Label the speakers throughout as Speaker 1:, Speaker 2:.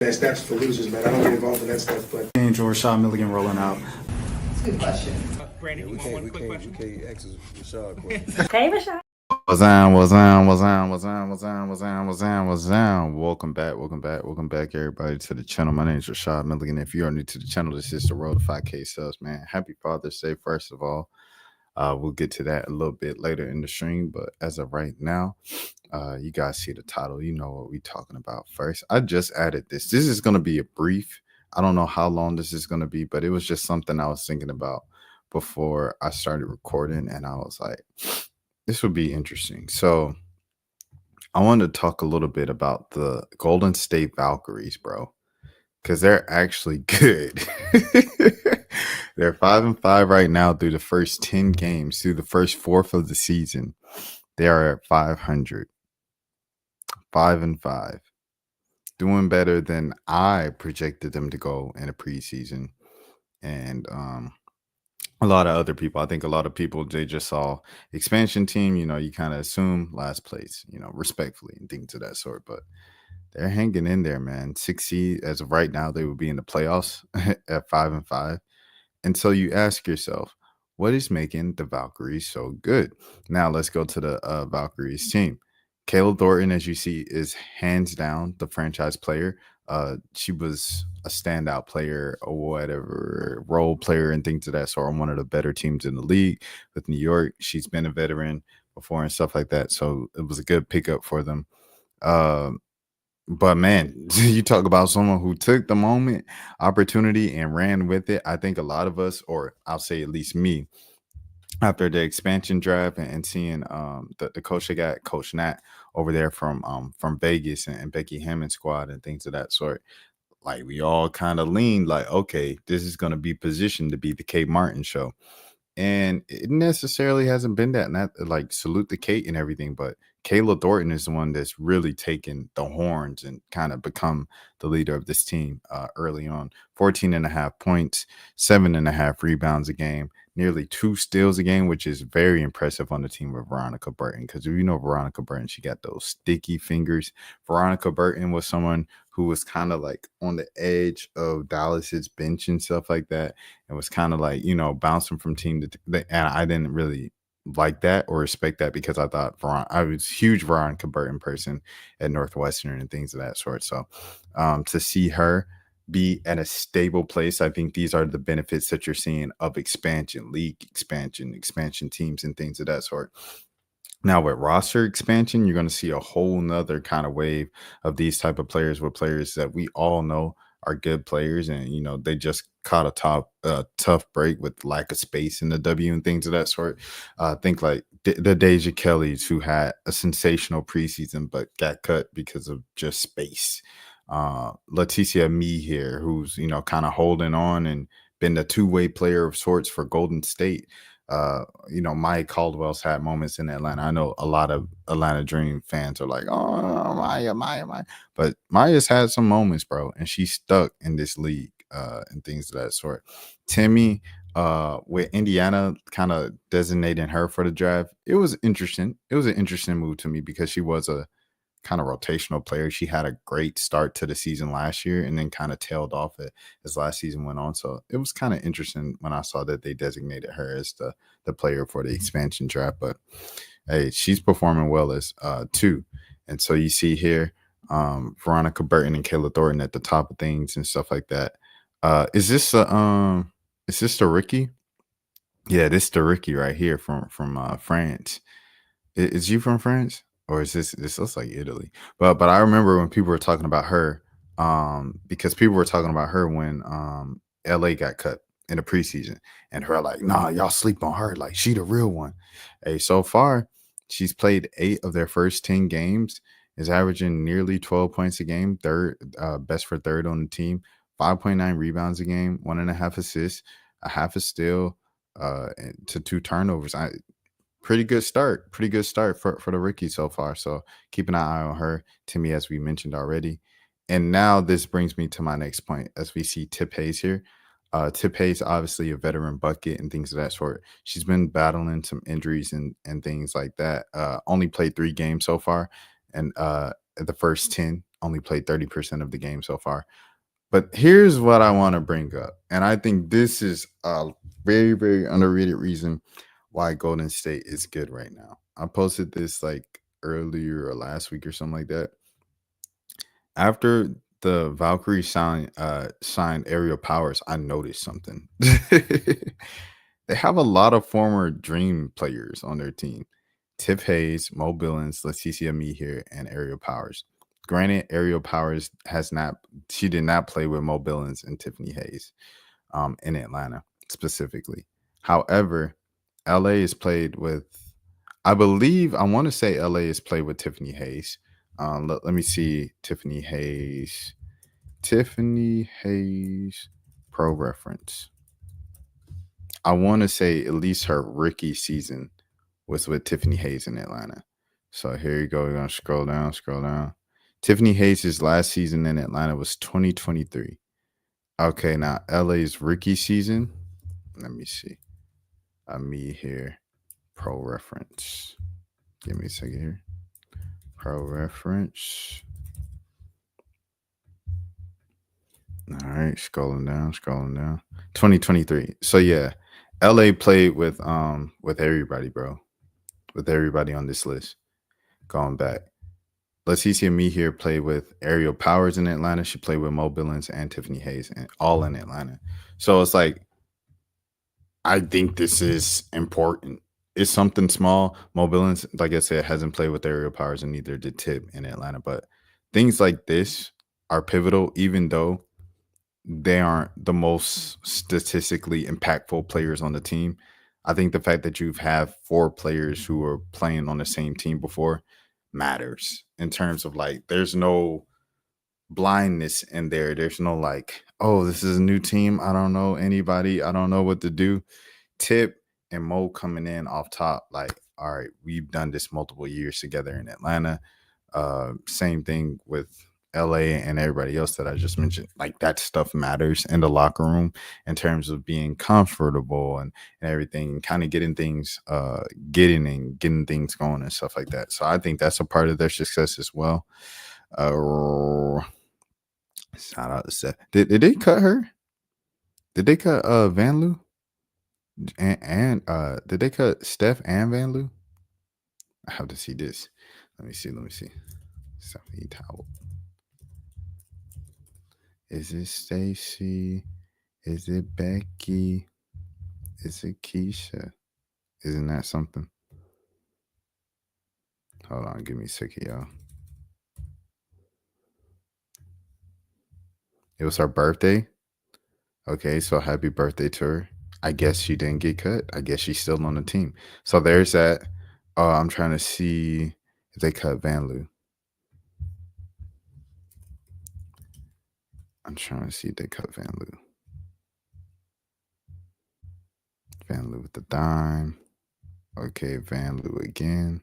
Speaker 1: That's for losers, man. I don't get involved in that stuff. But
Speaker 2: Angel Rashad Milligan rolling out.
Speaker 3: That's a good question.
Speaker 4: Brandon,
Speaker 5: We can't ask Rashad questions.
Speaker 6: Hey, Rashad.
Speaker 7: What's on? Welcome back, everybody, to the channel. My name is Rashad Milligan. If you are new to the channel, this is the road to 5K subs, man. Happy Father's Day, first of all. We'll get to that a little bit later in the stream, but as of right now, you guys see the title. You know what we're talking about first. I just added this. This is going to be a brief. I don't know how long this is going to be, but it was just something I was thinking about before I started recording, and I was like, this would be interesting. So I wanted to talk a little bit about the Golden State Valkyries, bro, because they're actually good. They're 5-5 right now through the first 10 games, through the first fourth of the season. They are at 500. 5-5. Doing better than I projected them to go in a preseason. And a lot of other people, I think a lot of people, they just saw expansion team, you know, you kind of assume last place, you know, respectfully and things of that sort. But they're hanging in there, man. 6 seed as of right now, they will be in the playoffs at 5-5. And so you ask yourself, what is making the Valkyries so good? Now let's go to the Valkyries team. Kayla Thornton, as you see, is hands down the franchise player. She was a standout player or whatever, role player and things of that sort on one of the better teams in the league with New York. She's been a veteran before and stuff like that. So it was a good pickup for them. But man, you talk about someone who took the moment, opportunity, and ran with it. I think a lot of us, or I'll say at least me, after the expansion draft and seeing the coach they got, Coach Nat over there from Vegas and Becky Hammond's squad and things of that sort, like we all kind of leaned like, okay, this is going to be positioned to be the Kate Martin show. And it necessarily hasn't been that. Not like salute the Kate and everything, but Kayla Thornton is the one that's really taken the horns and kind of become the leader of this team early on. 14.5 points, 7.5 rebounds a game, nearly 2 steals a game, which is very impressive on the team with Veronica Burton. Because if you know Veronica Burton, she got those sticky fingers. Veronica Burton was someone who was kind of like on the edge of Dallas's bench and stuff like that, and was kind of like, you know, bouncing from team to and I didn't really like that or respect that because I thought I was a huge Veronica Burton person at Northwestern and things of that sort. So to see her be at a stable place, I think these are the benefits that you're seeing of expansion, league expansion teams and things of that sort. Now with roster expansion, you're going to see a whole nother kind of wave of these type of players with players that we all know are good players. And, you know, they just caught a tough break with lack of space in the W and things of that sort. Think like the Deja Kellys, who had a sensational preseason, but got cut because of just space. Leticia Me here, who's, you know, kind of holding on and been the two-way player of sorts for Golden State. You know, Maya Caldwell's had moments in Atlanta. I know a lot of Atlanta Dream fans are like, oh, Maya. But Maya's had some moments, bro, and she's stuck in this league and things of that sort. Timmy, with Indiana kind of designating her for the draft, it was interesting. It was an interesting move to me because she was a kind of rotational player. She had a great start to the season last year and then kind of tailed off it as last season went on. So it was kind of interesting when I saw that they designated her as the player for the expansion draft. But hey, she's performing well as too. And so you see here Veronica Burton and Kayla Thornton at the top of things and stuff like that. Is this the Ricky? Yeah, this is the Ricky right here from France. Is you from France? Or is this looks like Italy? But I remember when people were talking about her, because people were talking about her when LA got cut in the preseason, and her like, nah, y'all sleep on her, like she the real one. Hey, so far she's played 8 of their first 10 games, is averaging nearly 12 points a game, best for third on the team, 5.9 rebounds a game, 1.5 assists, a half a steal, to 2 turnovers. Pretty good start for the rookie so far. So keep an eye on her, Timmy, as we mentioned already. And now this brings me to my next point as we see Tip Hayes here. Tip Hayes, obviously a veteran bucket and things of that sort. She's been battling some injuries and things like that. Only played 3 games so far, and the first 10 only played 30% of the game so far. But here's what I want to bring up. And I think this is a very, very underrated reason why Golden State is good right now. I posted this like earlier or last week or something like that. After the Valkyrie signed Aerial Powers, I noticed something. They have a lot of former Dream players on their team. Tip Hayes, Mo Billings, Leticia Me here, and Aerial Powers. Granted, Aerial Powers she did not play with Mo Billings and Tiffany Hayes in Atlanta specifically. However, LA is played with, I want to say LA is played with Tiffany Hayes. Let me see Tiffany Hayes. Tiffany Hayes Pro Reference. I want to say at least her rookie season was with Tiffany Hayes in Atlanta. So here you go. We're going to scroll down. Tiffany Hayes' last season in Atlanta was 2023. Okay, now LA's rookie season. Let me see. Me here. Pro Reference. Give me a second here. Pro Reference. All right, scrolling down. 2023. So yeah, LA played with everybody, bro. With everybody on this list. Going back. Leticia Me here played with Aerial Powers in Atlanta. She played with Mo Billings and Tiffany Hayes, and all in Atlanta. So it's like, I think this is important. It's something small. Mo Billings, like I said, hasn't played with Aerial Powers, and neither did Tip in Atlanta. But things like this are pivotal, even though they aren't the most statistically impactful players on the team. I think the fact that you've had 4 players who are playing on the same team before matters in terms of like, there's no blindness in there. There's no like, oh, this is a new team. I don't know anybody. I don't know what to do. Tip and Mo coming in off top, like, all right, we've done this multiple years together in Atlanta. Same thing with LA and everybody else that I just mentioned. Like, that stuff matters in the locker room in terms of being comfortable and everything, kind of getting things getting things going and stuff like that. So I think that's a part of their success as well. Shout out to Steph. Did they cut her? Did they cut Van Loo? And did they cut Steph and Van Loo? I have to see this. Let me see. Stephanie Towel. Is it Stacy? Is it Becky? Is it Keisha? Isn't that something? Hold on, give me a second, y'all. It was her birthday. Okay, so happy birthday to her. I guess she didn't get cut. I guess she's still on the team. So there's that. I'm trying to see if they cut Van Loo. I'm trying to see if they cut Van Loo. Van Loo with the dime. Okay, Van Loo again.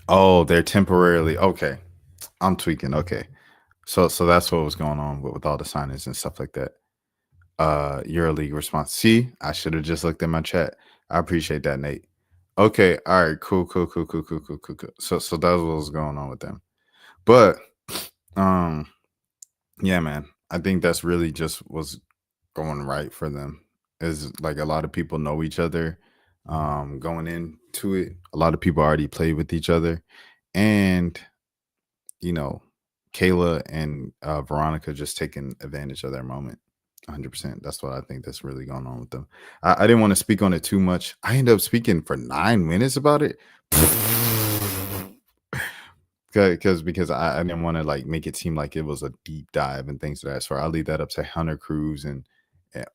Speaker 7: Oh, they're temporarily. Okay. I'm tweaking. Okay. So that's what was going on with all the signings and stuff like that. EuroLeague response. See, I should have just looked at my chat. I appreciate that, Nate. Okay, all right, cool. So that's what was going on with them. But yeah, man, I think that's really just was going right for them. Is like, a lot of people know each other going into it. A lot of people already played with each other, and Kayla and Veronica just taking advantage of their moment. 100%. That's what I think that's really going on with them. I didn't want to speak on it too much. I ended up speaking for 9 minutes about it. Because I didn't want to like make it seem like it was a deep dive and things of that sort. I'll leave that up to Hunter Cruz and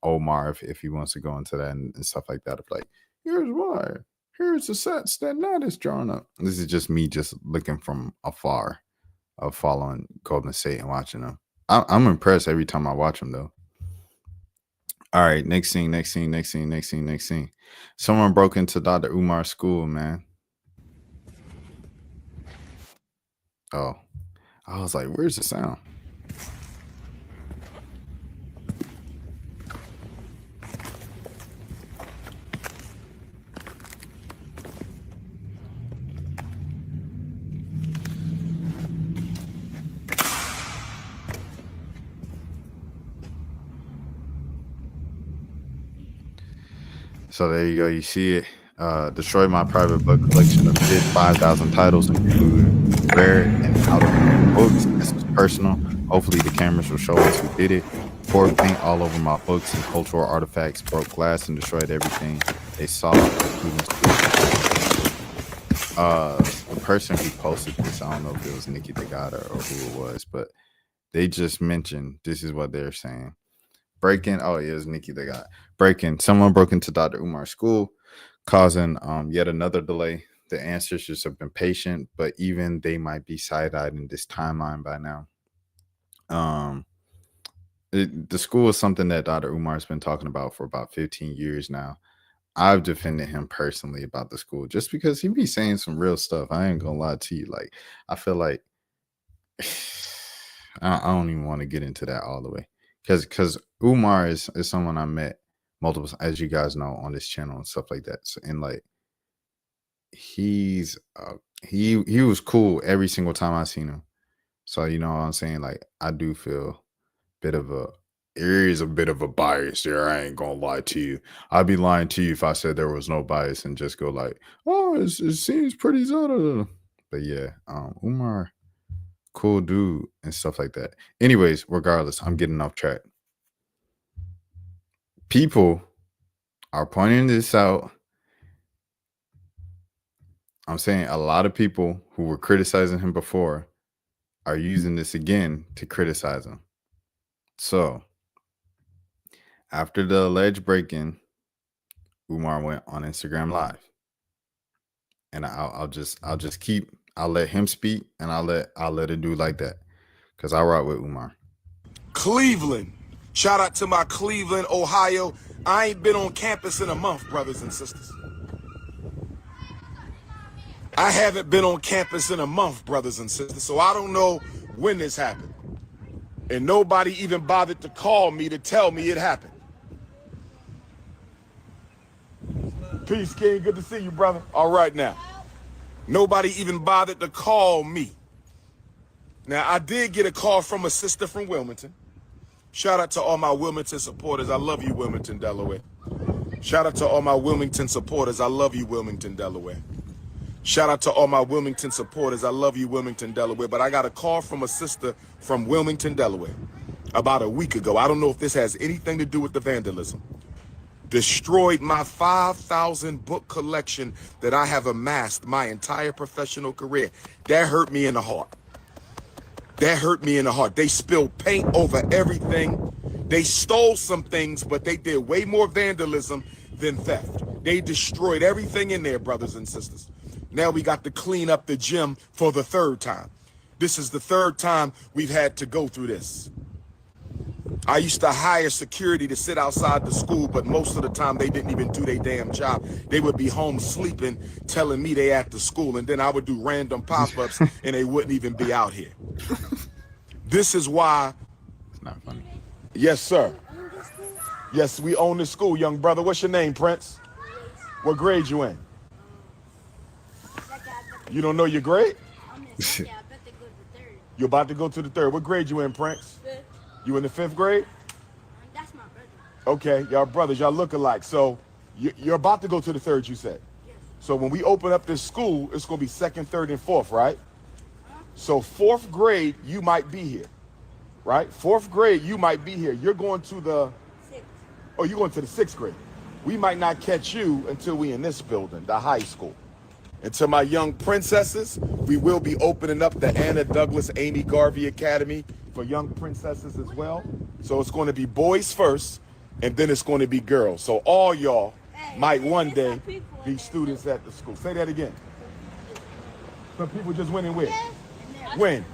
Speaker 7: Omar if he wants to go into that and stuff like that. Of like, here's why. Here's the sets that Nat is drawn up. This is just me just looking from afar of following Golden State and watching them. I'm impressed every time I watch them though. All right, next scene. Someone broke into Dr. Umar's school, man. Oh, I was like, where's the sound? So there you go. You see it. Destroy my private book collection of 5,000 titles, including rare and out of print books. This is personal. Hopefully the cameras will show us who did it. Poured paint all over my books and cultural artifacts, broke glass and destroyed everything they saw, including the person who posted this, I don't know if it was Nikki Degata or who it was, but they just mentioned this is what they're saying. Breaking, oh, it was Nikki Degata. Breaking, someone broke into Dr. Umar's school, causing yet another delay. The ancestors have been patient, but even they might be side-eyed in this timeline by now. The school is something that Dr. Umar has been talking about for about 15 years now. I've defended him personally about the school just because he be saying some real stuff. I ain't gonna lie to you. Like, I feel like I don't even want to get into that all the way because Umar is someone I met multiple, as you guys know, on this channel and stuff like that. So, and like he was cool every single time I seen him. So you know what I'm saying? Like, I do feel there is a bit of a bias there. I ain't gonna lie to you. I'd be lying to you if I said there was no bias and just go like, oh, it seems pretty Zara. But yeah, Umar, cool dude and stuff like that. Anyways, regardless, I'm getting off track. People are pointing this out. I'm saying a lot of people who were criticizing him before are using this again to criticize him. So after the alleged break-in, Umar went on Instagram Live, and I'll let him speak, and I'll let it do like that, because I rock with Umar.
Speaker 2: Cleveland, shout out to my Cleveland, Ohio. I ain't been on campus in a month, brothers and sisters. I haven't been on campus in a month, brothers and sisters, so I don't know when this happened. And nobody even bothered to call me to tell me it happened. Peace, King. Good to see you, brother. All right now. Nobody even bothered to call me. Now, I did get a call from a sister from Wilmington. Shout out to all my Wilmington supporters. I love you, Wilmington, Delaware. Shout out to all my Wilmington supporters. I love you, Wilmington, Delaware. Shout out to all my Wilmington supporters. I love you, Wilmington, Delaware. But I got a call from a sister from Wilmington, Delaware about a week ago. I don't know if this has anything to do with the vandalism. Destroyed my 5,000 book collection that I have amassed my entire professional career. That hurt me in the heart. That hurt me in the heart. They spilled paint over everything. They stole some things, but they did way more vandalism than theft. They destroyed everything in there, brothers and sisters. Now we got to clean up the gym for the third time. This is the third time we've had to go through this. I used to hire security to sit outside the school, but most of the time they didn't even do their damn job. They would be home sleeping, telling me they at the school, and then I would do random pop-ups and they wouldn't even be out here. This is why.
Speaker 7: It's not funny.
Speaker 2: Yes, sir. Yes, we own the school, young brother. What's your name, Prince? What grade you in? You don't know your grade? You're about to go to the third. What grade you in, Prince? Fifth. You in the 5th grade?
Speaker 3: That's my brother.
Speaker 2: Okay, y'all brothers, y'all look alike. So you're about to go to the 3rd, you said?
Speaker 3: Yes.
Speaker 2: So when we open up this school, it's going to be 2nd, 3rd, and 4th, right? So 4th grade, you might be here, right? 4th grade, you might be here. You're going to the...
Speaker 3: 6th.
Speaker 2: Oh, you're going to the 6th grade. We might not catch you until we in this building, the high school. And to my young princesses, we will be opening up the Anna Douglas Amy Garvey Academy for young princesses as well. So it's going to be boys first, and then it's going to be girls. So all y'all might one day be students at the school. Say that again. Some people just went in with. When?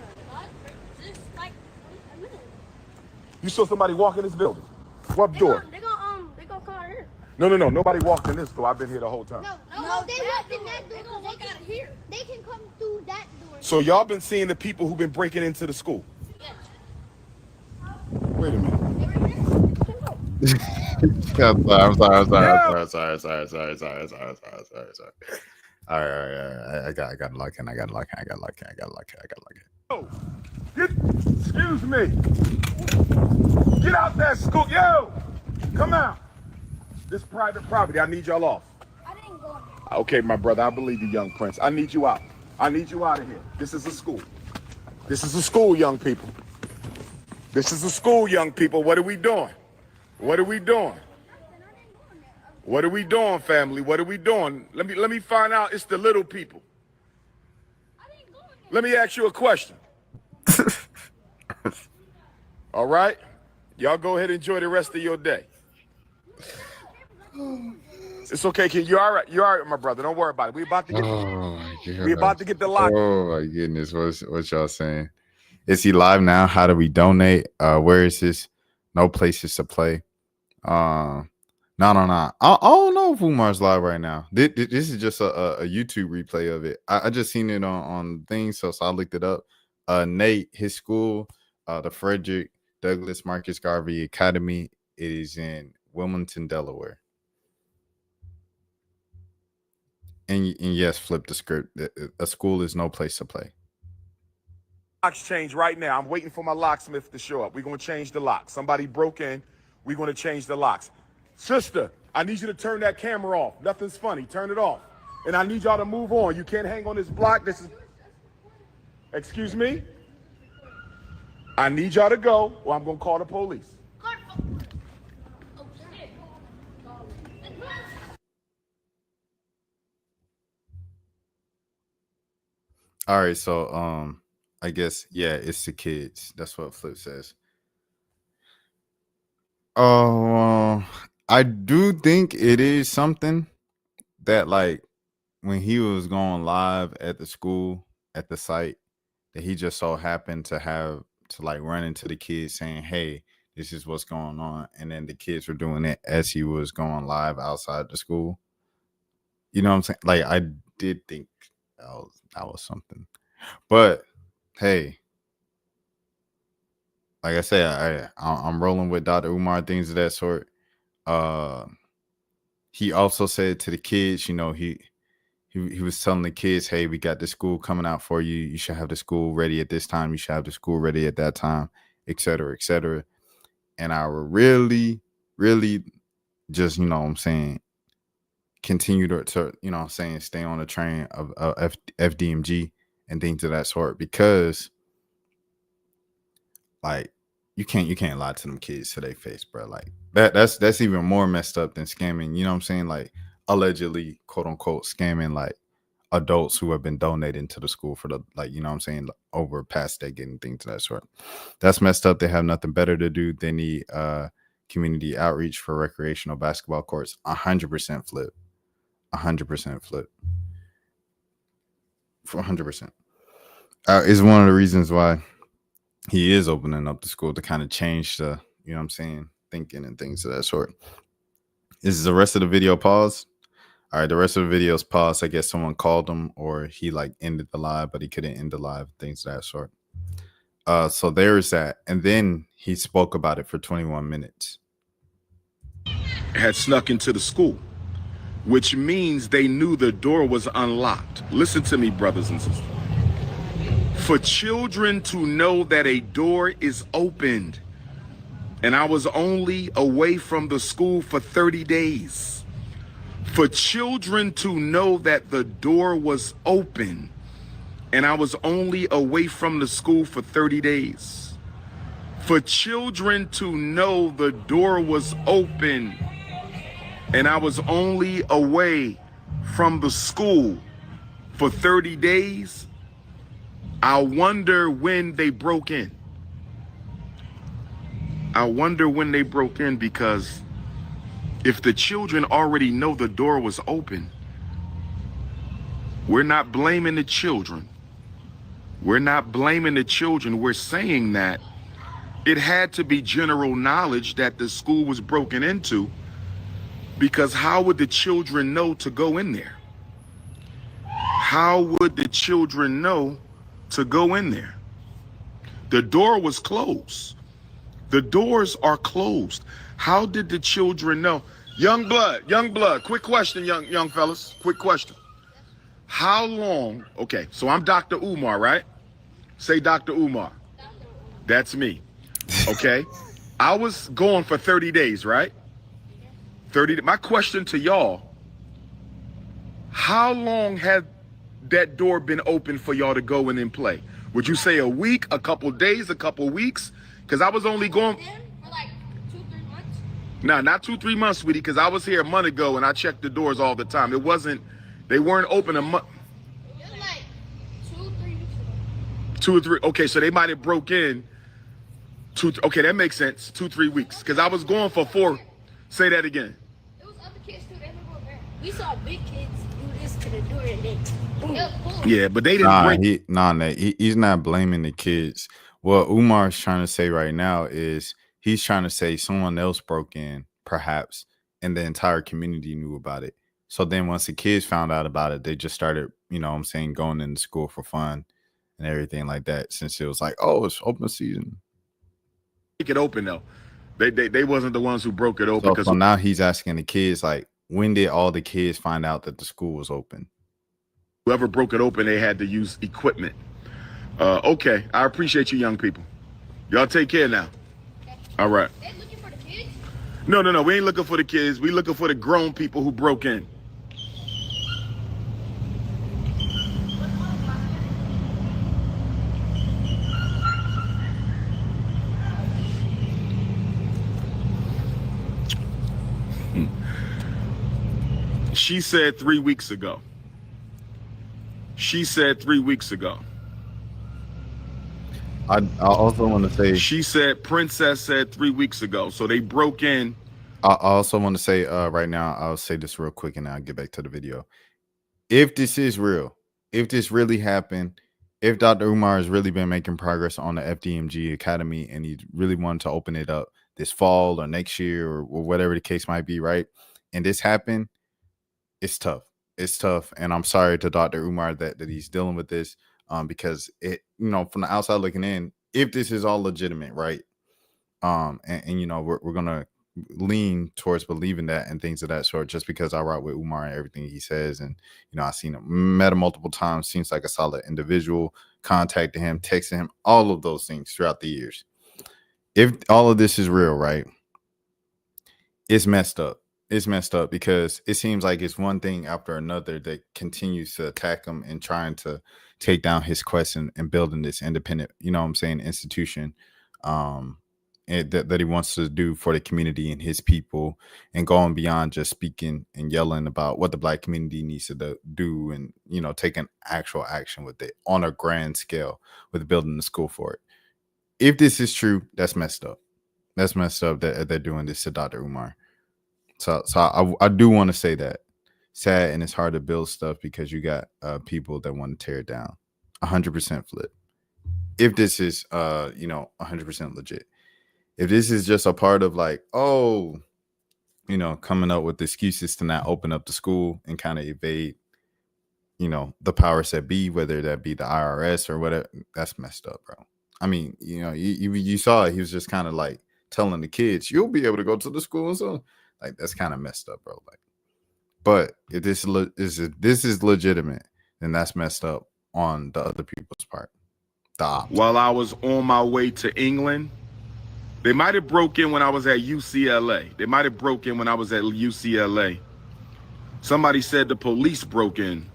Speaker 2: You saw somebody walk in this building? What door?
Speaker 3: They gonna call her.
Speaker 2: No. Nobody walked in this door. I've been here the whole time.
Speaker 3: No, they walked in that door. They gonna walk out of here. They can come through that door.
Speaker 2: So y'all been seeing the people who've been breaking into the school?
Speaker 3: Yes.
Speaker 2: Wait a minute.
Speaker 7: I'm sorry. All right. I got to lock in.
Speaker 2: Yo, excuse me. Get out that school. Yo, come out. This private property. I need y'all off.
Speaker 3: I didn't go in there.
Speaker 2: Okay, my brother, I believe you, young prince. I need you out. I need you out of here. This is a school. This is a school, young people. This is a school, young people. What are we doing? What are we doing? What are we doing, family? What are we doing? Let me find out. It's the little people. Let me ask you a question. All right? Y'all go ahead and enjoy the rest of your day. It's okay, kid. You're all right. You're all right, my brother. Don't worry about it. We about to get the lock.
Speaker 7: Oh my goodness. What y'all saying? Is he live now? How do we donate? Where is this? No places to play. No. I don't know if Umar's live right now. This is just a YouTube replay of it. I just seen it on things, so I looked it up. Nate, his school, the Frederick Douglass Marcus Garvey Academy, it is in Wilmington, Delaware. And yes, flip the script. A school is no place to play.
Speaker 2: Locks change right now. I'm waiting for my locksmith to show up. We're going to change the locks. Somebody broke in. We're going to change the locks. Sister, I need you to turn that camera off. Nothing's funny. Turn it off. And I need y'all to move on. You can't hang on this block. This is... Excuse me? I need y'all to go or I'm going to call the police.
Speaker 7: All right, so I guess it's the kids. That's what Flip says. I do think it is something that, like, when he was going live at the school at the site, that he just so happened to like run into the kids saying, "Hey, this is what's going on," and then the kids were doing it as he was going live outside the school. You know what I'm saying? Like, I did think that was something, but hey, like I said, I'm rolling with Dr. Umar, things of that sort. He also said to the kids, you know, he was telling the kids, "Hey, we got the school coming out for you. You should have the school ready at this time. You should have the school ready at that time, et cetera, et cetera." And I would really, really just, you know what I'm saying, continue to you know what I'm saying, stay on the train of FDMG and things of that sort, because like you can't lie to them kids to their face, bro. Like that's even more messed up than scamming, you know what I'm saying, like allegedly, quote unquote, scamming like adults who have been donating to the school for the, like, you know what I'm saying, over past decade and things of that sort. That's messed up. They have nothing better to do. They need community outreach for recreational basketball courts. 100% flip. 100% flip. For 100%. Is one of the reasons why he is opening up the school, to kind of change the, you know what I'm saying, thinking and things of that sort. Is the rest of the video paused? All right, the rest of the video is paused. I guess someone called him, or he like ended the live, but he couldn't end the live, things of that sort. So there's that. And then he spoke about it for 21 minutes.
Speaker 2: Had snuck into the school, which means they knew the door was unlocked. Listen to me, brothers and sisters. For children to know that a door is opened, and I was only away from the school for 30 days. For children to know that the door was open, and I was only away from the school for 30 days. For children to know the door was open, and I was only away from the school for 30 days, I wonder when they broke in. I wonder when they broke in, because if the children already know the door was open, we're not blaming the children. We're not blaming the children. We're saying that it had to be general knowledge that the school was broken into, because how would the children know to go in there? How would the children know to go in there? The door was closed. The doors are closed. How did the children know? Young blood, quick question, young fellas, quick question. How long, okay, so I'm Dr. Umar, right? Say Dr. Umar. That's me, okay? I was gone for 30 days, right? 30. My question to y'all, how long had that door been open for y'all to go in and play? Would you say a week, a couple days, a couple weeks? Because I was only going...
Speaker 3: For like 2-3 months.
Speaker 2: Nah, not 2-3 months, sweetie, because I was here a month ago and I checked the doors all the time. It wasn't... They weren't open a month...
Speaker 3: It was like 2-3 weeks ago.
Speaker 2: 2 or 3... Okay, so they might have broke in... Okay, that makes sense. 2-3 weeks. Because I was going for 4... Say that again.
Speaker 3: It was other kids too. They were over there. We saw big kids do this to the door and then boom.
Speaker 2: Yeah, but they didn't break...
Speaker 7: He's not blaming the kids. What Umar's trying to say right now is he's trying to say someone else broke in, perhaps, and the entire community knew about it. So then once the kids found out about it, they just started, you know what I'm saying, going into school for fun and everything like that, since it was like, oh, it's open season.
Speaker 2: Break it open, though. They wasn't the ones who broke it open.
Speaker 7: So now he's asking the kids, like, when did all the kids find out that the school was open?
Speaker 2: Whoever broke it open, they had to use equipment. Okay, I appreciate you young people. Y'all take care now. All right.
Speaker 3: They looking for the kids?
Speaker 2: No. We ain't looking for the kids. We looking for the grown people who broke in. She said 3 weeks ago. She said 3 weeks ago.
Speaker 7: I also want to say...
Speaker 2: She said, Princess said 3 weeks ago. So they broke in.
Speaker 7: I also want to say right now, I'll say this real quick and I'll get back to the video. If this is real, if this really happened, if Dr. Umar has really been making progress on the FDMG Academy and he really wanted to open it up this fall or next year or whatever the case might be, right? And this happened, it's tough. It's tough. And I'm sorry to Dr. Umar that he's dealing with this. Because it, you know, from the outside looking in, if this is all legitimate, right? And you know, we're gonna lean towards believing that and things of that sort, just because I rock with Umar and everything he says, and you know, I've seen him, met him multiple times, seems like a solid individual, contacted him, texted him, all of those things throughout the years. If all of this is real, right? It's messed up. It's messed up because it seems like it's one thing after another that continues to attack him and trying to take down his quest and building this independent, you know what I'm saying, institution that he wants to do for the community and his people, and going beyond just speaking and yelling about what the Black community needs to do, and, you know, taking actual action with it on a grand scale with building the school for it. If this is true, that's messed up. That's messed up that they're doing this to Dr. Umar. So I do want to say that. Sad, and it's hard to build stuff because you got people that want to tear it down. 100% flip. If this is 100% legit. If this is just a part of like, oh, you know, coming up with excuses to not open up the school and kind of evade, you know, the powers that be, whether that be the IRS or whatever, that's messed up, bro. I mean, you know, you saw it. He was just kind of like telling the kids, you'll be able to go to the school and so, like, that's kind of messed up, bro. Like, but if this is legitimate, then that's messed up on the other people's part.
Speaker 2: While I was on my way to England, they might have broke in when I was at UCLA. Somebody said the police broke in.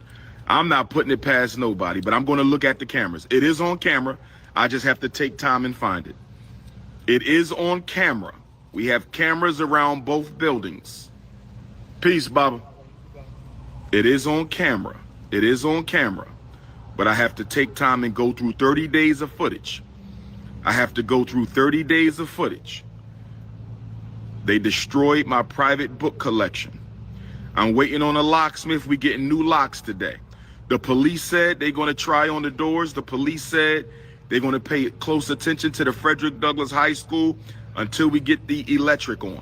Speaker 2: I'm not putting it past nobody, but I'm going to look at the cameras. It is on camera. I just have to take time and find it. It is on camera. We have cameras around both buildings. Peace, Baba. It is on camera. It is on camera. But I have to take time and go through 30 days of footage. They destroyed my private book collection. I'm waiting on a locksmith. We getting new locks today. The police said they're going to try on the doors. The police said they're going to pay close attention to the Frederick Douglass High School until we get the electric on.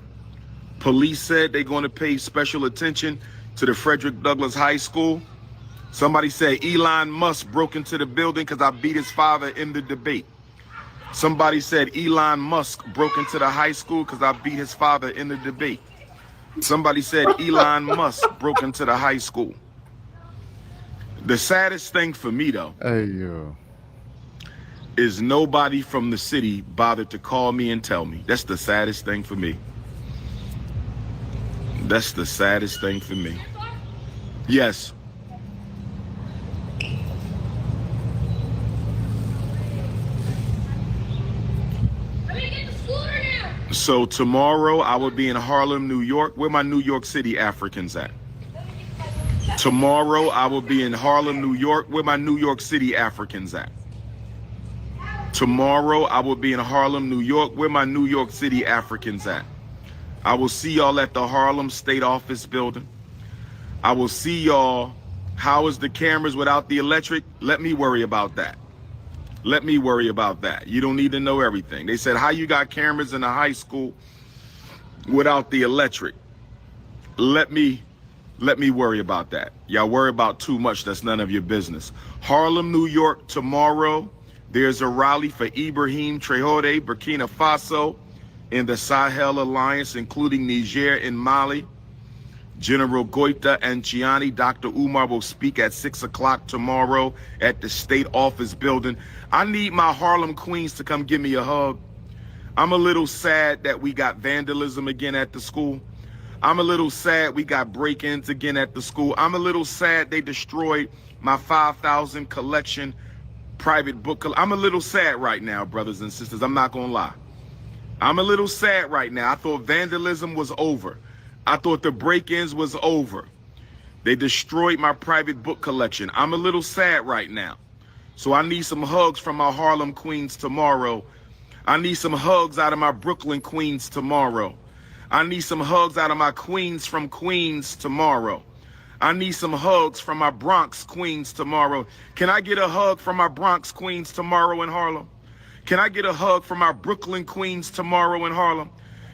Speaker 2: Police said they're going to pay special attention to the Frederick Douglass High School. Somebody said Elon Musk broke into the building because I beat his father in the debate. Somebody said Elon Musk broke into the high school because I beat his father in the debate. Somebody said Elon Musk broke into the high school. The saddest thing for me, though, is nobody from the city bothered to call me and tell me. That's the saddest thing for me. That's the saddest thing for me. Yes. So tomorrow I will be in Harlem, New York. Where my New York City Africans at? Tomorrow I will be in Harlem, New York. Where my New York City Africans at? Tomorrow I will be in Harlem, New York. Where my New York City Africans at? I will see y'all at the Harlem State Office building. I will see y'all. How is the cameras without the electric? Let me worry about that. Let me worry about that. You don't need to know everything. They said, how you got cameras in a high school without the electric? Let me worry about that. Y'all worry about too much. That's none of your business. Harlem, New York, tomorrow. There's a rally for Ibrahim Traoré, Burkina Faso, in the Sahel Alliance, including Niger and Mali. General Goita and Chiani, Dr. Umar will speak at 6 o'clock tomorrow at the State Office building. I need my Harlem Queens to come give me a hug. I'm a little sad that we got vandalism again at the school. I'm a little sad we got break-ins again at the school. I'm a little sad they destroyed my 5,000 collection private book. I'm a little sad right now, brothers and sisters. I'm not gonna lie. I'm a little sad right now. I thought vandalism was over. I thought the break-ins was over. They destroyed my private book collection. I'm a little sad right now. So I need some hugs from my Harlem Queens tomorrow. I need some hugs out of my Brooklyn Queens tomorrow. I need some hugs out of my Queens from Queens tomorrow. I need some hugs from my Bronx Queens tomorrow. Can I get a hug from my Bronx Queens tomorrow in Harlem? Can I get a hug from my Brooklyn Queens tomorrow in Harlem?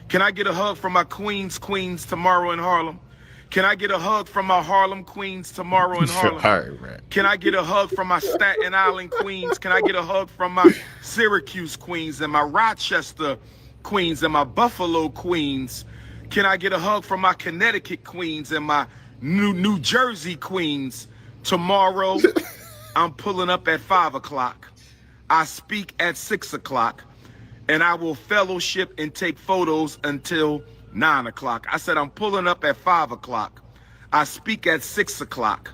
Speaker 2: Can I get a hug from my Queens tomorrow in Harlem? Can I get a hug from my Harlem Queens tomorrow in Harlem?
Speaker 7: All right, man.
Speaker 2: Can I get a hug from my Staten Island Queens? Can I get a hug from my Syracuse Queens and my Rochester Queens and my Buffalo Queens? Can I get a hug from my Connecticut Queens and my New Jersey Queens? Tomorrow, I'm pulling up at 5 o'clock. I speak at 6 o'clock. And I will fellowship and take photos until 9 o'clock. I said I'm pulling up at 5 o'clock. I speak at 6 o'clock.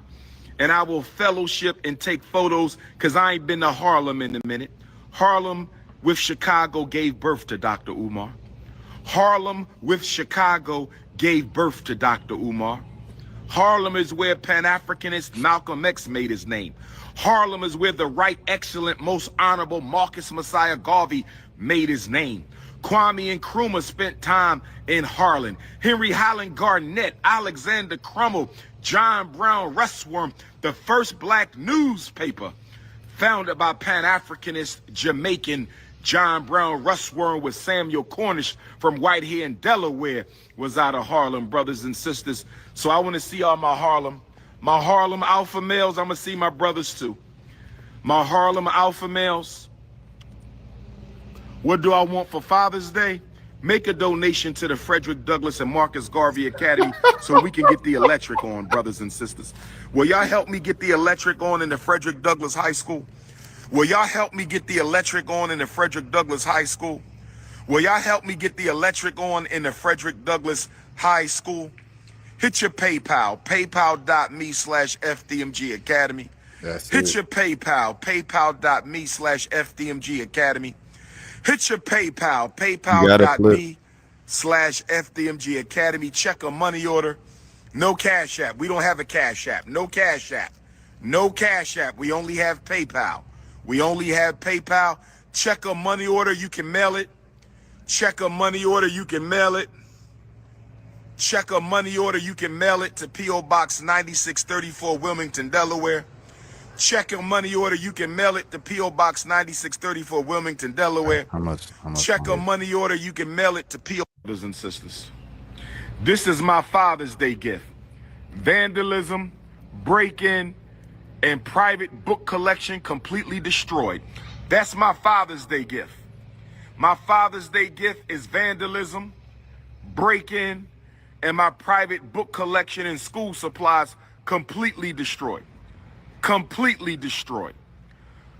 Speaker 2: And I will fellowship and take photos because I ain't been to Harlem in a minute. Harlem with Chicago gave birth to Dr. Umar. Harlem with Chicago gave birth to Dr. Umar. Harlem is where Pan-Africanist Malcolm X made his name. Harlem is where the right, excellent, most honorable Marcus Messiah Garvey made his name. Kwame Nkrumah spent time in Harlem. Henry Highland Garnett, Alexander Crummell, John Brown Russwurm, the first black newspaper founded by Pan-Africanist Jamaican John Brown Russwurm with Samuel Cornish from Whitehair in Delaware was out of Harlem, brothers and sisters. So I want to see all my Harlem alpha males. I'm going to see my brothers too. My Harlem alpha males. What do I want for Father's Day? Make a donation to the Frederick Douglass and Marcus Garvey Academy so we can get the electric on, brothers and sisters. Will y'all help me get the electric on in the Frederick Douglass High School? Will y'all help me get the electric on in the Frederick Douglass High School? Will y'all help me get the electric on in the Frederick Douglass High School? Hit your PayPal, paypal.me/FDMG Academy. Hit your PayPal, paypal.me/FDMG Academy. Hit your PayPal, paypal.me/FDMG Academy. Check a money order. No Cash App. We don't have a Cash App. No Cash App. No Cash App. We only have PayPal. We only have PayPal. Check a money order. You can mail it. Check a money order. You can mail it. Check a money order. You can mail it to P.O. Box 9634, Wilmington, Delaware. Check a money order. You can mail it to P.O. Box 9634, Wilmington, Delaware.
Speaker 7: How much?
Speaker 2: Check a money order. You can mail it to P.O. Brothers and sisters, this is my Father's Day gift. Vandalism, break-in, and private book collection completely destroyed. That's my Father's Day gift. My Father's Day gift is vandalism, break-in, and my private book collection and school supplies completely destroyed. Completely destroyed.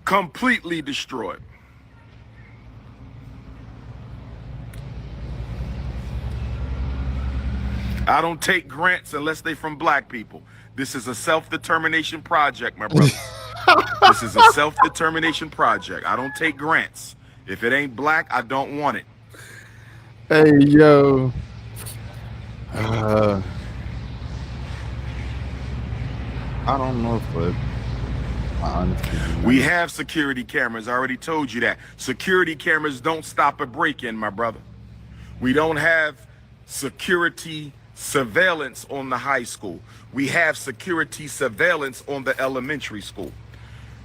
Speaker 2: Completely destroyed. I don't take grants unless they from black people. This is a self-determination project, my brothers. This is a self-determination project. I don't take grants. If it ain't black, I don't want it.
Speaker 7: Hey, yo. I don't know, but
Speaker 2: we have security cameras. I already told you that. Security cameras don't stop a break-in, my brother. We don't have security surveillance on the high school. We have security surveillance on the elementary school.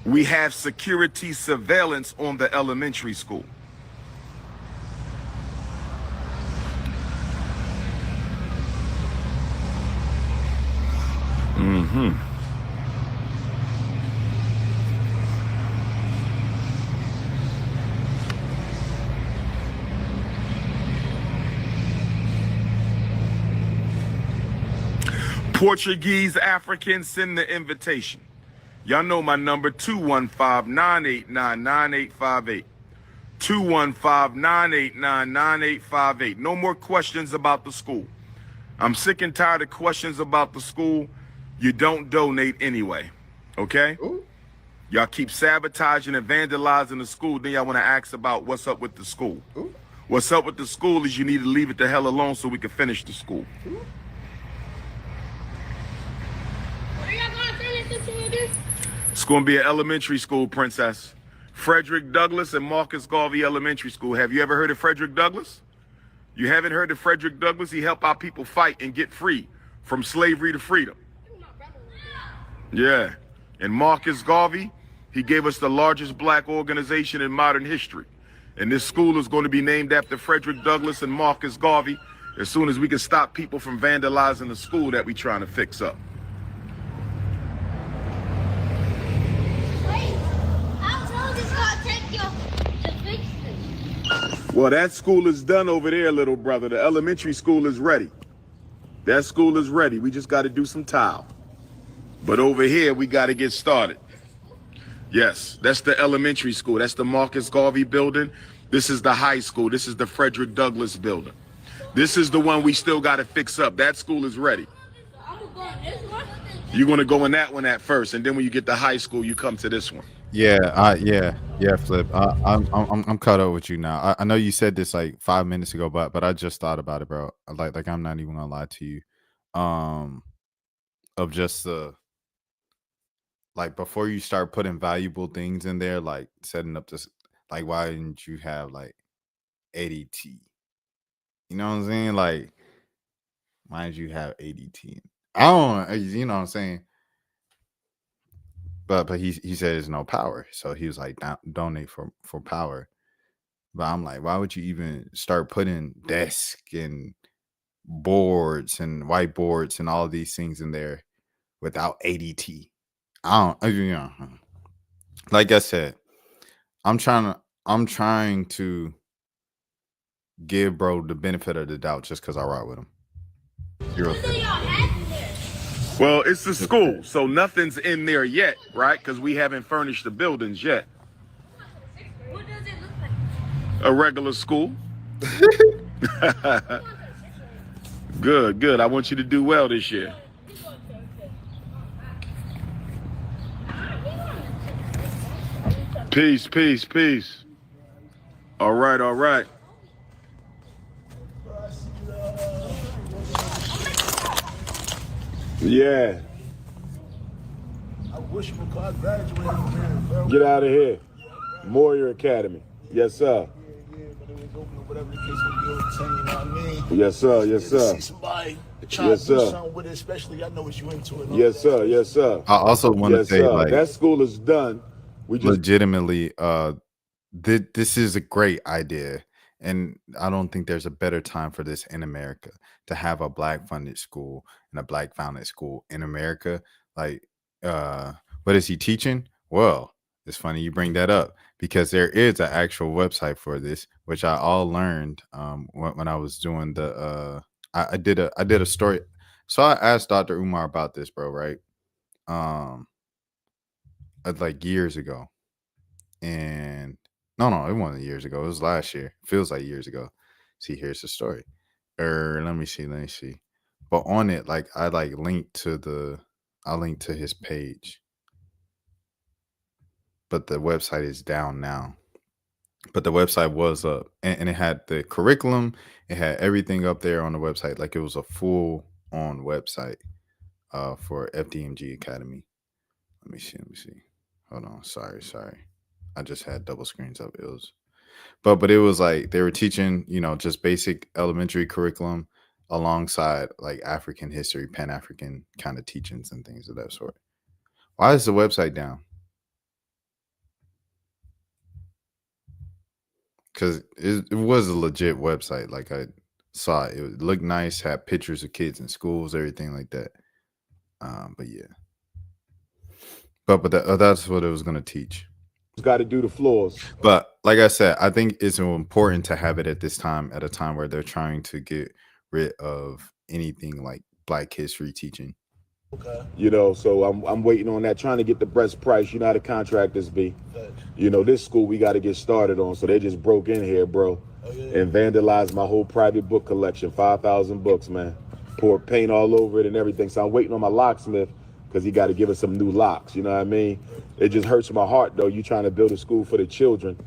Speaker 2: We have security surveillance on the elementary school. Portuguese Africans, send the invitation. Y'all know my number, 215-989-9858. 215-989-9858. No more questions about the school. I'm sick and tired of questions about the school. You don't donate anyway, okay? Y'all keep sabotaging and vandalizing the school. Then y'all want to ask about what's up with the school. What's up with the school is you need to leave it the hell alone so we can finish the school. It's going to be an elementary school, princess. Frederick Douglass and Marcus Garvey Elementary School. Have you ever heard of Frederick Douglass? You haven't heard of Frederick Douglass? He helped our people fight and get free from slavery to freedom. Yeah. And Marcus Garvey, he gave us the largest black organization in modern history. And this school is going to be named after Frederick Douglass and Marcus Garvey as soon as we can stop people from vandalizing the school that we're trying to fix up. Well, that school is done over there, little brother. The elementary school is ready. That school is ready. We just got to do some tile. But over here, we got to get started. Yes, that's the elementary school. That's the Marcus Garvey building. This is the high school. This is the Frederick Douglass building. This is the one we still got to fix up. That school is ready. You're going to go in that one at first, and then when you get to high school, you come to this one.
Speaker 7: Yeah, Flip. I'm caught up with you now. I know you said this like 5 minutes ago, but I just thought about it, bro. Like I'm not even gonna lie to you. Of just the like before you start putting valuable things in there, like setting up this, like why didn't you have like ADT? You know what I'm saying? Like, why did you have ADT? I don't, you know what I'm saying? But he said there's no power, so he was like, donate for power. But I'm like, why would you even start putting desk and boards and whiteboards and all these things in there without ADT? I don't, you know, like I said, I'm trying to give bro the benefit of the doubt just because I ride with him.
Speaker 2: Well, it's the school, so nothing's in there yet, right? Because we haven't furnished the buildings yet.
Speaker 3: What does it look like?
Speaker 2: A regular school. Good. I want you to do well this year. Peace. All right. Yeah.
Speaker 4: I wish you would graduate from here, bro.
Speaker 2: Get out of here. Moyer Academy. Yes, sir.
Speaker 4: Yeah, but it was open or whatever the case may be all the time, you know what I mean?
Speaker 2: Yes, sir.
Speaker 4: To see somebody trying
Speaker 2: Yes,
Speaker 4: to do
Speaker 2: sir.
Speaker 4: something with it, especially I know what you into it.
Speaker 2: Yes, sir.
Speaker 7: I also want to
Speaker 2: Yes,
Speaker 7: say,
Speaker 2: sir.
Speaker 7: like,
Speaker 2: That school is done. We just
Speaker 7: legitimately, this is a great idea, and I don't think there's a better time for this in America to have a black funded school and a black founded school in America. Like, what is he teaching? Well, it's funny you bring that up because there is an actual website for this, which I all learned when I was doing the I did a story. So I asked Dr. Umar about this, bro, right? Like years ago. And no, it wasn't years ago. It was last year. Feels like years ago. See, here's the story. Let me see. But on it, like I linked to his page. But the website is down now. But the website was up, and it had the curriculum. It had everything up there on the website. Like it was a full on website for FDMG Academy. Let me see. Hold on. Sorry. I just had double screens up. But it was like they were teaching, just basic elementary curriculum alongside like African history, Pan-African kind of teachings and things of that sort. Why is the website down? Because it was a legit website. Like I saw it. It looked nice, had pictures of kids in schools, everything like that. But yeah. But that's what it was going to teach.
Speaker 2: Got to do the floors.
Speaker 7: But like I said, I think it's important to have it at this time, at a time where they're trying to get rid of anything like Black history teaching.
Speaker 2: Okay. So I'm waiting on that, trying to get the best price. You know how the contractors be. This school we got to get started on. So they just broke in here, bro, and vandalized my whole private book collection, 5,000 books, man. Poured paint all over it and everything. So I'm waiting on my locksmith because he got to give us some new locks. You know what I mean? It just hurts my heart, though. You trying to build a school for the children.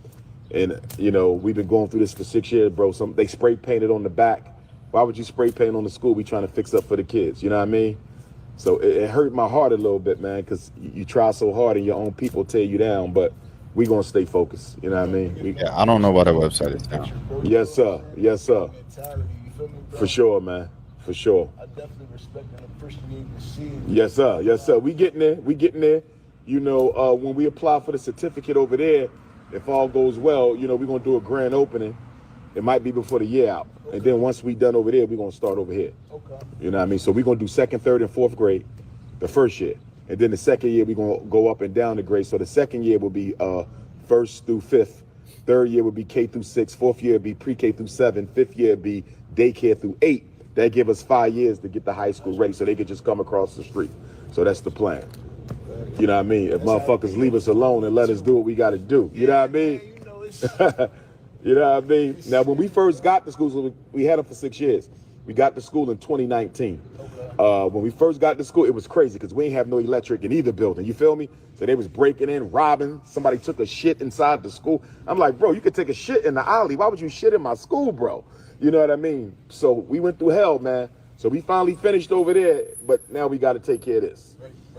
Speaker 2: And, we've been going through this for 6 years, bro. They spray painted on the back. Why would you spray paint on the school we trying to fix up for the kids? You know what I mean? So it hurt my heart a little bit, man, because you try so hard and your own people tear you down. But we going to stay focused. You know what I mean?
Speaker 7: I don't know why the website is down.
Speaker 2: Yes, sir. Yes, sir. For sure, man. For sure.
Speaker 4: I definitely respect and appreciate the scene.
Speaker 2: Yes, sir. Yes, sir. We getting there. When we apply for the certificate over there, if all goes well, we're going to do a grand opening. It might be before the year out. Okay. And then once we done over there, we're going to start over here. Okay. You know what I mean? So we're going to do 2nd, 3rd, and 4th grade the first year. And then the second year, we're going to go up and down the grade. So the second year will be 1st through 5th. 3rd year will be K through 6. 4th year will be pre-K through 7. 5th year will be daycare through 8. That give us 5 years to get the high school ready so they could just come across the street. So that's the plan. You know what I mean? If motherfuckers leave us alone and let us do what we got to do. You know what I mean? You know what I mean? Now, when we first got to school, so we had them for 6 years. We got to school in 2019. When we first got to school, it was crazy because we ain't have no electric in either building. You feel me? So they was breaking in, robbing. Somebody took a shit inside the school. I'm like, bro, you could take a shit in the alley. Why would you shit in my school, bro? You know what I mean? So we went through hell, man. So we finally finished over there, but now we got to take care of this.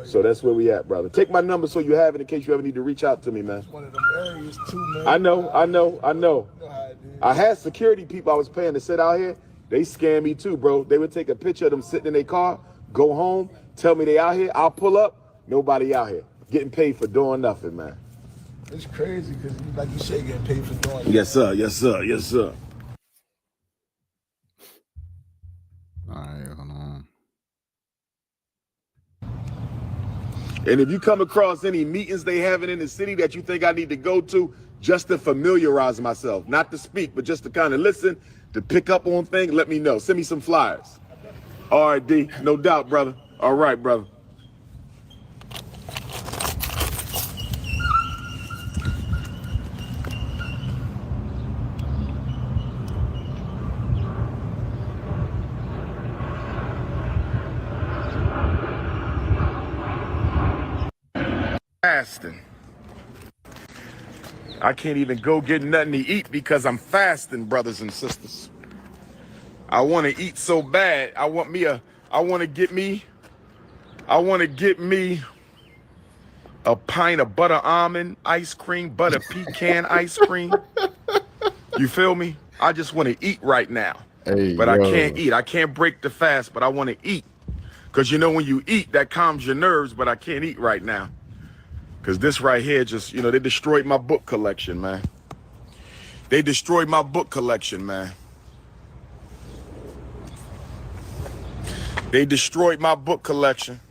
Speaker 2: So that's where we at, brother. Take my number so you have it in case you ever need to reach out to me, man.
Speaker 4: It's one of them areas too, man.
Speaker 2: I know. I had security people I was paying to sit out here. They scam me too, bro. They would take a picture of them sitting in their car, go home, tell me they out here. I'll pull up. Nobody out here. Getting paid for doing nothing, man.
Speaker 4: It's crazy because, like you say, getting paid for doing nothing.
Speaker 2: Yes, sir. Yes, sir. Yes, sir.
Speaker 7: All right, hold on.
Speaker 2: And if you come across any meetings they having in the city that you think I need to go to, just to familiarize myself, not to speak, but just to kind of listen, to pick up on things, let me know. Send me some flyers. All right, D. No doubt, brother. All right, brother. Fasting. I can't even go get nothing to eat because I'm fasting, brothers and sisters. I want to eat so bad. I want to get me a pint of butter almond ice cream, butter pecan ice cream. You feel me? I just want to eat right now.
Speaker 7: Hey,
Speaker 2: but I can't eat. I can't break the fast, but I want to eat. Because when you eat, that calms your nerves, but I can't eat right now. Because this right here just, they destroyed my book collection, man. They destroyed my book collection, man. They destroyed my book collection.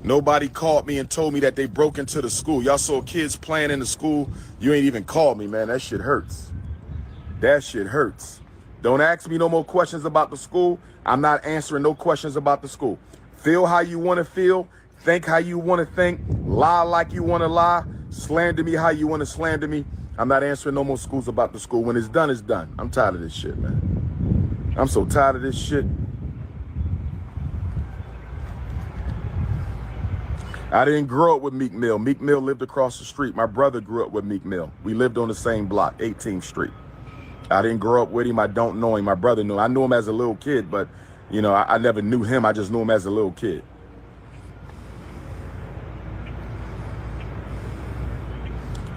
Speaker 2: Nobody called me and told me that they broke into the school. Y'all saw kids playing in the school. You ain't even called me, man. That shit hurts. That shit hurts. Don't ask me no more questions about the school. I'm not answering no questions about the school. Feel how you want to feel. Think how you want to think, lie like you want to lie, slander me how you want to slander me. I'm not answering no more schools about the school. When it's done, it's done. I'm tired of this shit, man. I'm so tired of this shit. I didn't grow up with Meek Mill. Meek Mill lived across the street. My brother grew up with Meek Mill. We lived on the same block, 18th Street. I didn't grow up with him. I don't know him. My brother knew him. I knew him as a little kid, but, you know, I never knew him. I just knew him as a little kid.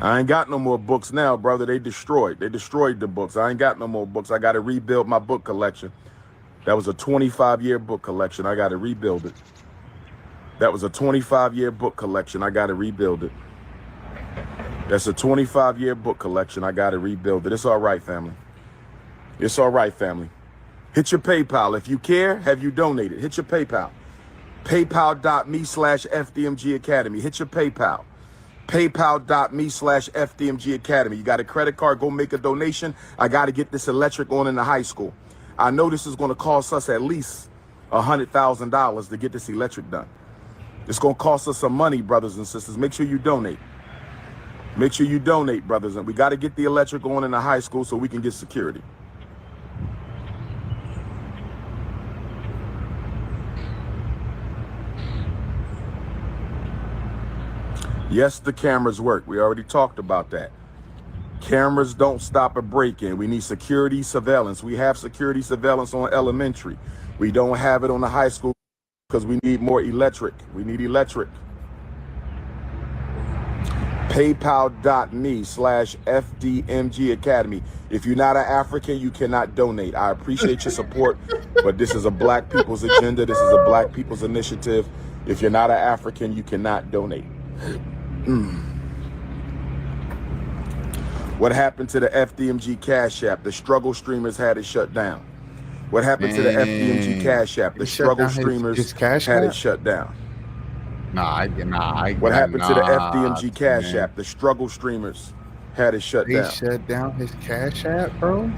Speaker 2: I ain't got no more books now, brother. They destroyed the books. I ain't got no more books. I got to rebuild my book collection. That was a 25-year book collection. I got to rebuild it. That was a 25-year book collection. I got to rebuild it. That's a 25-year book collection. I got to rebuild it. It's all right, family. It's all right, family. Hit your PayPal. If you care, have you donated? Hit your PayPal. PayPal.me/FDMG Academy. Hit your PayPal. PayPal.me/FDMG Academy. You got a credit card, go make a donation. I got to get this electric on in the high school. I know this is going to cost us at least $100,000 to get this electric done. It's going to cost us some money, brothers and sisters. Make sure you donate. Make sure you donate, brothers. And we got to get the electric on in the high school so we can get security. Yes, the cameras work. We already talked about that. Cameras don't stop a break-in. We need security surveillance. We have security surveillance on elementary. We don't have it on the high school because we need more electric. We need electric. PayPal.me/FDMG Academy. If you're not an African, you cannot donate. I appreciate your support, but this is a black people's agenda. This is a black people's initiative. If you're not an African, you cannot donate. What happened to the FDMG Cash App? The struggle streamers had it shut down. What happened to the FDMG Cash App? The struggle streamers had it shut down. What happened to the FDMG Cash App? The struggle streamers had it shut down.
Speaker 7: They shut down his Cash App, bro?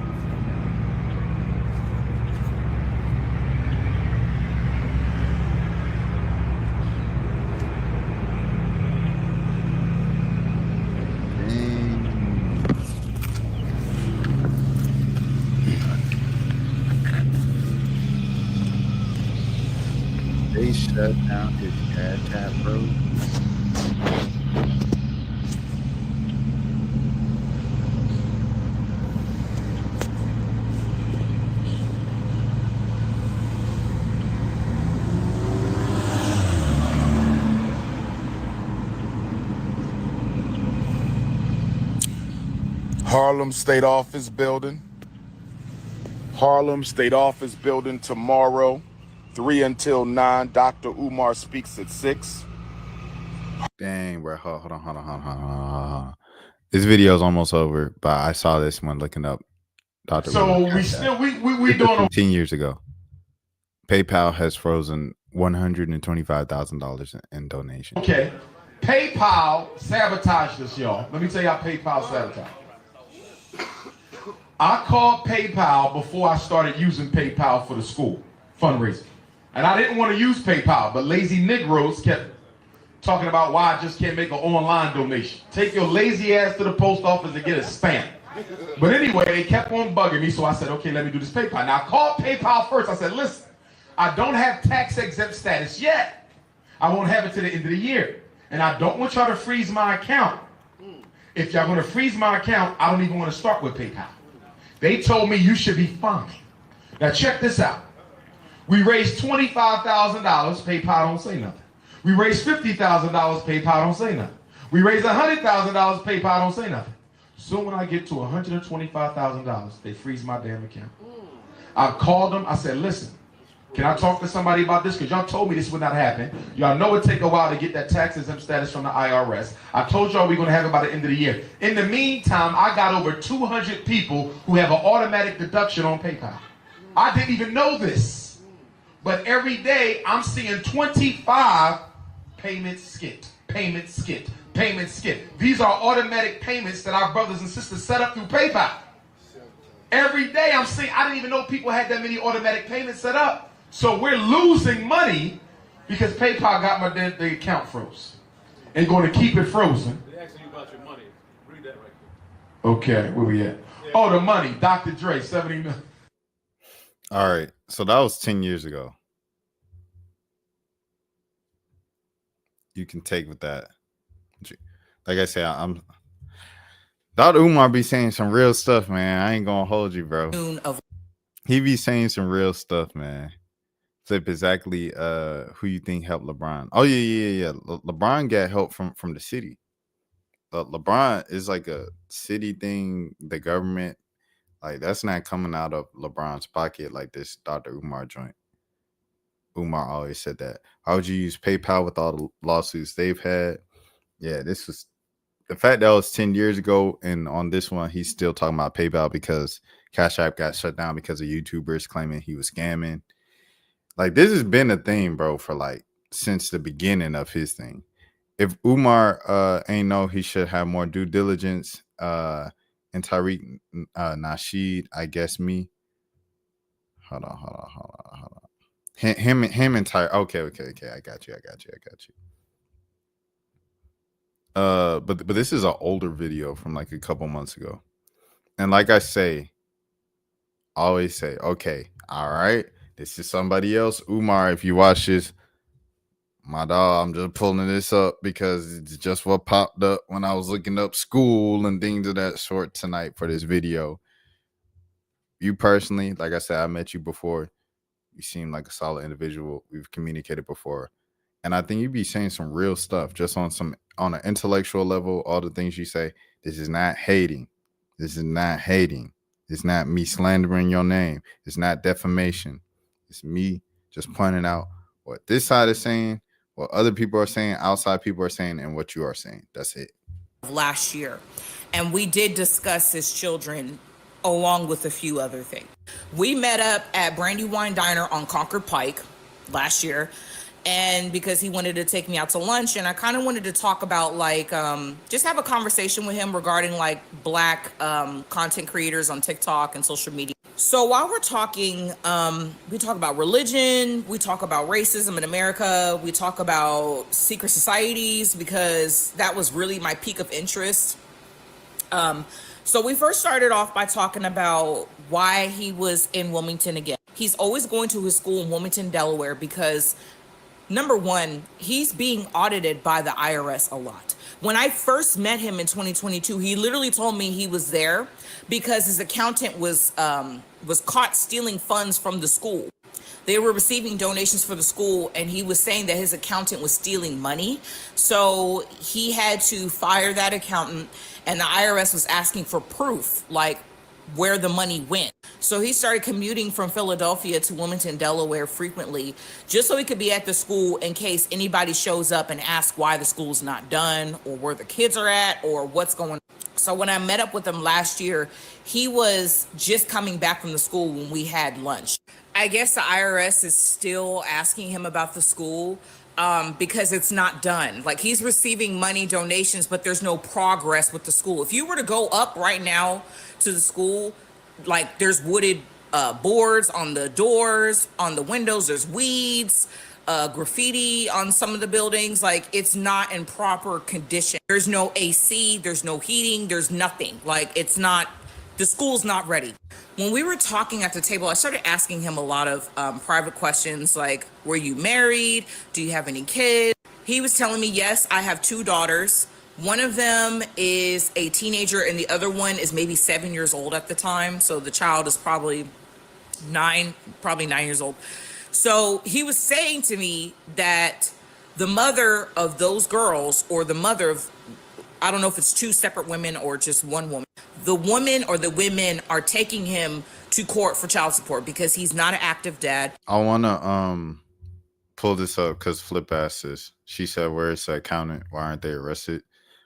Speaker 7: They shut down his Cash App, bro.
Speaker 2: Harlem State Office building. Harlem State Office building tomorrow, 3 until 9. Dr. Umar speaks at 6.
Speaker 7: Dang, bro. Hold on. This video is almost over, but I saw this one looking up Dr.
Speaker 6: So
Speaker 7: Umar.
Speaker 6: we doing
Speaker 7: 10 years ago. PayPal has frozen $125,000 in donations.
Speaker 6: okay. PayPal sabotaged us, y'all. Let me tell you how PayPal sabotaged. I called PayPal before I started using PayPal for the school fundraising. And I didn't want to use PayPal, but lazy Negroes kept talking about why I just can't make an online donation. Take your lazy ass to the post office and get a stamp. But anyway, they kept on bugging me, so I said, okay, let me do this PayPal. Now I called PayPal first. I said, listen, I don't have tax exempt status yet. I won't have it to the end of the year. And I don't want y'all to freeze my account. If y'all going to freeze my account, I don't even want to start with PayPal. They told me you should be fine. Now check this out. We raised $25,000, PayPal don't say nothing. We raised $50,000, PayPal don't say nothing. We raised $100,000, PayPal don't say nothing. So when I get to $125,000, they freeze my damn account. I called them, I said, listen, can I talk to somebody about this? Because y'all told me this would not happen. Y'all know it take a while to get that tax exempt status from the IRS. I told y'all we're going to have it by the end of the year. In the meantime, I got over 200 people who have an automatic deduction on PayPal. I didn't even know this. But every day, I'm seeing 25 payments skipped, payments skipped, payments skipped. These are automatic payments that our brothers and sisters set up through PayPal. Every day, I'm seeing, I didn't even know people had that many automatic payments set up. So we're losing money because PayPal got the account froze and going to keep it frozen.
Speaker 8: They asking you about your money. Read that right there.
Speaker 6: Okay, where we at? Yeah. Oh, the money. Dr. Dre, 70 million.
Speaker 7: All right. So that was 10 years ago. you can take with that. Like I said, I'm Dr. Umar be saying some real stuff, man. I ain't gonna hold you, bro. He be saying some real stuff, man. Flip exactly who you think helped LeBron. Oh yeah. LeBron got help from the city. LeBron is like a city thing, the government. Like that's not coming out of LeBron's pocket like this Dr. Umar joint. Umar always said that. How would you use PayPal with all the lawsuits they've had? Yeah, this was the fact that was 10 years ago, and on this one, he's still talking about PayPal because Cash App got shut down because of YouTubers claiming he was scamming. Like, this has been a thing, bro, for like since the beginning of his thing. If Umar ain't know he should have more due diligence, and Tariq Nasheed, I guess me. Hold on. Him and Tariq. Okay. I got you. But this is an older video from like a couple months ago. And like I always say, okay, all right, this is somebody else. Umar, if you watch this, my dog, I'm just pulling this up because it's just what popped up when I was looking up school and things of that sort tonight for this video. You personally, like I said, I met you before. You seem like a solid individual. We've communicated before. And I think you be saying some real stuff just on an intellectual level, all the things you say. This is not hating. It's not me slandering your name. It's not defamation. It's me just pointing out what this side is saying, what other people are saying, outside people are saying, and what you are saying. That's it.
Speaker 9: Last year. And we did discuss his children along with a few other things. We met up at Brandywine Diner on Concord Pike last year. And because he wanted to take me out to lunch, and I kind of wanted to talk about like just have a conversation with him regarding like Black content creators on TikTok and social media. So while we're talking, we talk about religion, we talk about racism in America, we talk about secret societies, because that was really my peak of interest. So we first started off by talking about why he was in Wilmington again. He's always going to his school in Wilmington, Delaware, because number one, he's being audited by the IRS a lot. When I first met him in 2022, he literally told me he was there because his accountant was caught stealing funds from the school. They were receiving donations for the school, and he was saying that his accountant was stealing money. So he had to fire that accountant, and the IRS was asking for proof, like where the money went. So he started commuting from Philadelphia to Wilmington, Delaware frequently, just so he could be at the school in case anybody shows up and asks why the school's not done, or where the kids are at, or what's going on. So when I met up with him last year, he was just coming back from the school when we had lunch. I guess the IRS is still asking him about the school because it's not done. Like, he's receiving money, donations, but there's no progress with the school. If you were to go up right now to the school, like, there's wooded boards on the doors, on the windows, there's weeds, graffiti on some of the buildings. Like, it's not in proper condition. There's no AC, there's no heating, there's nothing. Like, it's not, the school's not ready. When we were talking at the table, I started asking him a lot of private questions, like, were you married? Do you have any kids? He was telling me, yes, I have 2 daughters. One of them is a teenager, and the other one is maybe 7 years old at the time. So the child is probably 9 years old. So he was saying to me that the mother of those girls, or the mother of, I don't know if it's 2 separate women or just one woman, the woman or the women are taking him to court for child support because he's not an active dad.
Speaker 7: I want to pull this up because Flip asked this. She said, where's the accountant? Why aren't they arrested?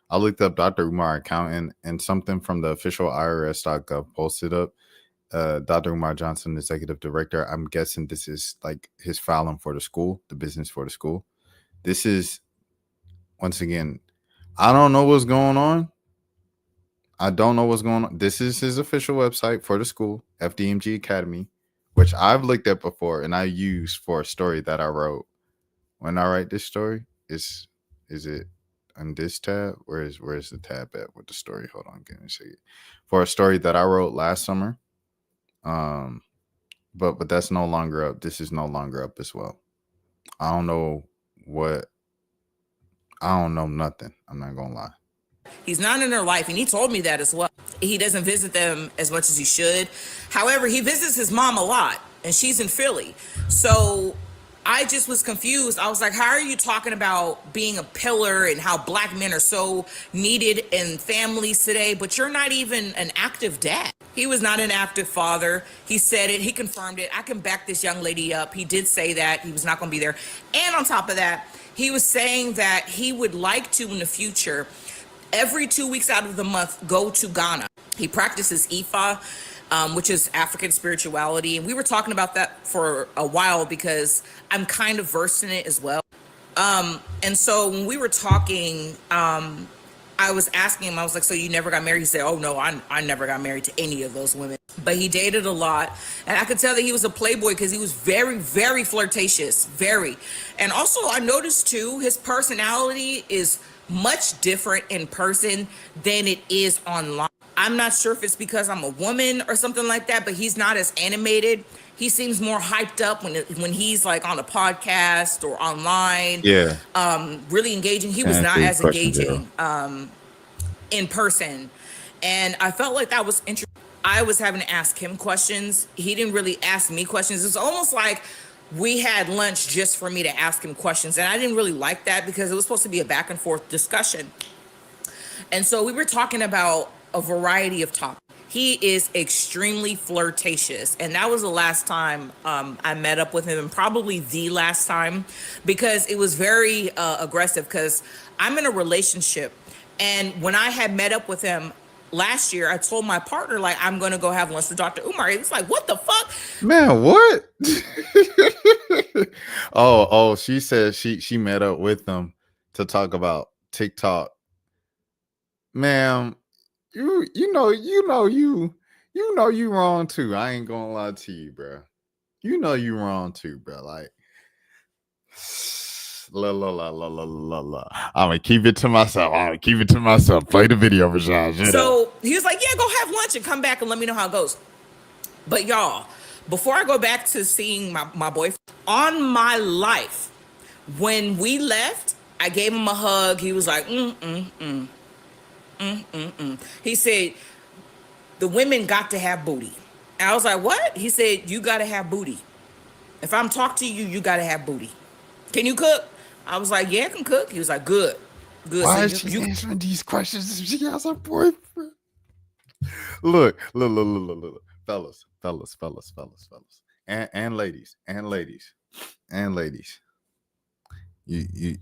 Speaker 7: I looked up Dr. Umar accountant, and something from the official IRS.gov posted up. Dr. Umar Johnson, executive director. I'm guessing this is like his filing for the school, the business for the school. This is, once again, I don't know what's going on. This is his official website for the school, FDMG Academy, which I've looked at before and I used for a story that I wrote. When I write this story, is it on this tab? Where's the tab at with the story? Hold on, give me a second. For a story that I wrote last summer. But that's no longer up. This is no longer up as well. I don't know what I don't know nothing. I'm not gonna lie.
Speaker 9: He's not in their life, and he told me that as well. He doesn't visit them as much as he should. However, he visits his mom a lot, and she's in Philly. So I just was confused. I was like, how are you talking about being a pillar and how black men are so needed in families today, but you're not even an active dad? He was not an active father. He said it. He confirmed it. I can back this young lady up. He did say that he was not going to be there. And on top of that, he was saying that he would like to, in the future, every 2 weeks out of the month, go to Ghana. He practices Ifa, which is African spirituality. And we were talking about that for a while because I'm kind of versed in it as well. And so when we were talking, I was asking him, I was like, so you never got married? He said, oh no, I never got married to any of those women. But he dated a lot. And I could tell that he was a playboy because he was very, very flirtatious, very. And also I noticed too, his personality is much different in person than it is online. I'm not sure if it's because I'm a woman or something like that, but he's not as animated. He seems more hyped up when he's like on a podcast or online.
Speaker 7: Yeah.
Speaker 9: Really engaging. He was not as engaging in person. And I felt like that was interesting. I was having to ask him questions. He didn't really ask me questions. It's almost like we had lunch just for me to ask him questions. And I didn't really like that because it was supposed to be a back and forth discussion. And so we were talking about a variety of topics. He is extremely flirtatious. And that was the last time I met up with him, and probably the last time, because it was very aggressive because I'm in a relationship. And when I had met up with him last year, I told my partner, like, I'm going to go have lunch with Dr. Umar. He was like, what the fuck?
Speaker 7: Man, what? oh, she said she met up with them to talk about TikTok. Ma'am, you know you wrong too. I ain't gonna lie to you, bro. You know you wrong too, bro. Like, I'm gonna keep it to myself. Play the video, Rashad.
Speaker 9: So he was like, yeah, go have lunch and come back and let me know how it goes. But y'all, before I go back to seeing my boyfriend, on my life, when we left, I gave him a hug. He was like, He said, the women got to have booty. And I was like, what? He said, you got to have booty. If I'm talking to you, you got to have booty. Can you cook? I was like, yeah, I can cook. He was like, good.
Speaker 7: Why is she answering these questions if she has a boyfriend? Look. Fellas. And ladies. You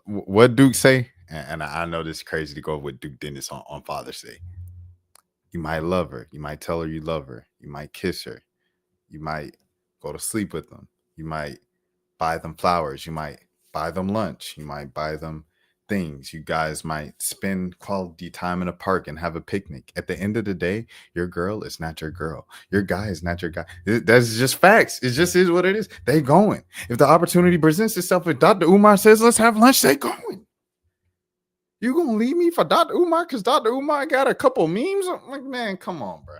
Speaker 7: what Duke say? And I know this is crazy to go with Duke Dennis on Father's Day. You might love her. You might tell her you love her. You might kiss her. You might go to sleep with them. You might buy them flowers. You might buy them lunch. You might buy them things. You guys might spend quality time in a park and have a picnic. At the end of the day, your girl is not your girl. Your guy is not your guy. That's just facts. It just is what it is. They going. If the opportunity presents itself, if Dr. Umar says, let's have lunch, they going. You gonna leave me for Dr. Umar because Dr. Umar got a couple memes? I'm like, man, come on, bro.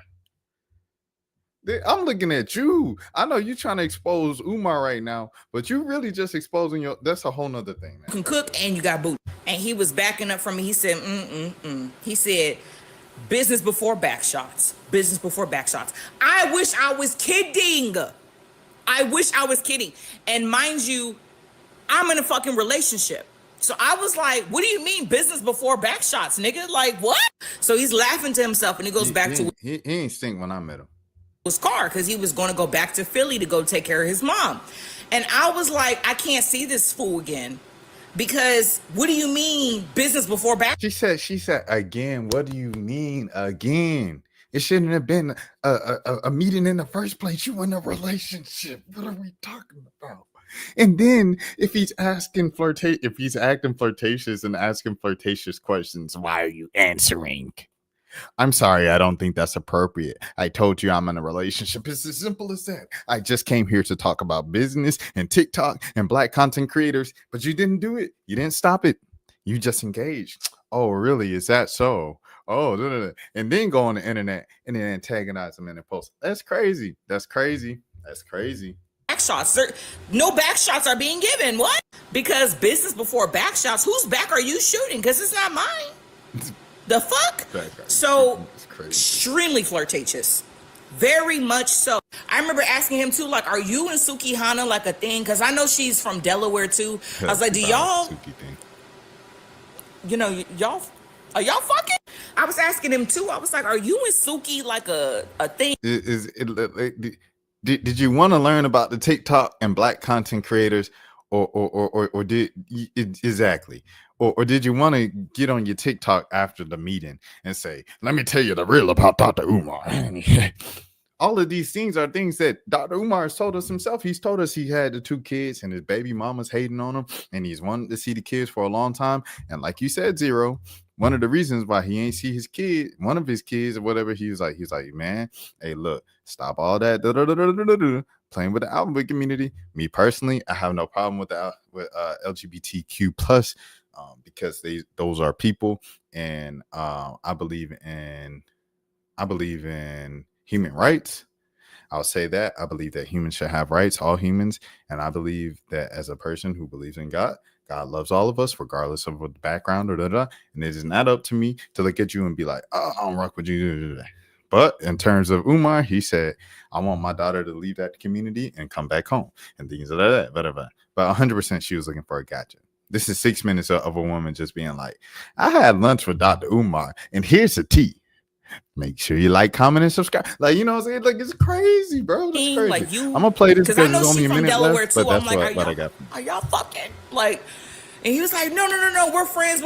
Speaker 7: I'm looking at you. I know you're trying to expose Umar right now, but you really just exposing that's a whole nother thing, man.
Speaker 9: You can cook and you got booty. And he was backing up from me. He said, He said, business before back shots. Business before back shots. I wish I was kidding. And mind you, I'm in a fucking relationship. So I was like, what do you mean business before back shots, nigga? Like, what? So he's laughing to himself and he goes back to
Speaker 7: he ain't stink when I met him.
Speaker 9: His car because he was going to go back to Philly to go take care of his mom. And I was like, I can't see this fool again. Because what do you mean business before back?
Speaker 7: She said, again, what do you mean again? It shouldn't have been a meeting in the first place. You in a relationship. What are we talking about? And then if he's acting flirtatious and asking flirtatious questions, why are you answering? I'm sorry, I don't think that's appropriate. I told you I'm in a relationship. It's as simple as that. I just came here to talk about business and TikTok and black content creators, but you didn't do it. You didn't stop it. You just engaged. Oh, really? Is that so? Oh, and then go on the internet and then antagonize them in a post. That's crazy.
Speaker 9: shots. No back shots are being given. What? Because business before back shots. Whose back are you shooting? Because it's not mine. The fuck? So extremely flirtatious. Very much so. I remember asking him too, like, are you and Suki Hana like a thing? Because I know she's from Delaware too. I was like, do y'all, you know, are y'all fucking? I was asking him too. I was like, are you and Suki like a thing?
Speaker 7: Did you want to learn about the TikTok and black content creators, or did exactly? Or did you want to get on your TikTok after the meeting and say, let me tell you the real about Dr. Umar? All of these things are things that Dr. Umar has told us himself. He's told us he had the 2 kids and his baby mama's hating on him, and he's wanted to see the kids for a long time. And like you said, Zero, one of the reasons why he ain't see his kid, one of his kids or whatever, he's like, man, hey, look, stop all that playing with the alphabet community. Me personally, I have no problem with LGBTQ plus. Because those are people, and I believe in human rights. I'll say that I believe that humans should have rights, all humans, and I believe that as a person who believes in God loves all of us, regardless of what the background and it is not up to me to look at you and be like, oh, I don't rock with you. But in terms of Umar, he said, I want my daughter to leave that community and come back home and things like that. But 100% she was looking for a gotcha. This is 6 minutes of a woman just being like, I had lunch with Dr. Umar, and here's the tea. Make sure you like, comment, and subscribe. Like, you know what I'm saying? Like, it's crazy, bro. That's crazy.
Speaker 9: Like you,
Speaker 7: I'm going to play this because
Speaker 9: I know
Speaker 7: there's only
Speaker 9: she's
Speaker 7: a
Speaker 9: from
Speaker 7: minute
Speaker 9: Delaware
Speaker 7: left,
Speaker 9: too.
Speaker 7: but that's
Speaker 9: I'm like,
Speaker 7: what I got.
Speaker 9: Are y'all fucking? Like, and he was like, no, we're friends.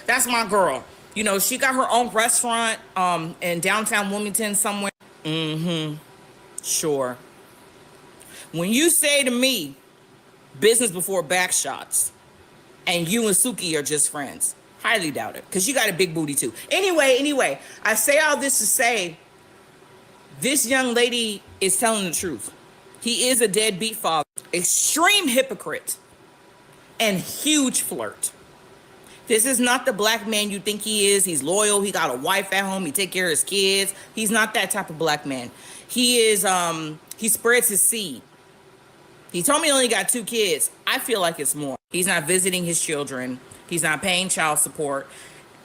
Speaker 9: That's my girl. You know, she got her own restaurant in downtown Wilmington somewhere. Sure. When you say to me, business before back shots, and you and Suki are just friends, highly doubt it, because you got a big booty too. Anyway, I say all this to say, this young lady is telling the truth. He is a deadbeat father, extreme hypocrite, and huge flirt. This is not the black man you think he is. He's loyal. He got a wife at home. He take care of his kids. He's not that type of black man. He is, he spreads his seed. He told me he only got 2 kids. I feel like it's more. He's not visiting his children. He's not paying child support.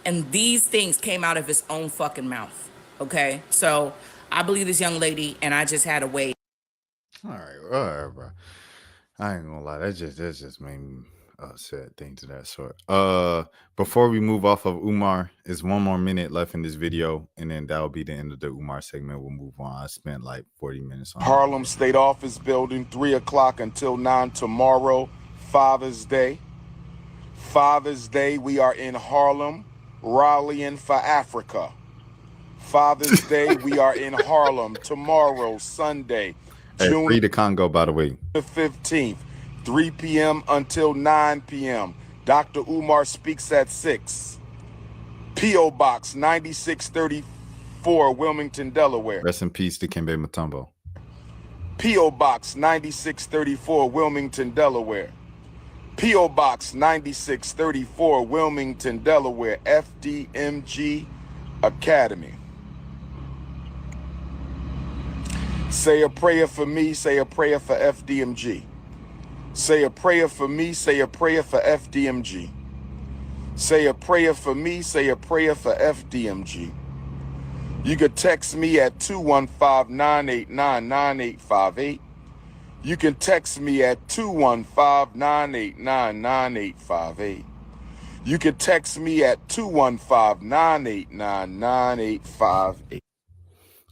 Speaker 9: And these things came out of his own fucking mouth. Okay? So I believe this young lady, and I just had to wait.
Speaker 7: All right, bro. I ain't gonna lie. That just made me upset, things of that sort. Before we move off of Umar, there's 1 more minute left in this video, and then that'll be the end of the Umar segment. We'll move on. I spent like 40 minutes on
Speaker 2: Harlem State Office Building, 3 o'clock until 9 tomorrow. Father's Day. Father's Day, we are in Harlem, rallying for Africa. Father's Day, we are in Harlem tomorrow, Sunday, June
Speaker 7: free to Congo, by the way.
Speaker 2: The 15th, 3 p.m. until 9 p.m. Dr. Umar speaks at 6. P.O. Box 9634, Wilmington, Delaware.
Speaker 7: Rest in peace to Kembe Mutombo.
Speaker 2: P.O. Box 9634, Wilmington, Delaware. P.O. Box 9634, Wilmington, Delaware. FDMG Academy. Say a prayer for me, say a prayer for FDMG. Say a prayer for me, say a prayer for FDMG. Say a prayer for me, say a prayer for FDMG. You could text me at 215-989-9858. You can text me at 215-989-9858. You can text me at 215-989-9858.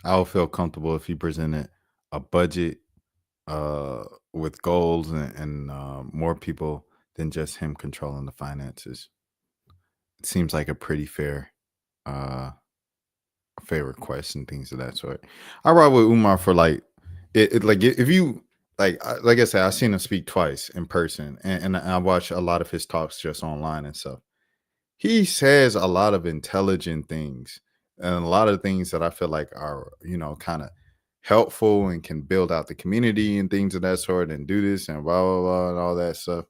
Speaker 7: I would feel comfortable if he presented a budget with goals and more people than just him controlling the finances. It seems like a pretty fair request and things of that sort. I ride with Umar for like it like if you like I said, I've seen him speak twice in person, and I watch a lot of his talks just online and stuff. He says a lot of intelligent things and a lot of things that I feel like are, you know, kind of helpful and can build out the community and things of that sort and do this and blah, blah, blah, and all that stuff.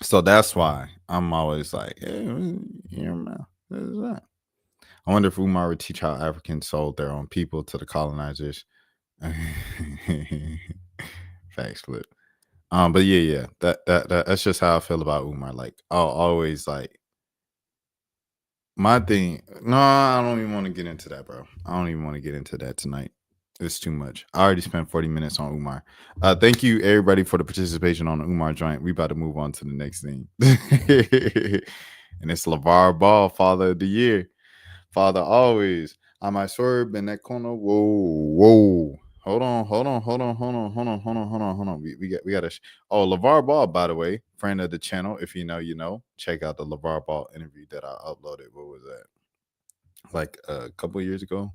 Speaker 7: So that's why I'm always like, hey, what is that? I wonder if Umar would teach how Africans sold their own people to the colonizers. Facts, Flip. But yeah, that's just how I feel about Umar. Like, I'll always like my thing. No, I don't even want to get into that, bro. I don't even want to get into that tonight. It's too much. I already spent 40 minutes on Umar. Thank you, everybody, for the participation on the Umar joint. We about to move on to the next thing. And it's LaVar Ball, Father of the Year. Father always. I might swerve in that corner. Whoa. Hold on. We got to. LaVar Ball, by the way, friend of the channel. If you know, you know. Check out the LaVar Ball interview that I uploaded. What was that? Like a couple years ago.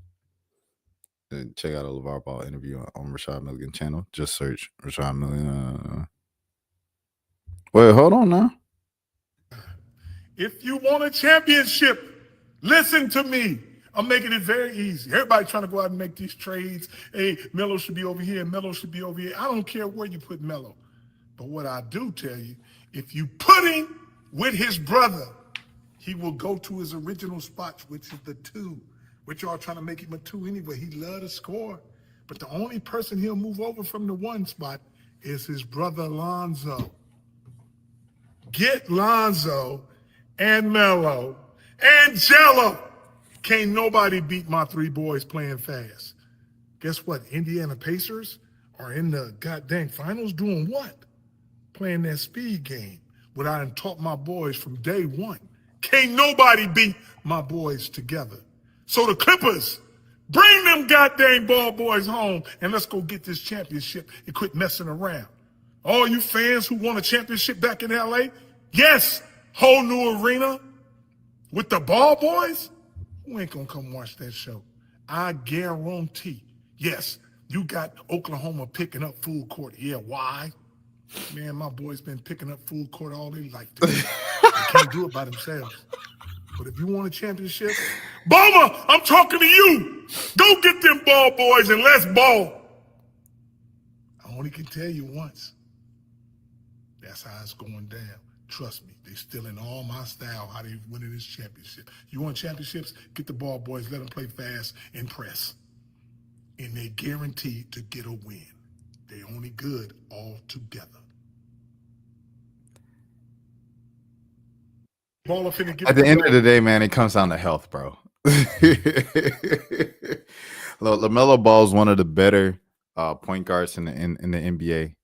Speaker 7: Check out a LaVar Ball interview on Rashad Milligan channel. Just search Rashad Milligan. Wait, hold on now.
Speaker 4: If you want a championship, listen to me. I'm making it very easy. Everybody trying to go out and make these trades. Hey, Melo should be over here, Melo should be over here. I don't care where you put Melo. But what I do tell you, if you put him with his brother, he will go to his original spot, which is the 2. Which y'all trying to make him a 2 anyway. He love to score. But the only person he'll move over from the 1 spot is his brother Lonzo. Get Lonzo and Melo and Jello. Can't nobody beat my 3 boys playing fast. Guess what? Indiana Pacers are in the goddamn finals doing what? Playing that speed game. What I done taught my boys from day 1. Can't nobody beat my boys together. So the Clippers, bring them goddamn ball boys home and let's go get this championship and quit messing around. All you fans who want a championship back in LA, yes, whole new arena with the ball boys, who ain't gonna come watch that show? I guarantee. Yes, you got Oklahoma picking up full court. Yeah, why? Man, my boys been picking up full court all their life. They can't do it by themselves. But if you want a championship, Boma, I'm talking to you. Go get them ball boys and let's ball. I only can tell you once. That's how it's going down. Trust me, they stealing all my style, how they winning this championship. You want championships? Get the ball boys, let them play fast and press. And they guaranteed to get a win. They only good all together.
Speaker 7: At the end of the day, man, it comes down to health, bro. LaMelo Ball is one of the better point guards in the NBA.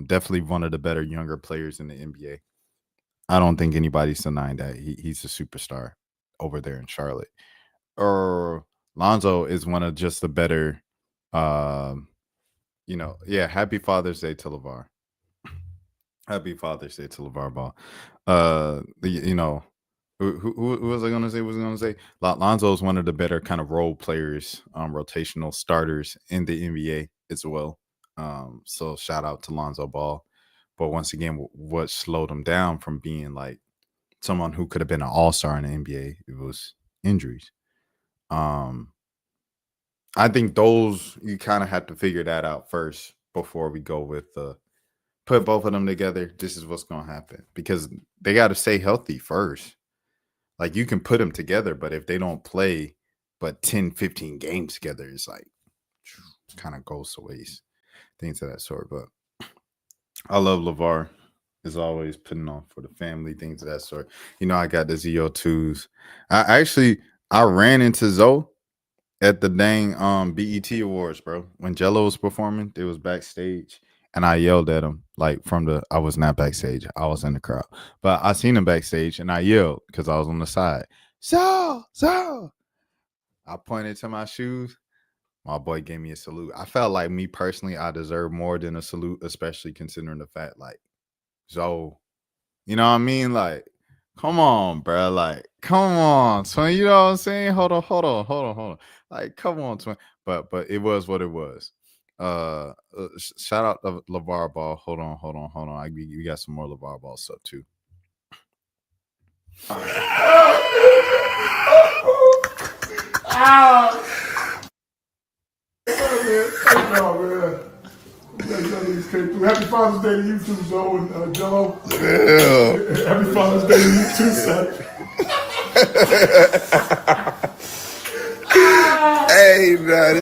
Speaker 7: Definitely one of the better younger players in the NBA. I don't think anybody's denying that. He's a superstar over there in Charlotte. Or Lonzo is one of just the better, happy Father's Day to LaVar. Happy Father's Day to LaVar Ball. Who was I gonna say? Lonzo is one of the better kind of role players, rotational starters in the NBA as well. So shout out to Lonzo Ball. But once again, what slowed him down from being like someone who could have been an all-star in the NBA, it was injuries. I think those you kind of have to figure that out first before we go with put both of them together. This is what's going to happen because they got to stay healthy first. Like you can put them together, but if they don't play but 10, 15 games together, it's like kind of goes to waste. Things of that sort. But I love LaVar as always, putting on for the family, things of that sort. I got the ZO2s. I ran into Zoe at the dang BET Awards, bro. When Jello was performing, they was backstage. And I yelled at him I was not backstage. I was in the crowd. But I seen him backstage and I yelled because I was on the side. So. I pointed to my shoes. My boy gave me a salute. I felt like me personally, I deserve more than a salute, especially considering the fact like, so, you know what I mean? Like, come on, bro. Like, come on, Twin. You know what I'm saying? Hold on. Like, come on, Twin. But it was what it was. Shout out to LaVar Ball. Hold on. We got some more LaVar Ball stuff too.
Speaker 4: Happy Father's Day to you too, Zoe and Jello. Yeah. Happy Father's Day to you too, son.
Speaker 7: Hey, man.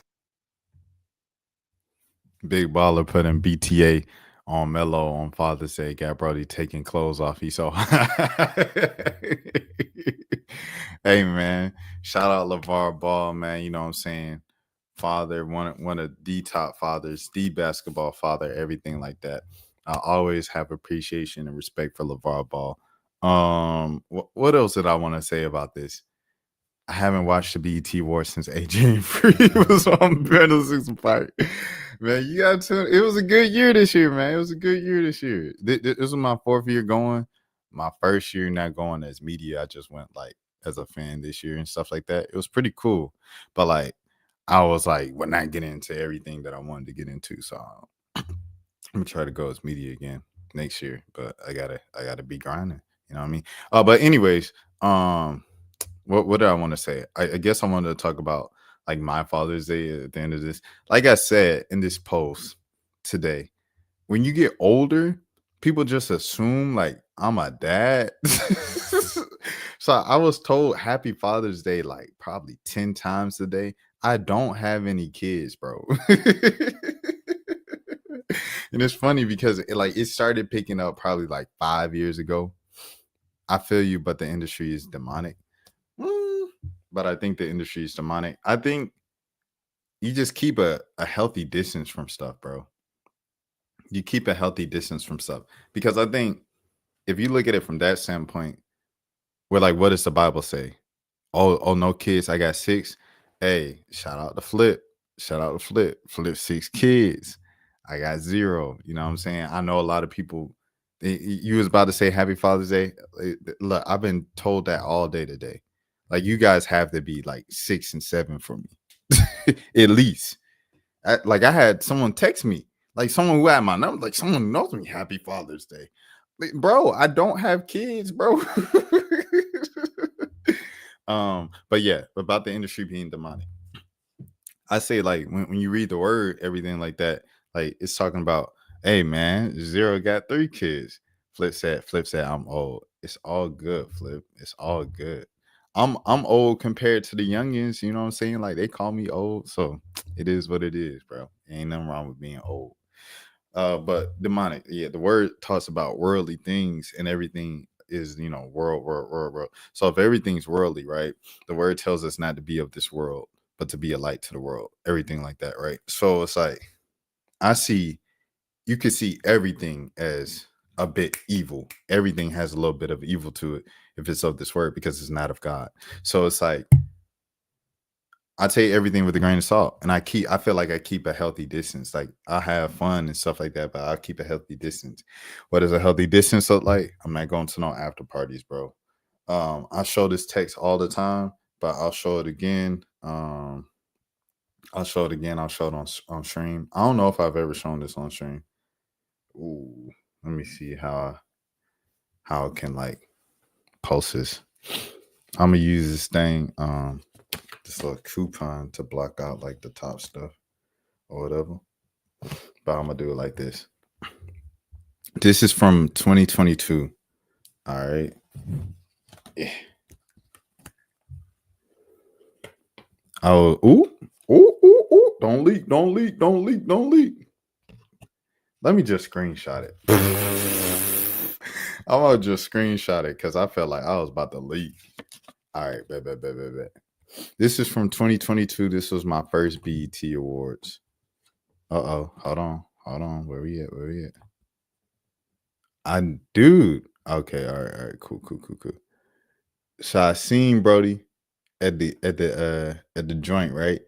Speaker 7: Big Baller putting BTA on Mello on Father's Day. Got Brody taking clothes off. He's so hey man, shout out LaVar Ball, man. You know what I'm saying? Father, one of the top fathers, the basketball father, everything like that. I always have appreciation and respect for LaVar Ball. What else did I want to say about this? I haven't watched the BET Awards since Adrian Free was on Battle 65. Man, you got to. It was a good year this year, man. It was a good year this year. This was my 4th year going. My first year not going as media. I just went like as a fan this year and stuff like that. It was pretty cool. But like, I was like, we're not getting into everything that I wanted to get into. So I'm gonna try to go as media again next year. But I gotta be grinding. You know what I mean? But anyways, what did I want to say? I guess I wanted to talk about like my Father's Day at the end of this. Like I said in this post today, when you get older, people just assume like I'm a dad. So I was told Happy Father's Day like probably 10 times a day. I don't have any kids, bro. And it's funny because it started picking up probably like 5 years ago. I feel you, but the industry is demonic. But I think the industry is demonic. I think you just keep a healthy distance from stuff, bro. You keep a healthy distance from stuff. Because I think if you look at it from that standpoint, we're like, what does the Bible say? Oh, no kids. I got 6. Hey, shout out to Flip. Shout out to Flip. Flip 6 kids. I got 0. You know what I'm saying? I know a lot of people. You was about to say Happy Father's Day. Look, I've been told that all day today. Like, you guys have to be like 6 and 7 for me, at least. I had someone text me, like someone who had my number, like someone knows me. Happy Father's Day, like, bro. I don't have kids, bro. But yeah, about the industry being demonic. I say like when you read the word, everything like that, like it's talking about, hey man, 0 got 3 kids. Flip said, I'm old. It's all good, Flip. It's all good. I'm old compared to the youngins, you know what I'm saying? Like they call me old, so it is what it is, bro. Ain't nothing wrong with being old. But demonic, yeah, the word talks about worldly things and everything is, world. So if everything's worldly, right? The word tells us not to be of this world, but to be a light to the world, everything like that, right? So it's like you can see everything as a bit evil. Everything has a little bit of evil to it if it's of this word because it's not of God. So it's like I take everything with a grain of salt, and I feel like I keep a healthy distance. Like I have fun and stuff like that, but I'll keep a healthy distance. What does a healthy distance look like? I'm not going to no after parties, bro. I show this text all the time, but I'll show it again. I'll show it on stream. I don't know if I've ever shown this on stream. Ooh, let me see how I can like post this. I'm gonna use this thing, this little coupon to block out like the top stuff or whatever. But I'm gonna do it like this. This is from 2022. All right. Yeah. Oh, ooh. Don't leak. Let me just screenshot it. I'm gonna just screenshot it because I felt like I was about to leak. All right, bet. This is from 2022. This was my first BET Awards. Hold on. Where we at? Dude. Okay, all right. Cool. So I seen Brody at the joint, right?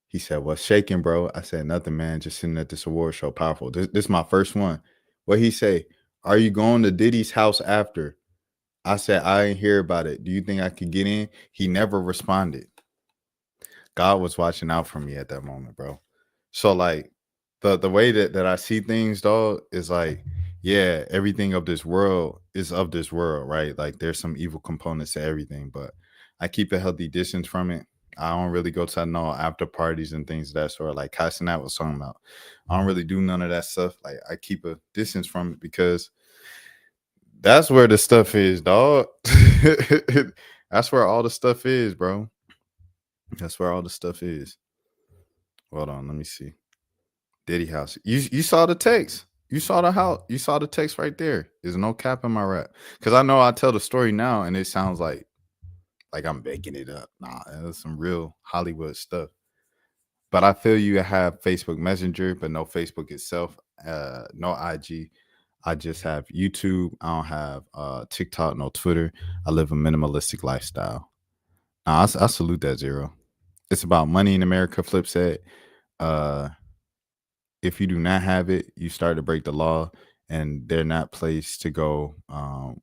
Speaker 7: He said, "What's shaking, bro?" I said, "Nothing, man. Just sitting at this award show. Powerful. This is my first one." What he say? "Are you going to Diddy's house after?" I said, "I ain't hear about it. Do you think I could get in?" He never responded. God was watching out for me at that moment, bro. So like the way that I see things, dog, is like, yeah, everything of this world is of this world, right? Like there's some evil components to everything, but I keep a healthy distance from it. I don't really go to no after parties and things of that sort, like Casanat was talking about. I don't really do none of that stuff. Like I keep a distance from it because that's where the stuff is, dog. That's where all the stuff is, bro. That's where all the stuff is. Hold on, let me see. Diddy house. You saw the text. You saw the house. You saw the text right there. There's no cap in my rap. Because I know I tell the story now and it sounds like I'm making it up. Nah, that's some real Hollywood stuff. But I feel you have Facebook Messenger, but no Facebook itself. No IG. I just have YouTube. I don't have TikTok, no Twitter. I live a minimalistic lifestyle. Nah, I salute that, Zero. It's about money in America, Flip said. If you do not have it, you start to break the law, and they're not placed to go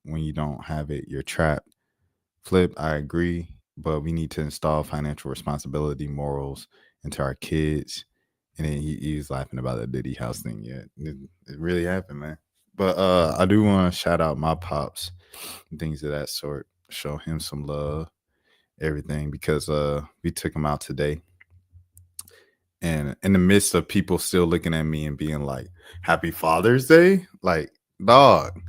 Speaker 7: when you don't have it. You're trapped. Flip, I agree, but we need to install financial responsibility morals into our kids. And then he was laughing about the Diddy house thing. Yeah, it really happened, man. But I do want to shout out my pops and things of that sort. Show him some love, everything, because we took him out today. And in the midst of people still looking at me and being like, Happy Father's Day? Like, dog,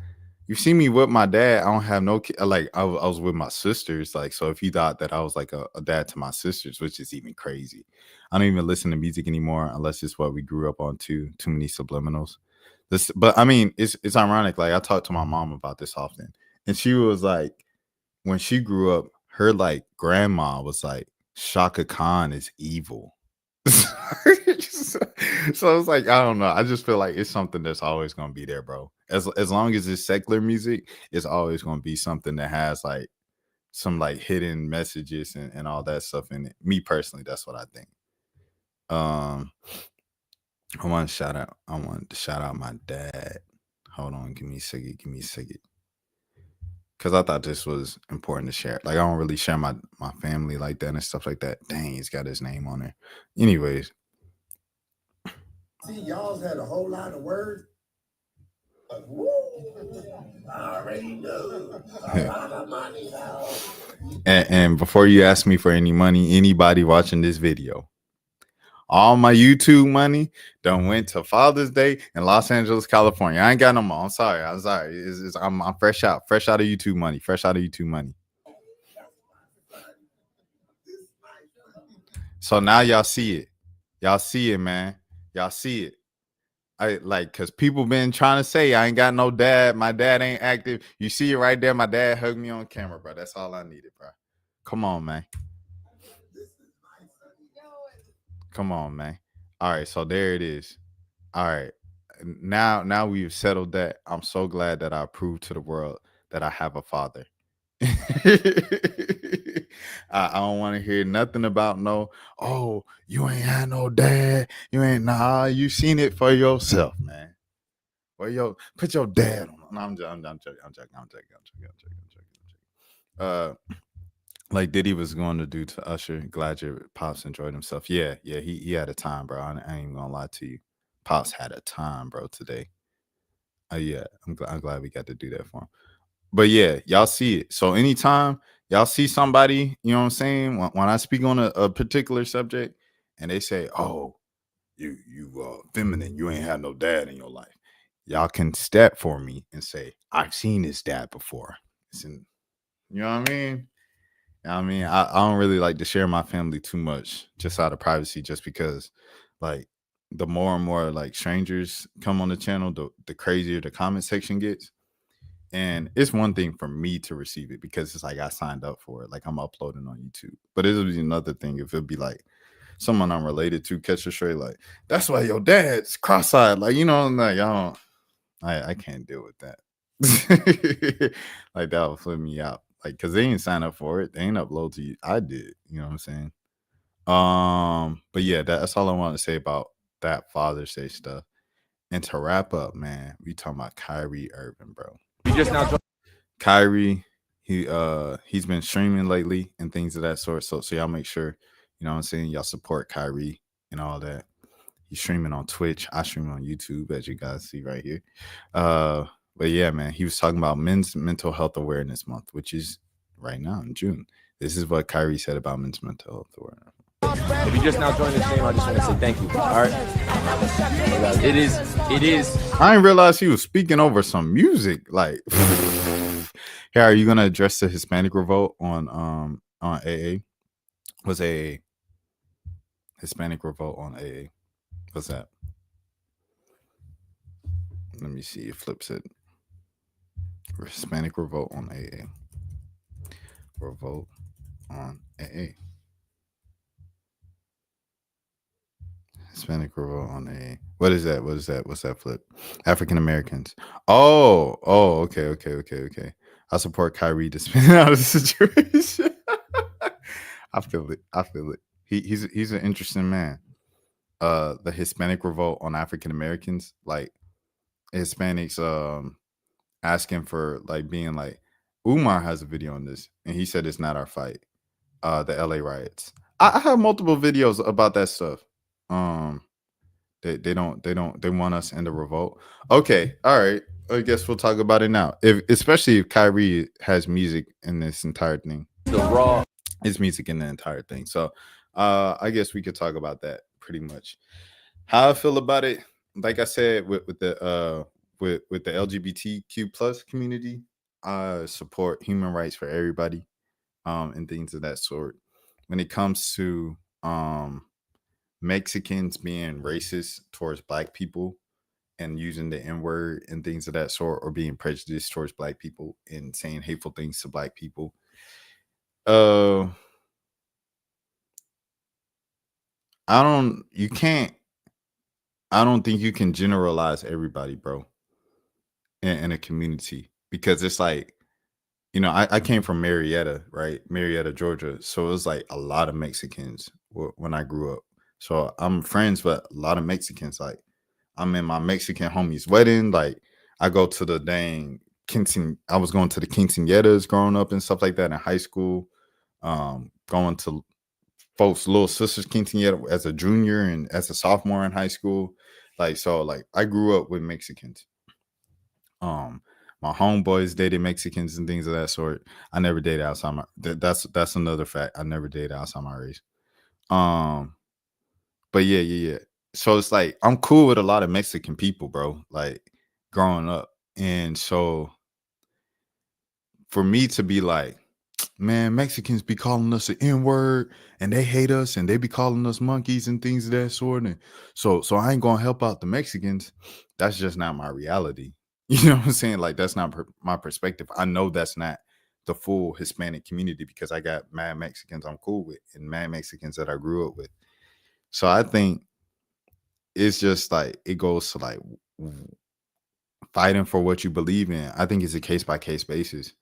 Speaker 7: you see me with my dad. I don't have no kid. Like, I was with my sisters. Like, so if you thought that I was like a dad to my sisters, which is even crazy. I don't even listen to music anymore unless it's what we grew up on too many subliminals. But I mean, it's ironic. Like, I talk to my mom about this often. And she was like, when she grew up, her like grandma was like, Shaka Khan is evil. So it's like, I don't know. I just feel like it's something that's always gonna be there, bro. As long as it's secular music, it's always gonna be something that has like some like hidden messages and all that stuff in it. Me personally, that's what I think. I want to shout out my dad. Hold on, give me a second. Because I thought this was important to share. Like, I don't really share my family like that and stuff like that. Dang, he's got his name on there. Anyways.
Speaker 10: See, y'all's had a whole lot of words. But woo, I already know. A lot of money now.
Speaker 7: And before you ask me for any money, anybody watching this video, all my YouTube money done went to Father's Day in Los Angeles, California. I ain't got no more. I'm sorry. I'm fresh out of YouTube money. So now y'all see it. Y'all see it, man. Y'all see it. I like, cause people been trying to say I ain't got no dad. My dad ain't active. You see it right there. My dad hugged me on camera, bro. That's all I needed, bro. Come on, man. Come on, man. All right, so there it is. All right. Now we've settled that. I'm so glad that I proved to the world that I have a father. I don't want to hear nothing about oh, you ain't had no dad. You ain't you seen it for yourself, man. Well, put your dad on. No, I'm joking. Like Diddy was going to do to Usher. Glad your pops enjoyed himself. Yeah, he had a time, bro. I ain't even gonna lie to you. Pops had a time, bro, today. Yeah, I'm glad we got to do that for him. But yeah, y'all see it. So anytime y'all see somebody, you know what I'm saying, when I speak on a particular subject and they say, oh, you feminine, you ain't had no dad in your life, y'all can step for me and say, I've seen his dad before. You know what I mean? I don't really like to share my family too much just out of privacy, just because like the more and more like strangers come on the channel, the crazier the comment section gets. And it's one thing for me to receive it because it's like I signed up for it, like I'm uploading on YouTube. But it'll be another thing if it'd be like someone I'm related to catch a straight, like, that's why your dad's cross-eyed, like, you know, like I can't deal with that. Like that would flip me out. Like, cause they ain't sign up for it. They ain't upload to you. I did, you know what I'm saying? But yeah, that's all I want to say about that Father's Day stuff. And to wrap up, man, we talking about Kyrie Irving, bro.
Speaker 8: You just now
Speaker 7: Kyrie, he's been streaming lately and things of that sort. So y'all make sure, you know what I'm saying, y'all support Kyrie and all that. He's streaming on Twitch. I stream on YouTube, as you guys see right here. But yeah, man, he was talking about Men's Mental Health Awareness Month, which is right now in June. This is what Kyrie said about men's mental health awareness.
Speaker 8: If you just now joined the stream, I just want to say thank you. All right. It is.
Speaker 7: I didn't realize he was speaking over some music. Like, here, are you gonna address the Hispanic revolt on AA? Was a Hispanic revolt on AA? What's that? Let me see. It flips it. Hispanic revolt on AA. Revolt on AA. Hispanic revolt on AA. What is that? What is that? What's that flip? African Americans. Oh, okay. I support Kyrie to spin out of the situation. I feel it. He's an interesting man. The Hispanic revolt on African Americans, like Hispanics asking for like being like Umar has a video on this and he said it's not our fight. The LA riots. I have multiple videos about that stuff. They want us in the revolt. Okay, all right. I guess we'll talk about it now. Especially if Kyrie has music in this entire thing.
Speaker 8: The raw.
Speaker 7: His music in the entire thing. So I guess we could talk about that pretty much. How I feel about it, like I said, with the LGBTQ plus community, I support human rights for everybody, and things of that sort. When it comes to Mexicans being racist towards Black people and using the N-word and things of that sort, or being prejudiced towards Black people and saying hateful things to Black people, I don't think you can generalize everybody, bro, in a community, because it's like, you know, I came from Marietta, right? Marietta, Georgia. So it was like a lot of Mexicans when I grew up. So I'm friends with a lot of Mexicans. Like, I'm in my Mexican homie's wedding. Like, I go to the dang I was going to the quinceañeras growing up and stuff like that in high school. Going to folks' little sister's quinceañera as a junior and as a sophomore in high school. Like, so like I grew up with Mexicans. My homeboys dated Mexicans and things of that sort. I never dated outside my that's another fact. I never dated outside my race. But yeah. So it's like I'm cool with a lot of Mexican people, bro, like growing up. And so for me to be like, man, Mexicans be calling us an N-word and they hate us and they be calling us monkeys and things of that sort. And so I ain't gonna help out the Mexicans. That's just not my reality. You know what I'm saying? Like, that's not my perspective. I know that's not the full Hispanic community because I got mad Mexicans I'm cool with and mad Mexicans that I grew up with. So I think it's just like, it goes to like fighting for what you believe in. I think it's a case by case basis.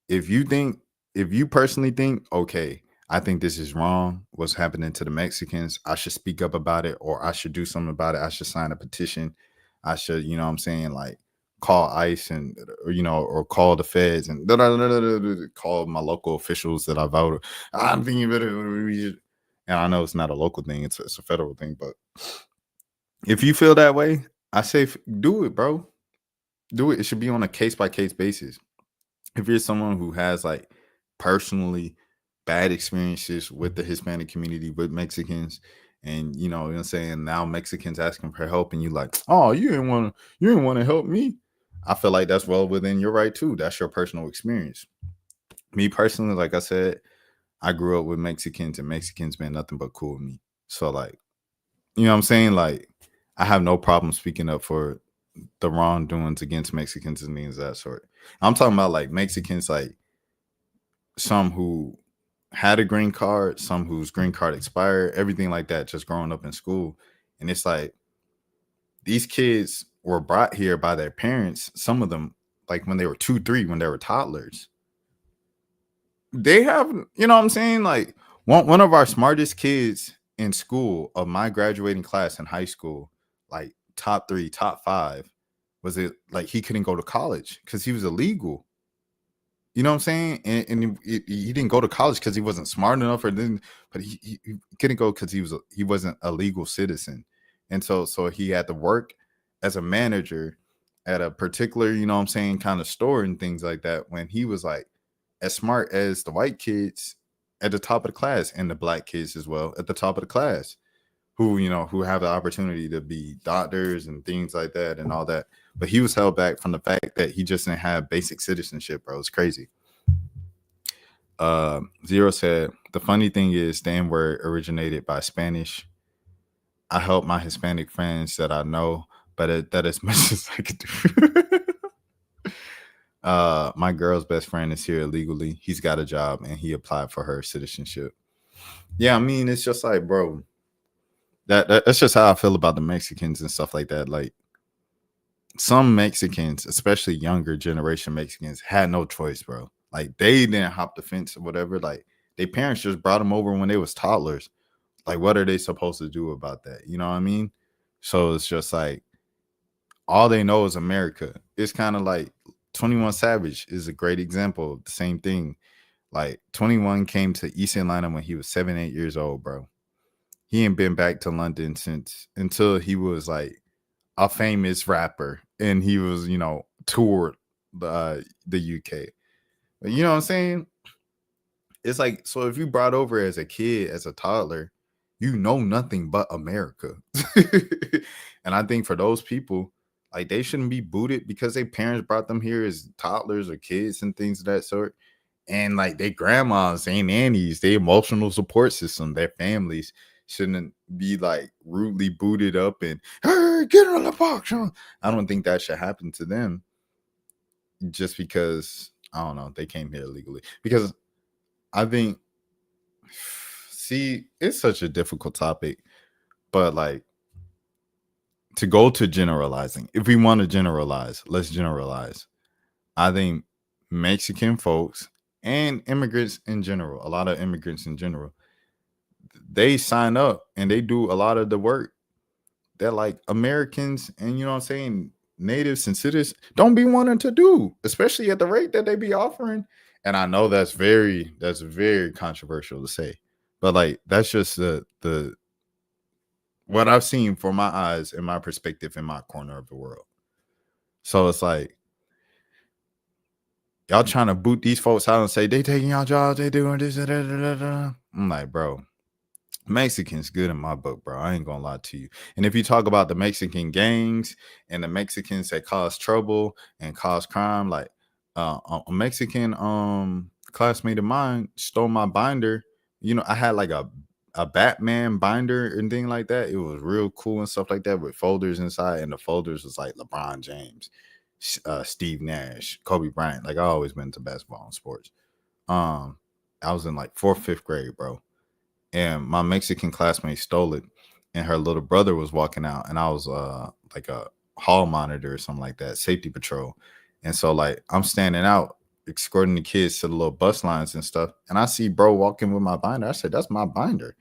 Speaker 7: If you personally think, okay, I think this is wrong, what's happening to the Mexicans, I should speak up about it, or I should do something about it. I should sign a petition. I should, you know what I'm saying, like call ICE and, or, you know, or call the feds and call my local officials that I voted. I'm thinking better. And I know it's not a local thing, it's a federal thing, but if you feel that way, I say do it, bro. Do it. It should be on a case by case basis. If you're someone who has like personally bad experiences with the Hispanic community, with Mexicans, and you know what I'm saying, now Mexicans asking for help and you like, oh, you didn't want to help me. I feel like that's well within your right too. That's your personal experience. Me personally, like I said, I grew up with Mexicans and Mexicans been nothing but cool with me. So like, you know what I'm saying? Like, I have no problem speaking up for the wrongdoings against Mexicans and things of that sort. I'm talking about like Mexicans, like some who had a green card, some whose green card expired, everything like that, just growing up in school. And it's like, these kids were brought here by their parents, some of them like when they were 2, 3, when they were toddlers. They have, you know what I'm saying? Like one of our smartest kids in school of my graduating class in high school, like top 3, top 5, was it like he couldn't go to college because he was illegal. You know what I'm saying? And he didn't go to college because he wasn't smart enough, but he couldn't go because he wasn't a legal citizen. And so he had to work as a manager at a particular, you know what I'm saying, kind of store and things like that, when he was like as smart as the white kids at the top of the class and the black kids as well at the top of the class, who, you know, who have the opportunity to be doctors and things like that and all that. But he was held back from the fact that he just didn't have basic citizenship, bro. It's crazy. Zero said, the funny thing is the N-word originated by Spanish. I help my Hispanic friends that I know, but that as much as I could do. My girl's best friend is here illegally. He's got a job and he applied for her citizenship. Yeah, I mean, it's just like, bro, that's just how I feel about the Mexicans and stuff like that. Like, some Mexicans, especially younger generation Mexicans, had no choice, bro. Like, they didn't hop the fence or whatever. Like, their parents just brought them over when they was toddlers. Like, what are they supposed to do about that? You know what I mean? So it's just like, all they know is America. It's kind of like 21 Savage is a great example of the same thing. Like, 21 came to East Atlanta when he was 7, 8 years old, bro. He ain't been back to London until he was like a famous rapper and he was, toured the UK. But you know what I'm saying? It's like, so if you brought over as a kid, as a toddler, you know nothing but America. And I think for those people, like, they shouldn't be booted because their parents brought them here as toddlers or kids and things of that sort. And like, their grandmas and nannies, their emotional support system, their families shouldn't be like rudely booted up and, hey, get on the box. I don't think that should happen to them just because, I don't know, they came here illegally. Because I think, see, it's such a difficult topic, but like, to go to generalizing, if we want to generalize, let's generalize. I think Mexican folks and immigrants in general, a lot of immigrants in general, they sign up and they do a lot of the work that like Americans and, you know what I'm saying, natives and citizens don't be wanting to do, especially at the rate that they be offering. And I know that's very controversial to say, but like, that's just the what I've seen from my eyes and my perspective in my corner of the world. So it's like, y'all trying to boot these folks out and say they taking y'all jobs, they doing this, da, da, da, da. I'm like, bro, Mexicans good in my book, bro. I ain't gonna lie to you. And if you talk about the Mexican gangs and the Mexicans that cause trouble and cause crime, like a Mexican classmate of mine stole my binder. I had like a Batman binder and thing like that. It was real cool and stuff like that with folders inside, and the folders was like LeBron James, Steve Nash, Kobe Bryant. Like, I always been into basketball and sports. I was in like 4th, 5th grade, bro. And my Mexican classmate stole it, and her little brother was walking out, and I was like a hall monitor or something like that, safety patrol. And so like, I'm standing out escorting the kids to the little bus lines and stuff, and I see bro walking with my binder. I said, that's my binder.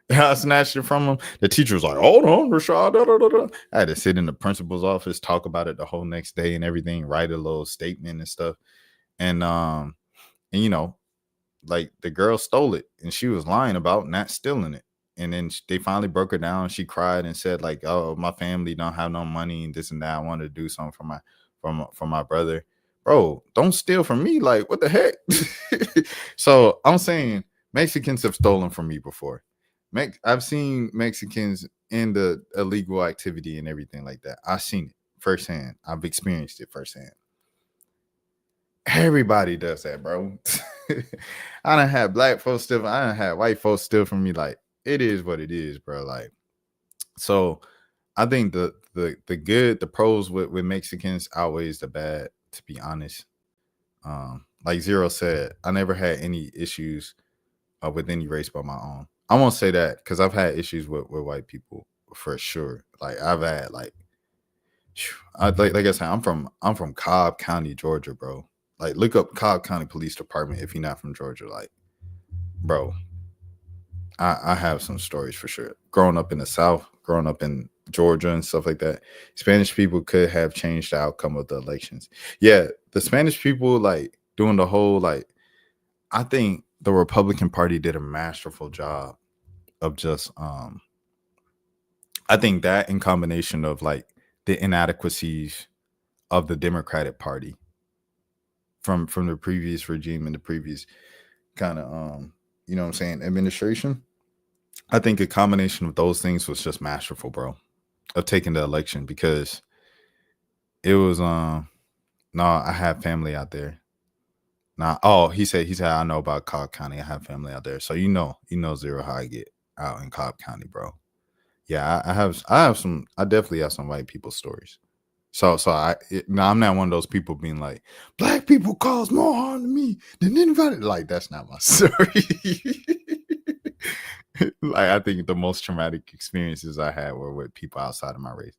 Speaker 7: And I snatched it from him. The teacher was like, hold on, Rashad. Da, da, da, da. I had to sit in the principal's office, talk about it the whole next day and everything, write a little statement and stuff. And like, the girl stole it and she was lying about not stealing it. And then they finally broke her down. She cried and said like, oh, my family don't have no money and this and that. I wanted to do something for my brother. Bro, don't steal from me. Like, what the heck? So I'm saying Mexicans have stolen from me before. I've seen Mexicans in the illegal activity and everything like that. I've seen it firsthand. I've experienced it firsthand. Everybody does that, bro. I done had black folks steal. I done had white folks steal from me. Like, it is what it is, bro. Like, so I think the good, the pros with Mexicans outweighs the bad, to be honest. Like Zero said, I never had any issues with any race but my own. I won't say that because I've had issues with white people for sure. Like, I've had like I said, I'm from Cobb County, Georgia, bro. Like, look up Cobb County Police Department if you're not from Georgia. Like, bro, I have some stories for sure. Growing up in the South, growing up in Georgia and stuff like that, Spanish people could have changed the outcome of the elections. Yeah, the Spanish people, like, doing the whole, like, I think the Republican Party did a masterful job of just, I think that in combination of, like, the inadequacies of the Democratic Party from the previous regime and the previous kind of, you know what I'm saying, administration. I think a combination of those things was just masterful, bro, of taking the election, because it was, no, I have family out there. Nah, oh, he said, I know about Cobb County. I have family out there. So, you know, Zero, how I get out in Cobb County, bro. Yeah, I definitely have some white people stories. So no, I'm not one of those people being like, black people cause more harm to me than anybody. Like, that's not my story. Like, I think the most traumatic experiences I had were with people outside of my race.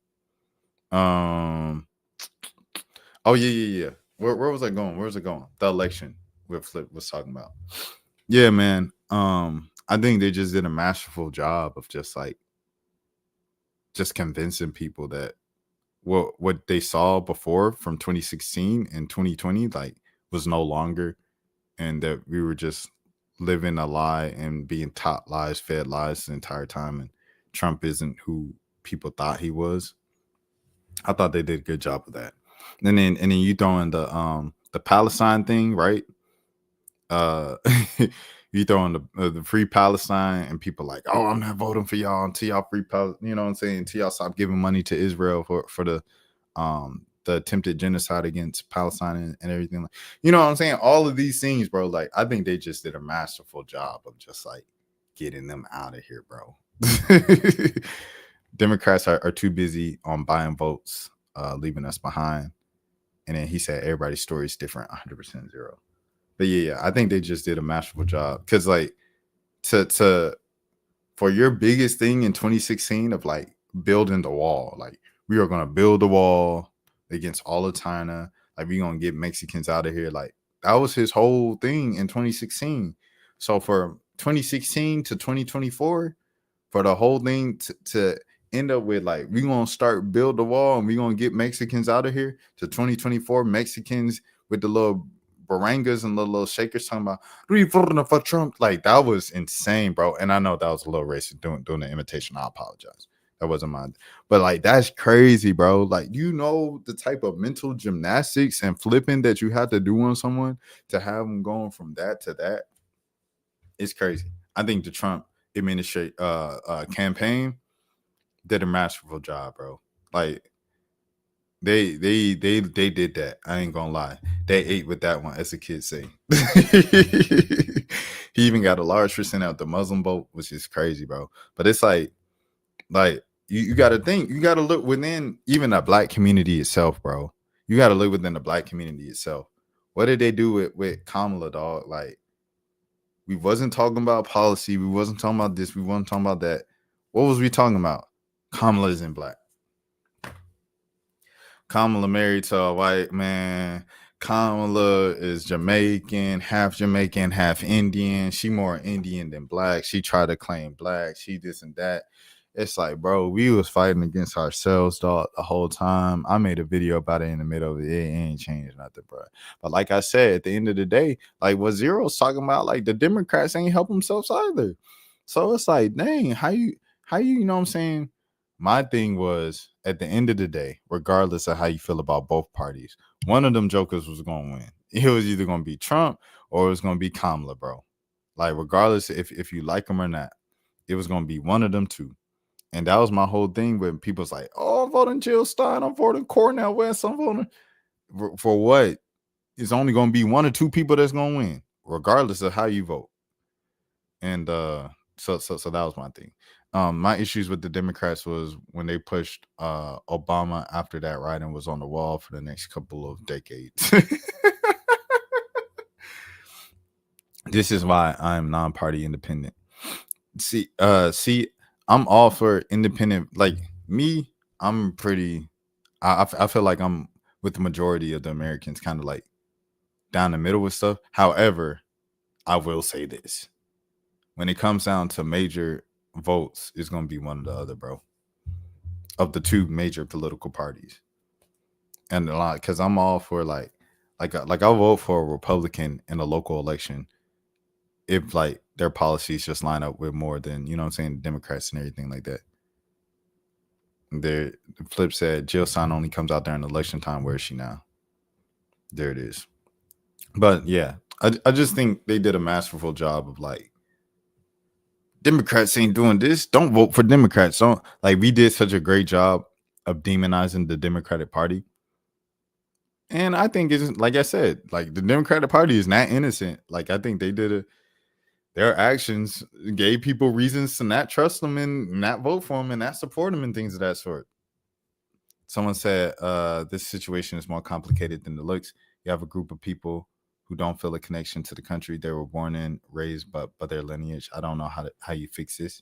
Speaker 7: Oh yeah. Where was I going? Where was it going? The election where Flip was talking about. Yeah, man. I think they just did a masterful job of just convincing people that what they saw before from 2016 and 2020 like was no longer, and that we were just living a lie and being taught lies, fed lies the entire time, and Trump isn't who people thought he was. I thought they did a good job of that. And then you throw in the Palestine thing, right? You throw in the free Palestine, and people like, oh, I'm not voting for y'all until y'all free Palestine. You know what I'm saying? Until y'all stop giving money to Israel for the attempted genocide against Palestine and everything. You know what I'm saying? All of these things, bro. Like, I think they just did a masterful job of just like getting them out of here, bro. Democrats are too busy on buying votes, leaving us behind. And then he said everybody's story is different, 100% zero. But yeah, I think they just did a masterful job. Because like for your biggest thing in 2016 of like building the wall, like we are gonna build the wall against all of China, like we're gonna get Mexicans out of here. Like that was his whole thing in 2016. So for 2016 to 2024, for the whole thing to end up with like we're gonna start build the wall and we're gonna get Mexicans out of here, to 2024 Mexicans with the little barangas and little shakers talking about we voting for Trump. Like that was insane, bro. And I know that was a little racist doing the imitation. I apologize. That wasn't mine. But like that's crazy, bro. Like, you know, the type of mental gymnastics and flipping that you have to do on someone to have them going from that to that. It's crazy. I think the Trump administration campaign did a masterful job, bro. Like they did that. I ain't gonna lie. They ate with that one, as the kids say. He even got a large percent out the Muslim vote, which is crazy, bro. But it's like you got to think, you got to look within even the black community itself, bro. You got to look within the black community itself. What did they do with Kamala, dog? Like, we wasn't talking about policy. We wasn't talking about this. We wasn't talking about that. What was we talking about? Kamala isn't black. Kamala married to a white man. Kamala is Jamaican, half Indian. She more Indian than black. She tried to claim black. She this and that. It's like, bro, we was fighting against ourselves, dog, the whole time. I made a video about it in the middle of it. It ain't changed nothing, bro. But like I said, at the end of the day, like what Zero's talking about, like the Democrats ain't help themselves either. So it's like, dang, how you know what I'm saying? My thing was, at the end of the day, regardless of how you feel about both parties, one of them jokers was going to win. It was either going to be Trump or it was going to be Kamala, bro. Like, regardless if you like them or not, it was going to be one of them two. And that was my whole thing when people's like, oh, I'm voting Jill Stein, I'm voting Cornel West, I'm voting. For what? It's only going to be one or two people that's going to win, regardless of how you vote. And so that was my thing. My issues with the Democrats was when they pushed Obama after that writing was on the wall for the next couple of decades. This is why I'm non-party independent. See, I'm all for independent. Like me, I'm pretty. I feel like I'm with the majority of the Americans, kind of like down the middle with stuff. However, I will say this: when it comes down to major votes, it's gonna be one or the other, bro. Of the two major political parties, and a lot because I'm all for like I'll vote for a Republican in a local election if like their policies just line up with more than, you know what I'm saying, Democrats and everything like that. The flip said Jill Stein only comes out there in election time. Where is she now? There it is. But yeah, I just think they did a masterful job of like, Democrats ain't doing this. Don't vote for Democrats. Don't, like, we did such a great job of demonizing the Democratic Party. And I think it's like I said, like the Democratic Party is not innocent. Like I think they did their actions gave people reasons to not trust them and not vote for them and not support them and things of that sort. Someone said this situation is more complicated than it looks. You have a group of people who don't feel a connection to the country they were born in, raised by their lineage. I don't know how you fix this.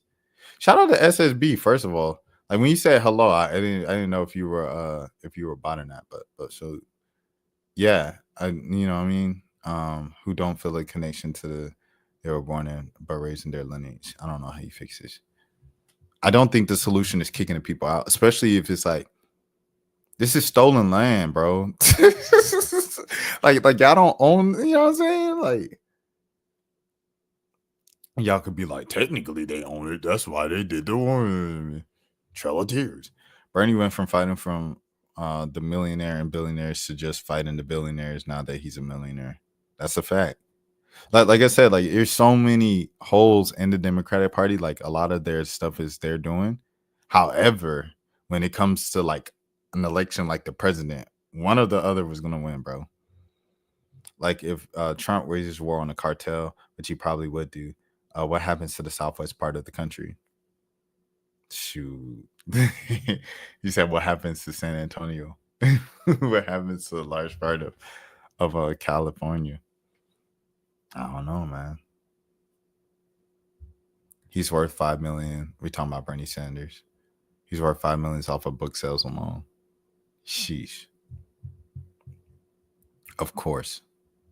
Speaker 7: Shout out to SSB, first of all. Like when you said hello, I didn't know if you were botting that, but so yeah, you know what I mean. Who don't feel a connection to they were born in but raised in their lineage. I don't know how you fix this. I don't think the solution is kicking the people out, especially if it's like this is stolen land, bro. like y'all don't own, you know what I'm saying? Like y'all could be like, technically they own it. That's why they did the one. Trail of Tears. Bernie went from fighting from the millionaire and billionaires to just fighting the billionaires now that he's a millionaire. That's a fact. Like I said, like there's so many holes in the Democratic Party. Like a lot of their stuff is they're doing. However, when it comes to like an election like the president, one or the other was gonna win, bro. Like if Trump wages war on a cartel, which he probably would do, what happens to the southwest part of the country? Shoot. You said what happens to San Antonio? What happens to a large part of California? I don't know, man. He's worth $5 million. We're talking about Bernie Sanders. He's worth $5 million off of book sales alone. Sheesh. Of course.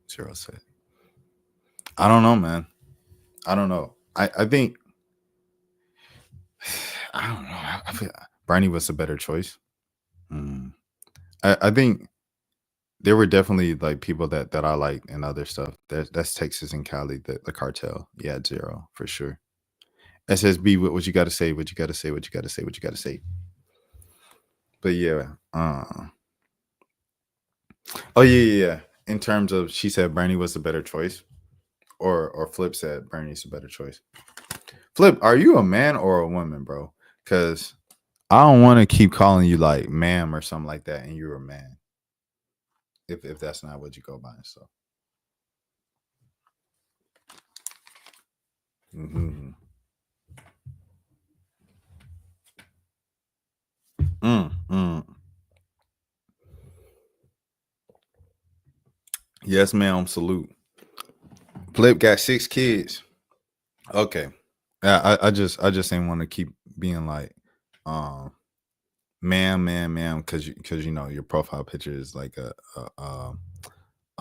Speaker 7: Zero said. I don't know, man. I don't know. I think I don't know. I feel Bernie was a better choice. I think there were definitely like people that I like and other stuff. That's Texas and Cali, the cartel. Yeah, zero for sure. SSB, what you got to say? What you got to say? What you got to say? What you got to say? But yeah. Oh yeah. In terms of, she said Bernie was the better choice, or Flip said Bernie's the better choice. Flip, are you a man or a woman, bro? Because I don't want to keep calling you like ma'am or something like that, and you're a man. If that's not what you go by and stuff. Mm-hmm. Yes, ma'am. Salute. Flip got 6 kids. Okay. I just didn't want to keep being like, ma'am, because you know your profile picture is like a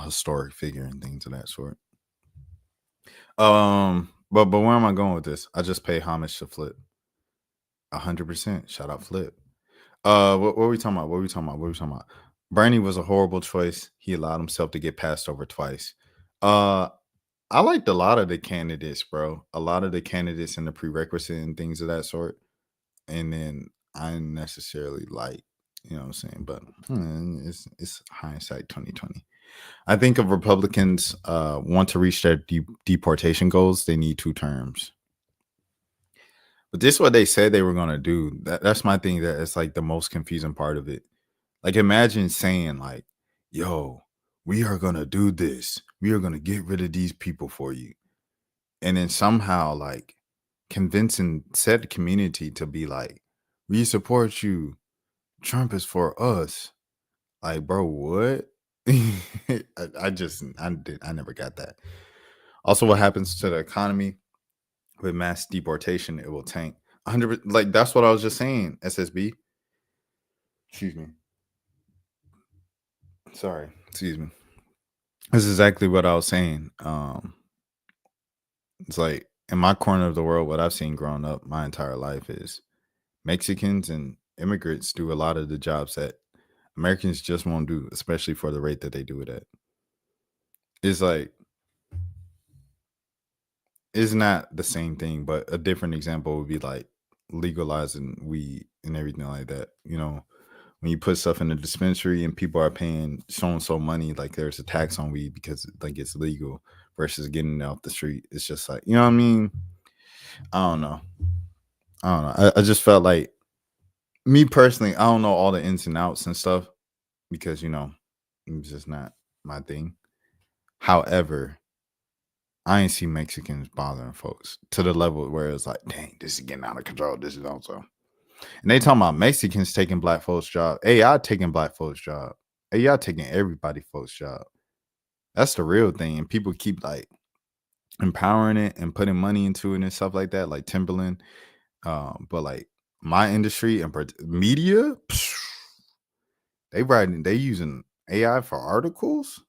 Speaker 7: historic figure and things of that sort. But where am I going with this? I just pay homage to Flip. 100%. Shout out Flip. What were we talking about? Bernie was a horrible choice. He allowed himself to get passed over twice. I liked a lot of the candidates, bro. A lot of the candidates and the prerequisite and things of that sort. And then I didn't necessarily like, you know what I'm saying? But it's hindsight 2020. I think if Republicans want to reach their deportation goals, they need 2 terms. But this is what they said they were going to do. That's my thing. That it's like the most confusing part of it. Like imagine saying like, yo, we are going to do this. We are going to get rid of these people for you. And then somehow like convincing said community to be like, we support you. Trump is for us. Like, bro, what? I never got that. Also, what happens to the economy with mass deportation? It will tank. 100%. Like that's what I was just saying. SSB. Excuse me. Sorry. Excuse me. This is exactly what I was saying. It's like in my corner of the world, what I've seen growing up my entire life is Mexicans and immigrants do a lot of the jobs that Americans just won't do, especially for the rate that they do it at. It's like, it's not the same thing, but a different example would be like legalizing weed and everything like that. You know, when you put stuff in the dispensary and people are paying so and so money, like there's a tax on weed because like it's legal versus getting it off the street. It's just like, you know what I mean? I don't know. I just felt like, me personally, I don't know all the ins and outs and stuff because, you know, it's just not my thing. However, I ain't see Mexicans bothering folks to the level where it's like, dang, this is getting out of control. This is also. And they talking about Mexicans taking black folks' job. AI taking black folks' job. AI taking everybody folks' job. That's the real thing. And people keep like empowering it and putting money into it and stuff like that, like Timberland. But like my industry and media, they using AI for articles.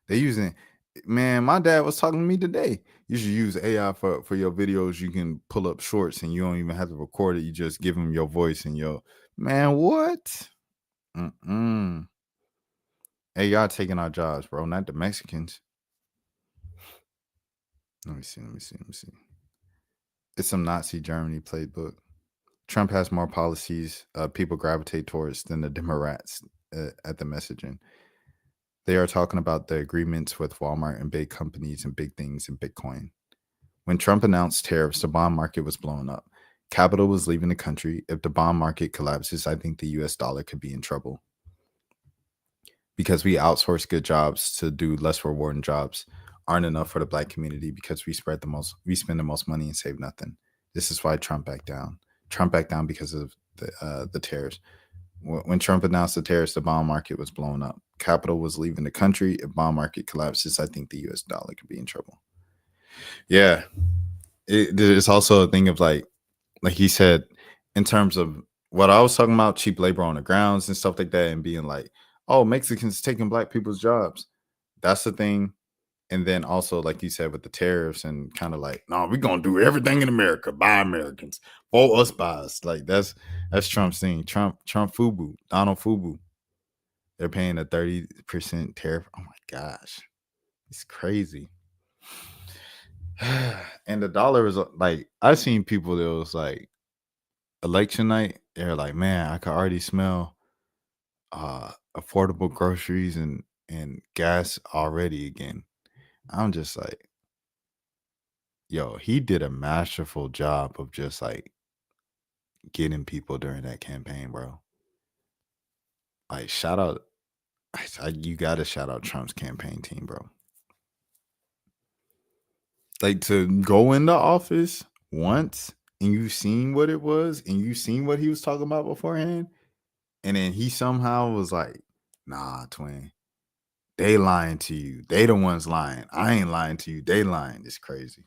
Speaker 7: They using, man, my dad was talking to me today. You should use AI for your videos. You can pull up shorts and you don't even have to record it. You just give them your voice and your, man, what? AI taking our jobs, bro, not the Mexicans. Let me see. It's some Nazi Germany playbook. Trump has more policies people gravitate towards than the Democrats at the messaging. They are talking about the agreements with Walmart and big companies and big things in Bitcoin. When Trump announced tariffs, the bond market was blowing up. Capital was leaving the country. If the bond market collapses, I think the US dollar could be in trouble. Because we outsource good jobs to do less rewarding jobs aren't enough for the black community because we spend the most money and save nothing. This is why Trump backed down. Trump backed down because of the tariffs. When Trump announced the tariffs, the bond market was blowing up. Capital was leaving the country. If bond market collapses, I think the US dollar could be in trouble. Yeah. It's also a thing of like he said, in terms of what I was talking about, cheap labor on the grounds and stuff like that, and being like, oh, Mexicans taking black people's jobs. That's the thing. And then also, like you said, with the tariffs and kind of like, no, we're going to do everything in America, by Americans, for us, by us. Like that's Trump's thing. Trump FUBU, Donald FUBU. They're paying a 30% tariff. Oh my gosh. It's crazy. And the dollar is like, I've seen people that was like, election night, they're like, man, I could already smell affordable groceries and gas already again. I'm just like, yo, he did a masterful job of just like getting people during that campaign, bro. Like, shout out, you gotta shout out Trump's campaign team, bro. Like, to go into office once and you seen what it was and you seen what he was talking about beforehand, and then he somehow was like, nah, twin, they lying to you. They the ones lying. I ain't lying to you. They lying. It's crazy.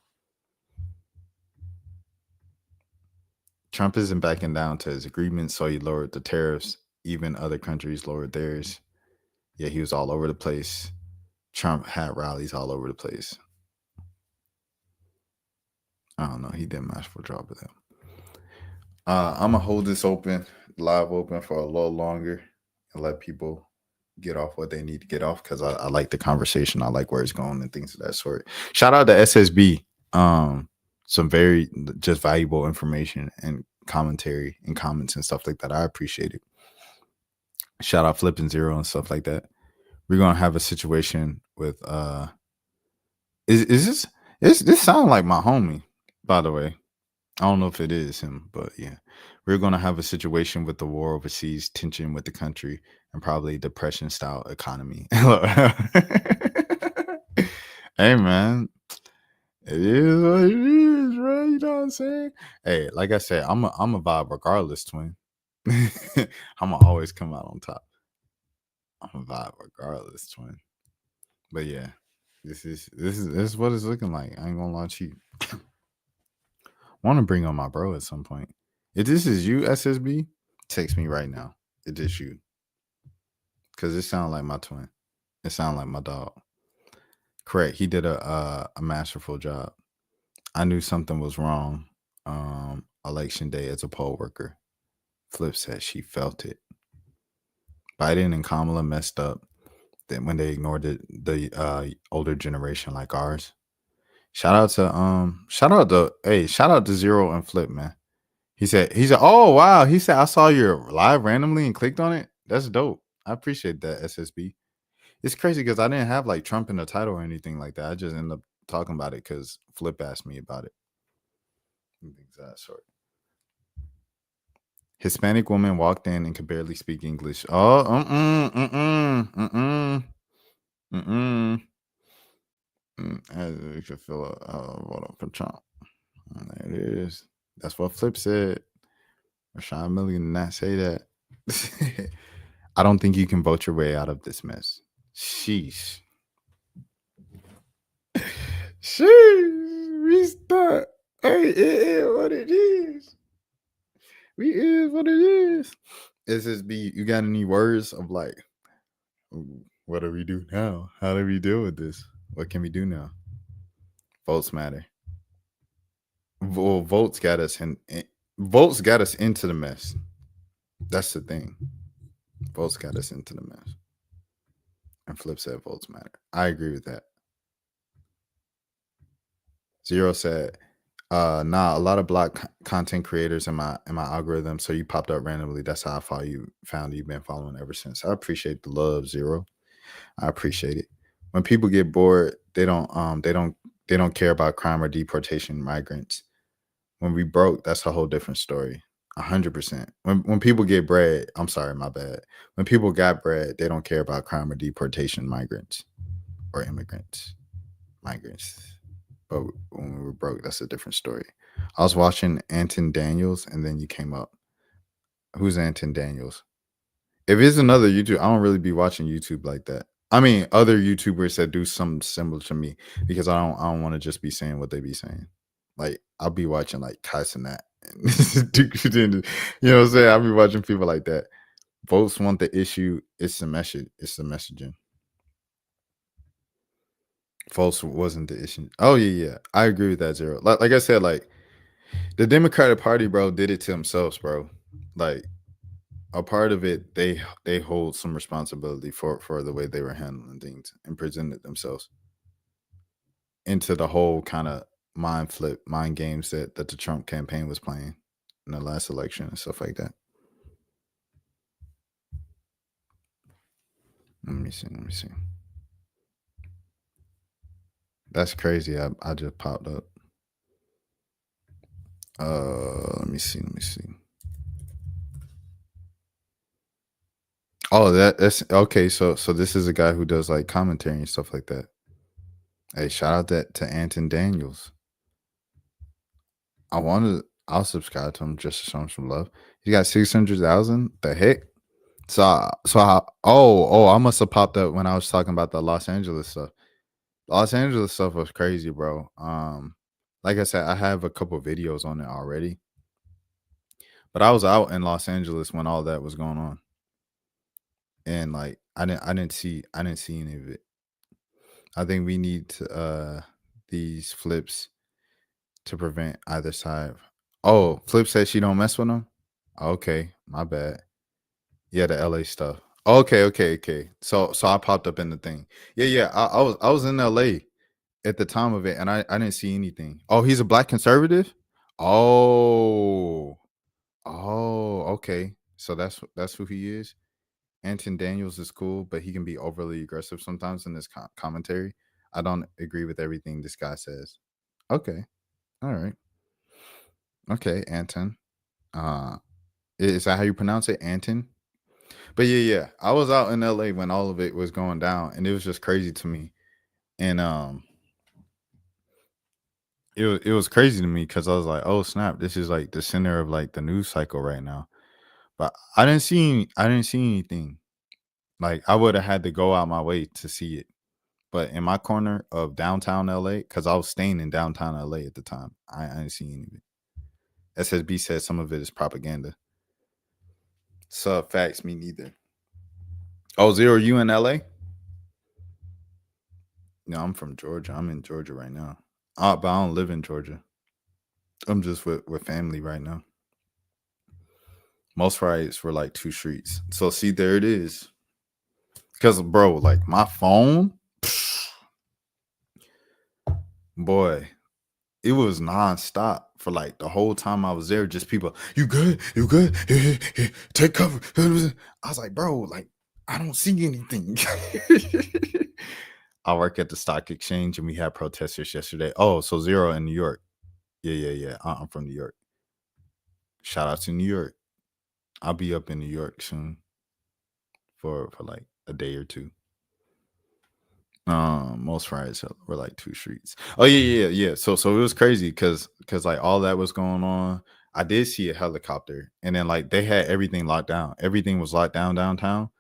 Speaker 7: Trump isn't backing down to his agreement, so he lowered the tariffs. Even other countries lowered theirs. Yeah, he was all over the place. Trump had rallies all over the place. I don't know. He did a masterful job of that. I'm going to hold this live open for a little longer and let people get off what they need to get off, because I like the conversation. I like where it's going and things of that sort. Shout out to SSB. Some very just valuable information and commentary and comments and stuff like that. I appreciate it. Shout out Flipping Zero and stuff like that. We're gonna have a situation with is this sound like my homie, by the way. I don't know if it is him, but yeah. We're gonna have a situation with the war overseas, tension with the country, and probably depression style economy. Hey man. It is what it is, right? You know what I'm saying? Hey, like I said, I'm a vibe regardless, twin. I'm gonna always come out on top. I'm a vibe regardless, twin. But yeah, this is what it's looking like. I ain't gonna lie to you. Want to bring on my bro at some point. If this is you, SSB, text me right now. It is you, because it sounds like my twin. It sounds like my dog. Correct. He did a masterful job. I knew something was wrong. Election day as a poll worker. Flip said she felt it. Biden and Kamala messed up then when they ignored the older generation like ours. Shout out to Zero and Flip, man. He said, oh wow. He said, I saw your live randomly and clicked on it. That's dope. I appreciate that, SSB. It's crazy because I didn't have like Trump in the title or anything like that. I just ended up talking about it because Flip asked me about it. Exact sort. Hispanic woman walked in and could barely speak English. Oh, As you can feel a vote up for Trump. There it is. That's what Flip said. Rashad Milligan did not say that. I don't think you can vote your way out of this mess. Sheesh. Sheesh. We start. Hey, it is what it is. We is what it is. SSB, you got any words of like, what do we do now? How do we deal with this? What can we do now? Votes matter. Well, votes got us votes got us into the mess. That's the thing. Votes got us into the mess. And Flip said votes matter. I agree with that. Zero said, nah, a lot of black content creators in my algorithm. So you popped up randomly. That's how I found you've been following ever since. I appreciate the love, Zero. I appreciate it. When people get bored, they don't care about crime or deportation migrants. When we broke, that's a whole different story. 100%. When people get bread, I'm sorry, my bad. When people got bread, they don't care about crime or deportation migrants or immigrants, migrants. But when we were broke, that's a different story. I was watching Anton Daniels, and then you came up. Who's Anton Daniels? If it's another YouTube, I don't really be watching YouTube like that. I mean, other YouTubers that do something similar to me, because I don't want to just be saying what they be saying. Like, I'll be watching like Kaisenat. You know what I'm saying? I'll be watching people like that. Votes want the issue. It's the message. It's the messaging. Votes wasn't the issue. Oh yeah. I agree with that, Zero. Like I said, like the Democratic Party, bro, did it to themselves, bro. Like a part of it, they hold some responsibility for the way they were handling things and presented themselves into the whole kind of mind games that the Trump campaign was playing in the last election and stuff like that. Let me see. That's crazy. I just popped up. Let me see. Oh, that's okay. So this is a guy who does like commentary and stuff like that. Hey, shout out to Anton Daniels. I'll subscribe to him just to show him some love. He got 600,000. The heck? I must have popped up when I was talking about the Los Angeles stuff. Los Angeles stuff was crazy, bro. Like I said, I have a couple videos on it already. But I was out in Los Angeles when all that was going on. And like I didn't see any of it. I think we need these flips to prevent either side. Oh, Flip said she don't mess with them? Okay, my bad. Yeah, the LA stuff. Okay. So I popped up in the thing. Yeah. I was in LA at the time of it, and I didn't see anything. Oh, he's a black conservative? Oh, okay. So that's who he is. Anton Daniels is cool, but he can be overly aggressive sometimes in his commentary. I don't agree with everything this guy says. Okay. All right. Okay, Anton. Is that how you pronounce it? Anton? But yeah. I was out in LA when all of it was going down, and it was just crazy to me. And it was crazy to me because I was like, oh snap, this is like the center of like the news cycle right now. But I didn't see anything. Like I would have had to go out my way to see it. But in my corner of downtown LA, because I was staying in downtown LA at the time, I didn't see any of it. SSB said some of it is propaganda. Sub facts, me neither. Oh, Zero, you in LA? No, I'm from Georgia. I'm in Georgia right now. But I don't live in Georgia. I'm just with family right now. Most Fridays were like 2 streets. So see, there it is. Because bro, like my phone, boy, it was nonstop for like the whole time I was there. Just people, you good? Take cover. I was like, bro, like I don't see anything. I work at the stock exchange and we had protesters yesterday. Oh, so Zero in New York. Yeah. I'm from New York. Shout out to New York. I'll be up in New York soon for like a day or two. Most riots were like 2 streets. Oh yeah. So it was crazy because like all that was going on. I did see a helicopter, and then like they had everything locked down. Everything was locked down downtown.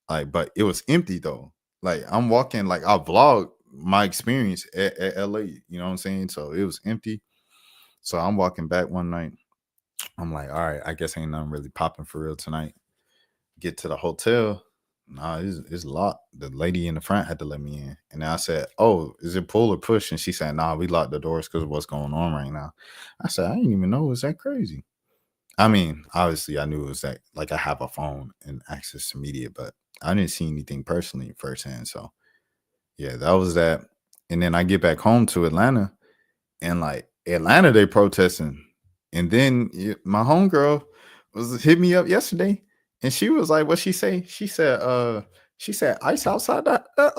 Speaker 7: Like, but it was empty though. Like I'm walking, like I vlogged my experience at LA. You know what I'm saying? So it was empty. So I'm walking back one night. I'm like, all right, I guess ain't nothing really popping for real tonight. Get to the hotel. Nah, it's locked. The lady in the front had to let me in. And I said, oh, is it pull or push? And she said, nah, we locked the doors because of what's going on right now. I said, I didn't even know it was that crazy. I mean, obviously I knew it was that, like I have a phone and access to media, but I didn't see anything personally firsthand. So yeah, that was that. And then I get back home to Atlanta, and like Atlanta, they protesting. And then my homegirl was hit me up yesterday, and she was like, what she say? She said, ice outside the door.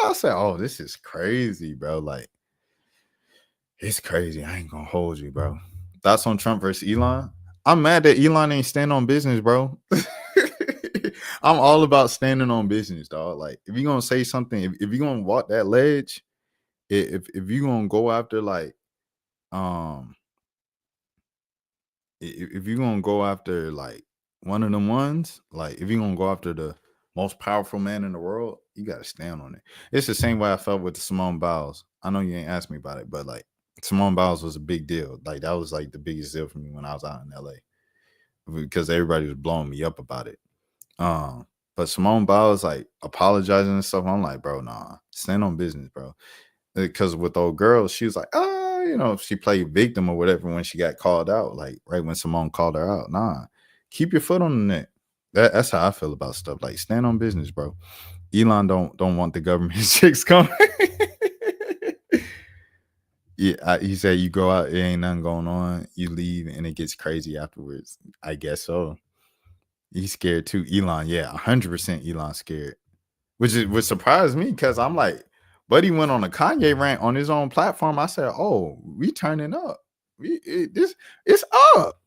Speaker 7: I said, oh, this is crazy, bro. Like, it's crazy. I ain't gonna hold you, bro. Thoughts on Trump versus Elon? I'm mad that Elon ain't stand on business, bro. I'm all about standing on business, dog. Like, if you're gonna say something, if you're gonna walk that ledge, if you're gonna go after like if you're gonna go after like one of them ones, like if you're gonna go after the most powerful man in the world, you gotta stand on it. It's the same way I felt with the Simone Biles. I know you ain't asked me about it, but like Simone Biles was a big deal. Like that was like the biggest deal for me when I was out in LA because everybody was blowing me up about it. But Simone Biles like apologizing and stuff. I'm like, bro, nah, stand on business, bro. Because with old girl, she was like, she played victim or whatever when she got called out, like right when Simone called her out. Nah, keep your foot on the neck. That's how I feel about stuff. Like stand on business, bro. Elon don't want the government chicks coming. Yeah, he said you go out, it ain't nothing going on. You leave, and it gets crazy afterwards. I guess so. He's scared too. Elon, yeah, 100% Elon scared, which surprised me because I'm like, Buddy went on a Kanye rant on his own platform. I said, "Oh, we turning up. It's up."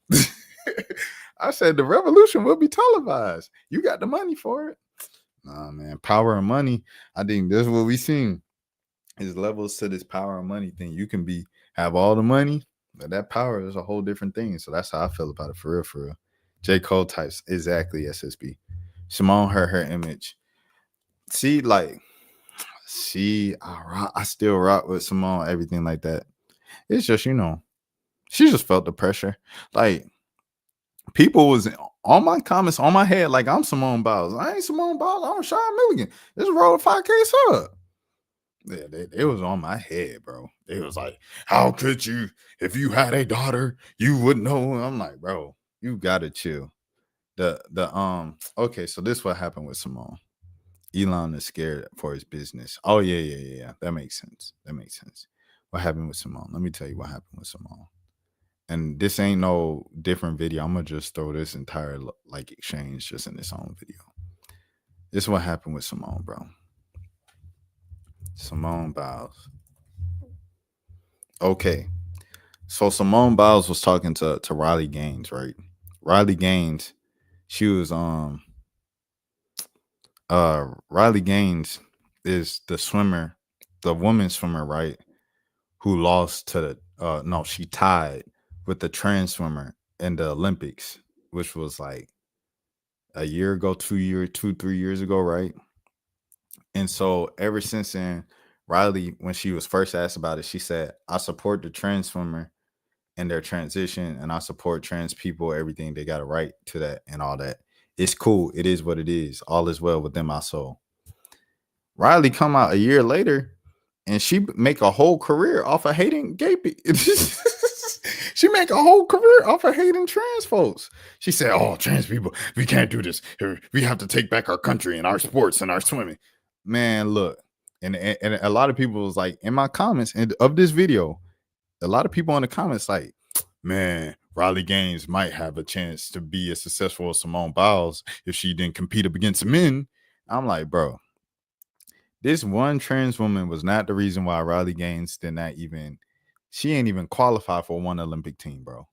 Speaker 7: I said, "The revolution will be televised. You got the money for it." Nah, man, power and money. I think this is what we seen. His levels to this power and money thing. You can have all the money, but that power is a whole different thing. So that's how I feel about it for real, for real. J. Cole types exactly SSB. Simone hurt her image. I still rock with Simone, everything like that. It's just, she just felt the pressure. Like, people was on my comments, on my head, like I'm Simone Biles. I ain't Simone Biles. I'm Rashad Milligan. This roll 5K sub. Yeah, they was on my head, bro. They was like, how could you, if you had a daughter, you would know. I'm like, bro, you gotta chill. Okay, so this is what happened with Simone. Elon is scared for his business. Oh, yeah. That makes sense. What happened with Simone? Let me tell you what happened with Simone. And this ain't no different video. I'm gonna just throw this entire like exchange just in its own video. This is what happened with Simone, bro. Simone Biles. Okay. So Simone Biles was talking to Riley Gaines, right? Riley Gaines, she was Riley Gaines is the swimmer, the woman swimmer, right? Who lost to she tied with the trans swimmer in the Olympics, which was like a year ago, 3 years ago, right? And so ever since then, Riley, when she was first asked about it, she said, I support the trans swimmer and their transition, and I support trans people, everything. They got a right to that and all that. It's cool. It is what it is. All is well within my soul. Riley come out a year later, and she make a whole career off of hating gay people. She make a whole career off of hating trans folks. She said, oh, trans people, we can't do this. We have to take back our country and our sports and our swimming. Man, look. And a lot of people was like, in my comments of this video, a lot of people in the comments like, man, Riley Gaines might have a chance to be as successful as Simone Biles if she didn't compete up against men. I'm like, bro, this one trans woman was not the reason why Riley Gaines she ain't even qualified for one Olympic team, bro.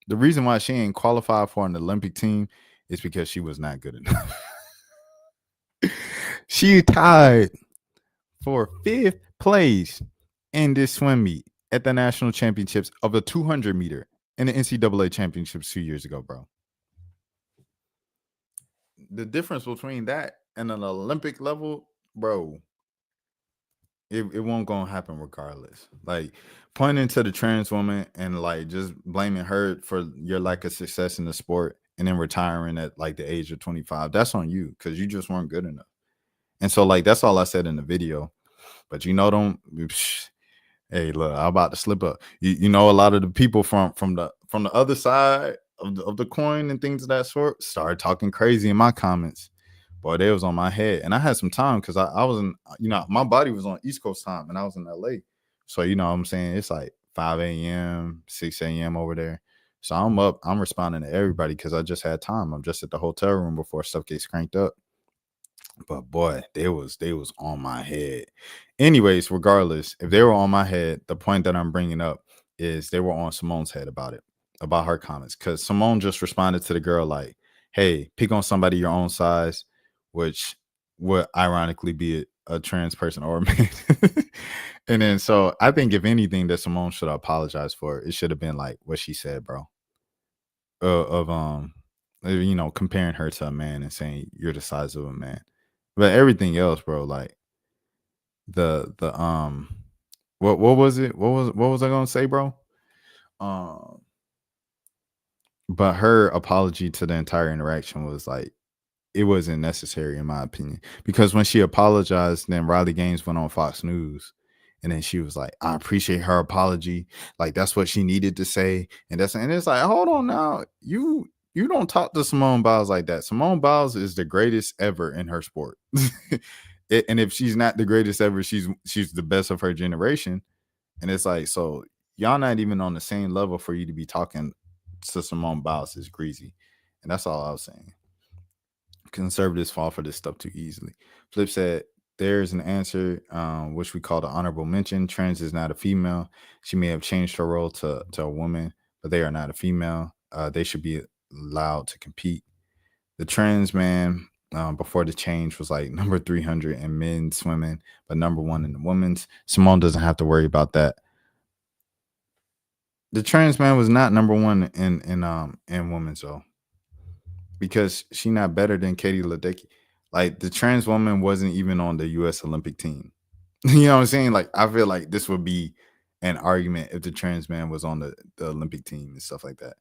Speaker 7: The reason why she ain't qualified for an Olympic team is because she was not good enough. She tied for 5th place in this swim meet at the national championships of the 200 meter in the NCAA championships 2 years ago, bro. The difference between that and an Olympic level, bro, it won't gonna happen regardless. Like pointing to the trans woman and like just blaming her for your lack of success in the sport and then retiring at like the age of 25, that's on you because you just weren't good enough. And so like that's all I said in the video. But don't hey, look, I'm about to slip up. You know, a lot of the people from the other side of the coin and things of that sort started talking crazy in my comments. Boy, they was on my head. And I had some time because I was in, my body was on East Coast time and I was in LA. So, what I'm saying? It's like 5 a.m., 6 a.m. over there. So I'm up, I'm responding to everybody because I just had time. I'm just at the hotel room before stuff gets cranked up. But boy, they was on my head. Anyways, regardless, if they were on my head, the point that I'm bringing up is they were on Simone's head about it, about her comments. Because Simone just responded to the girl like, hey, pick on somebody your own size, which would ironically be a trans person or a man. And then so I think if anything that Simone should apologize for, it should have been like what she said, bro. Comparing her to a man and saying you're the size of a man. But everything else, bro, like what was it? What was I gonna say, bro? But her apology to the entire interaction was like it wasn't necessary in my opinion. Because when she apologized, then Riley Gaines went on Fox News and then she was like, I appreciate her apology. Like that's what she needed to say. And it's like, hold on now. You don't talk to Simone Biles like that. Simone Biles is the greatest ever in her sport. And if she's not the greatest ever, she's the best of her generation. And it's like, so y'all not even on the same level for you to be talking to Simone Biles is greasy. And that's all I was saying. Conservatives fall for this stuff too easily. Flip said, there's an answer, which we call the honorable mention. Trans is not a female. She may have changed her role to a woman, but they are not a female. They should be allowed to compete. The trans man before the change was like number 300 in men's swimming, but number 1 in the women's. Simone doesn't have to worry about that. The trans man was not number 1 in women's though, because she not better than Katie Ledecky. Like the trans woman wasn't even on the U.S. Olympic team. You know what I'm saying? Like I feel like this would be an argument if the trans man was on the Olympic team and stuff like that.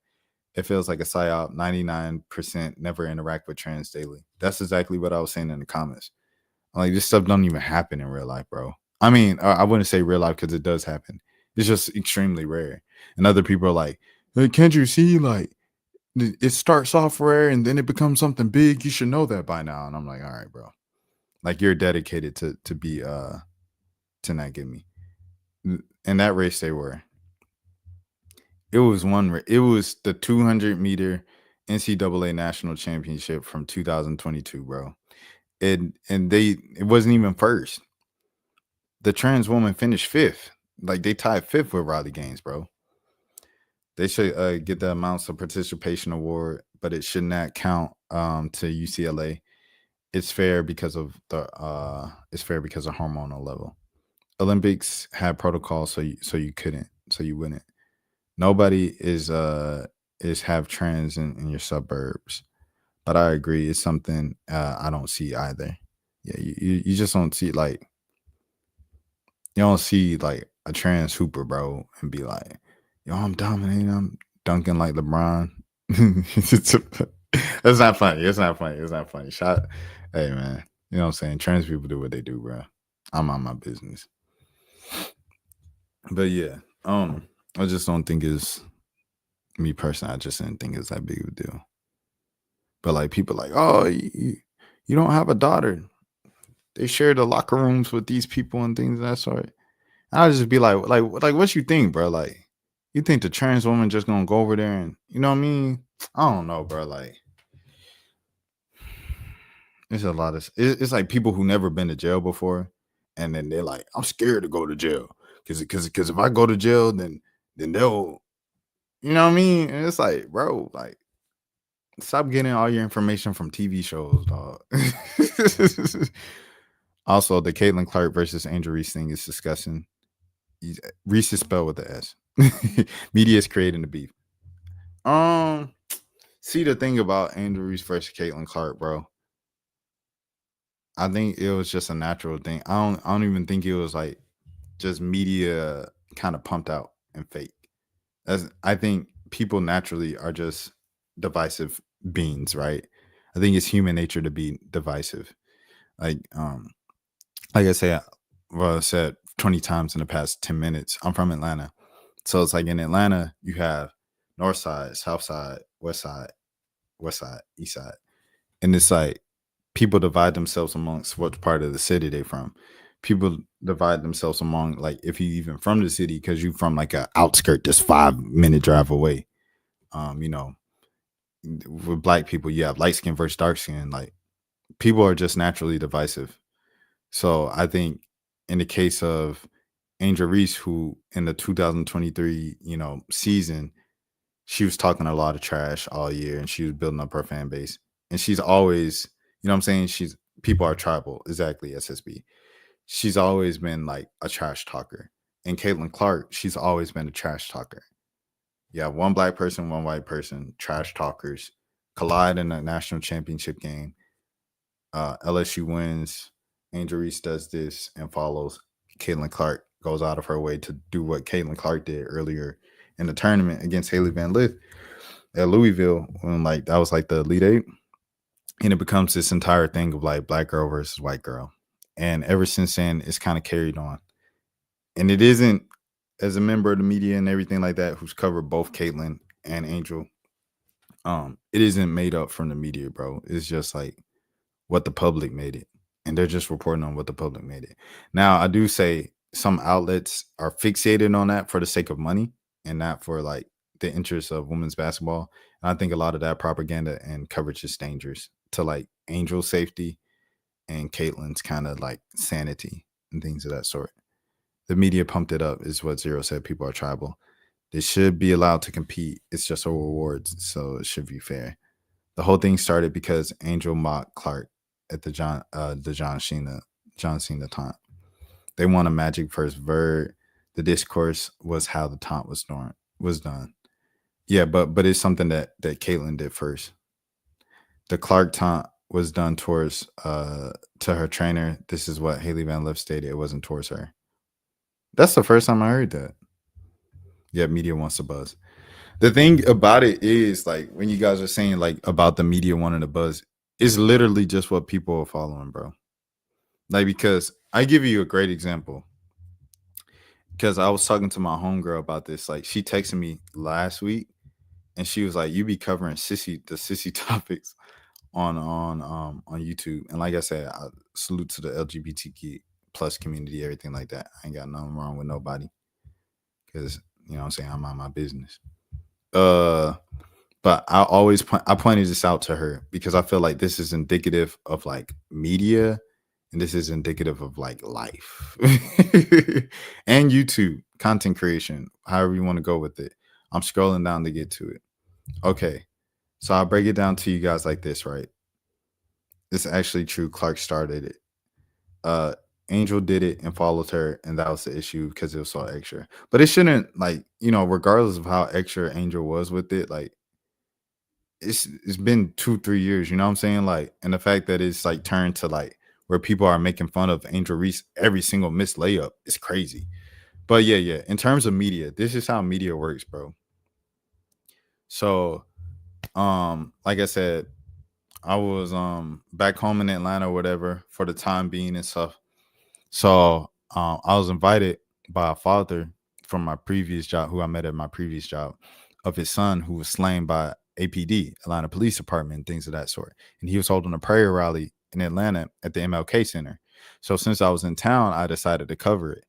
Speaker 7: It feels like a psyop. 99% never interact with trans daily. That's exactly what I was saying in the comments. Like this stuff don't even happen in real life, bro. I mean, I wouldn't say real life because it does happen. It's just extremely rare. And other people are like, hey, can't you see? Like it starts off rare and then it becomes something big. You should know that by now. And I'm like, all right, bro. Like you're dedicated to be to not get me. In that race they were. It was the 200 meter NCAA national championship from 2022, bro. And it wasn't even first. The trans woman finished 5th. Like they tied 5th with Riley Gaines, bro. They should get the amounts of participation award, but it should not count to UCLA. It's fair because of hormonal level. Olympics had protocols, so you wouldn't. Nobody is have trans in your suburbs, but I agree it's something I don't see either. Yeah, you just don't see like you don't see like a trans hooper, bro, and be like, yo, I'm dominating, I'm dunking like LeBron. It's not funny. It's not funny. Hey man, you know what I'm saying? Trans people do what they do, bro. I'm on my business. But yeah, I just don't think it's me personally. I just didn't think it's that big of a deal. But like people like, oh, you don't have a daughter. They share the locker rooms with these people and things of that sort. I'll just be like, what you think, bro? Like, you think the trans woman just gonna go over there and you know what I mean? I don't know, bro. Like, it's a lot of it's like people who never been to jail before, and then they're like, I'm scared to go to jail because if I go to jail, then they'll, you know what I mean? And it's like, bro, like, stop getting all your information from TV shows, dog. Also, the Caitlin Clark versus Angel Reese thing is disgusting. Reese is spelled with the S. Media is creating the beef. See the thing about Angel Reese versus Caitlin Clark, bro. I think it was just a natural thing. I don't even think it was like just media kind of pumped out and fake. I think people naturally are just divisive beings, right? I think it's human nature to be divisive. Like I said, well, I said 20 times in the past 10 minutes, I'm from Atlanta. So it's like in Atlanta, you have north side, south side, west side, east side. And it's like people divide themselves amongst what part of the city they from. People divide themselves among, like, if you even from the city, because you from like an outskirt just 5-minute drive away. You know, with black people, you have light skin versus dark skin. Like, people are just naturally divisive. So I think in the case of Angel Reese, who in the 2023, season, she was talking a lot of trash all year and she was building up her fan base. And she's always, what I'm saying? People are tribal, exactly, SSB. She's always been like a trash talker. And Caitlin Clark, she's always been a trash talker. Yeah, one black person, one white person, trash talkers collide in a national championship game. LSU wins. Angel Reese does this and follows. Caitlin Clark goes out of her way to do what Caitlin Clark did earlier in the tournament against Haley Van Lith at Louisville, when like that was like the Elite Eight. And it becomes this entire thing of like black girl versus white girl. And ever since then, it's kind of carried on. And it isn't, as a member of the media and everything like that, who's covered both Caitlin and Angel, it isn't made up from the media, bro. It's just like what the public made it. And they're just reporting on what the public made it. Now, I do say some outlets are fixated on that for the sake of money and not for like the interests of women's basketball. And I think a lot of that propaganda and coverage is dangerous to like Angel's safety and Caitlin's kind of like sanity and things of that sort. The media pumped it up, is what Zero said. People are tribal. They should be allowed to compete. It's just a rewards, so it should be fair. The whole thing started because Angel mocked Clark at the John Cena taunt. They won a magic first vert. The discourse was how the taunt was done. Yeah, but it's something that Caitlin did first. The Clark taunt was done towards to her trainer. This is what Haley Van Lith stated. It wasn't towards her. That's the first time I heard that. Yeah, media wants to buzz. The thing about it is, like, when you guys are saying like about the media wanting to buzz, it's literally just what people are following, bro. Like, because I give you a great example. Because I was talking to my homegirl about this. Like, she texted me last week and she was like, "You be covering the sissy topics on YouTube." And like I said, I salute to the LGBTQ plus community, everything like that. I ain't got nothing wrong with nobody. Because, you know what I'm saying, I'm on my business. But I pointed this out to her because I feel like this is indicative of like media, and this is indicative of like life and YouTube content creation, however you want to go with it. I'm scrolling down to get to it. Okay, so I'll break it down to you guys like this, right? It's actually true. Clark started it. Angel did it and followed her, and that was the issue because it was so extra. But it shouldn't, like, regardless of how extra Angel was with it, like, it's been 2-3 years, you know what I'm saying? Like, and the fact that it's like turned to like where people are making fun of Angel Reese every single missed layup is crazy. But yeah, in terms of media, this is how media works, bro. So like I said, I was back home in Atlanta or whatever for the time being and stuff. So I was invited by a father from my previous job, who I met at my previous job, of his son who was slain by APD, Atlanta Police Department, things of that sort. And he was holding a prayer rally in Atlanta at the MLK Center. So since I was in town, I decided to cover it.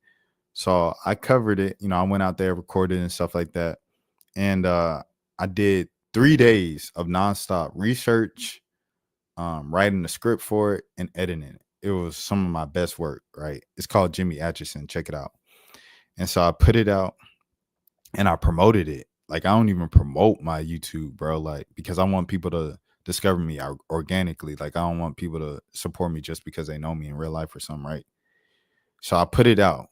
Speaker 7: So I covered it. I went out there, recorded and stuff like that. And I did 3 days of nonstop research, writing the script for it and editing it. It was some of my best work, right? It's called Jimmy Atchison. Check it out. And so I put it out and I promoted it. Like, I don't even promote my YouTube, bro, like, because I want people to discover me organically. Like, I don't want people to support me just because they know me in real life or something, right? So I put it out.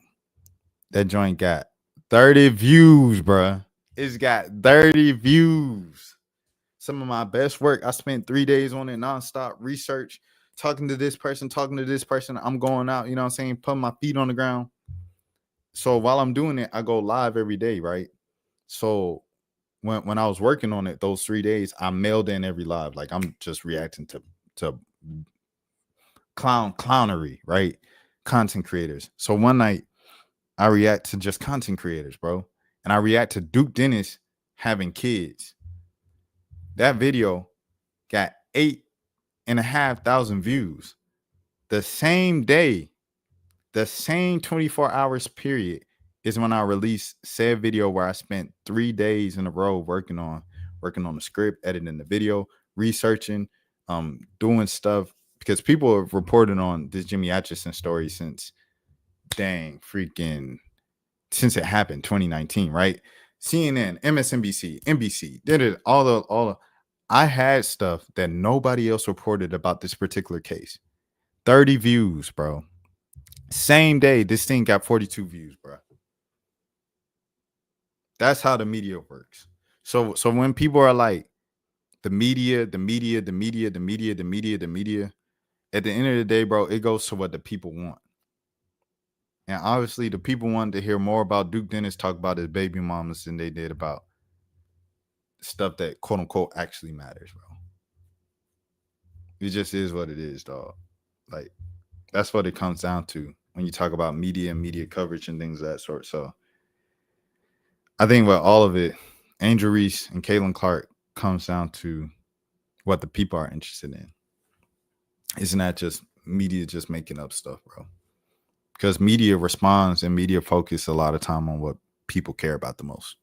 Speaker 7: That joint got 30 views, bruh. It's got 30 views. Some of my best work. I spent 3 days on it, nonstop research, talking to this person. I'm going out, you know what I'm saying? Putting my feet on the ground. So while I'm doing it, I go live every day, right? So when I was working on it those 3 days, I mailed in every live. Like, I'm just reacting to clownery, right? Content creators. So one night I react to just content creators, bro. And I react to Duke Dennis having kids. That video got 8,500 views. The same day, the same 24 hours period is when I released said video where I spent 3 days in a row working on the script, editing the video, researching, doing stuff, because people have reported on this Jimmy Atchison story since since it happened, 2019, right? CNN, MSNBC, NBC, did it all. I had stuff that nobody else reported about this particular case. 30 views, bro. Same day, this thing got 42 views, bro. That's how the media works. So when people are like, the media, at the end of the day, bro, it goes to what the people want. And obviously, the people wanted to hear more about Duke Dennis talk about his baby mamas than they did about stuff that, quote unquote, actually matters, bro. It just is what it is, dog. Like, that's what it comes down to when you talk about media and media coverage and things of that sort. So I think with all of it, Angel Reese and Caitlin Clark comes down to what the people are interested in. Isn't that just media just making up stuff, bro? Because media responds and media focus a lot of time on what people care about the most.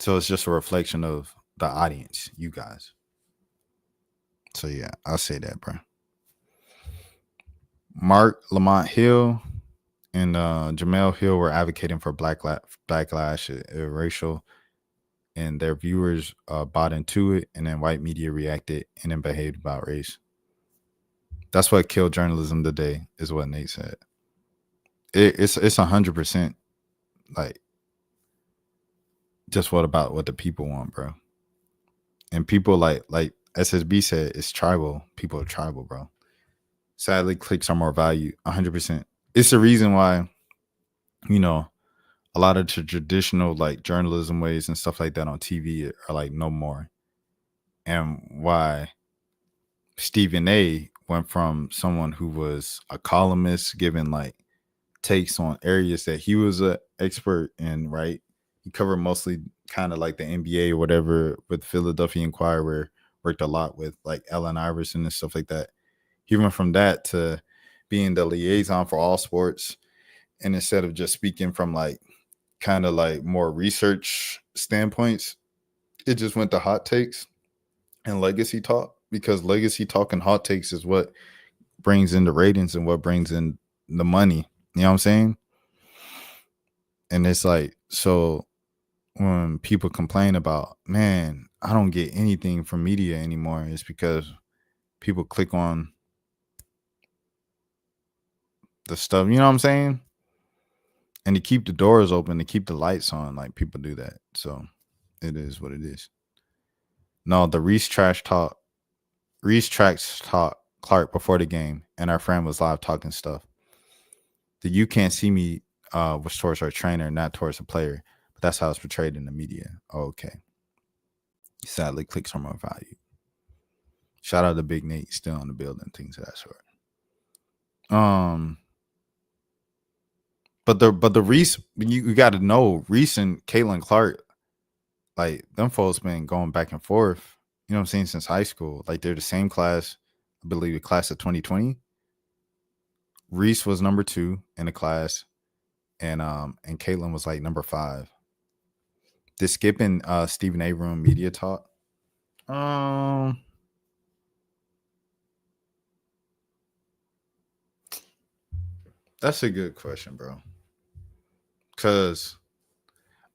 Speaker 7: So it's just a reflection of the audience, you guys. So yeah, I'll say that, bro. Mark Lamont Hill and Jamel Hill were advocating for backlash, racial, and their viewers bought into it, and then white media reacted and then behaved about race. That's what killed journalism today, is what Nate said. It's 100% like just what the people want, bro. And people like SSB said, it's tribal. People are tribal, bro. Sadly, clicks are more value. 100%. It's the reason why, you know, a lot of traditional like journalism ways and stuff like that on TV are like no more. And why Stephen A went from someone who was a columnist giving like takes on areas that he was an expert in, right? He covered mostly kind of like the NBA or whatever with Philadelphia Inquirer, worked a lot with like Allen Iverson and stuff like that. He went from that to being the liaison for all sports. And instead of just speaking from like kind of like more research standpoints, it just went to hot takes and legacy talk, because legacy talk and hot takes is what brings in the ratings and what brings in the money. You know what I'm saying? And it's like, so when people complain about, man, I don't get anything from media anymore, it's because people click on the stuff, you know what I'm saying? And to keep the doors open, to keep the lights on, like people do that. So it is what it is. No, the Reese tracks talk Clark before the game, and our friend was live talking stuff. The "you can't see me" was towards our trainer, not towards a player. But that's how it's portrayed in the media. Oh, okay. Sadly, clicks are more value. Shout out to Big Nate, still in the building, things of that sort. But the Reese, you got to know, Reese and Caitlin Clark, like them folks been going back and forth. You know what I'm saying, since high school. Like they're the same class, I believe, the class of 2020. Reese was number 2 in the class, and Caitlin was like number 5. Did Skip and Stephen A room media talk? That's a good question, bro. Because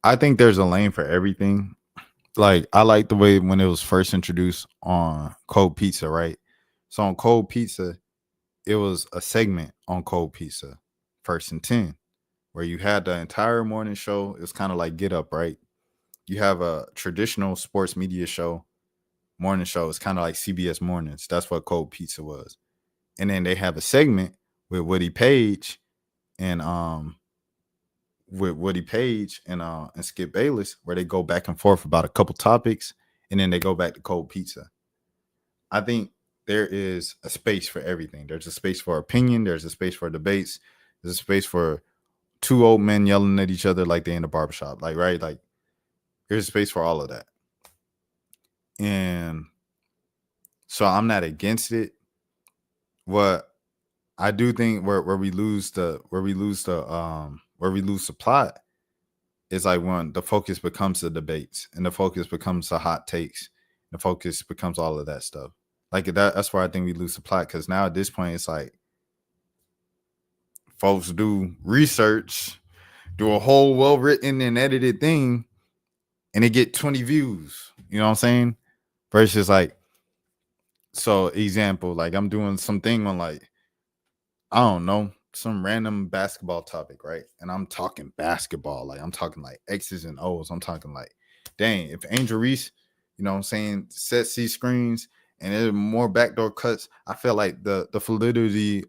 Speaker 7: I think there's a lane for everything. like I like the way when it was first introduced on Cold Pizza, right? So on Cold Pizza, it was a segment on Cold Pizza, First and 10, where you had the entire morning show. It was kind of like Get Up, right? You have a traditional sports media show, morning show. It's kind of like CBS Mornings. That's what Cold Pizza was. And then they have a segment with Woody Page and Skip Bayless, where they go back and forth about a couple topics, and then they go back to Cold Pizza. I think there is a space for everything. There's a space for opinion. There's a space for debates. There's a space for two old men yelling at each other like they in a barbershop. Like, right? Like, there's a space for all of that. And so I'm not against it. What I do think where we lose the plot is like when the focus becomes the debates and the focus becomes the hot takes. The focus becomes all of that stuff. Like that's where I think we lose the plot, because now at this point it's like folks do research, do a whole well-written and edited thing, and they get 20 views. You know what I'm saying? Versus like, so example, like I'm doing something on like, I don't know, some random basketball topic, right? And I'm talking basketball, like I'm talking like X's and O's. I'm talking like, dang, if Angel Reese, you know what I'm saying, sets these screens and there's more backdoor cuts, I feel like the fluidity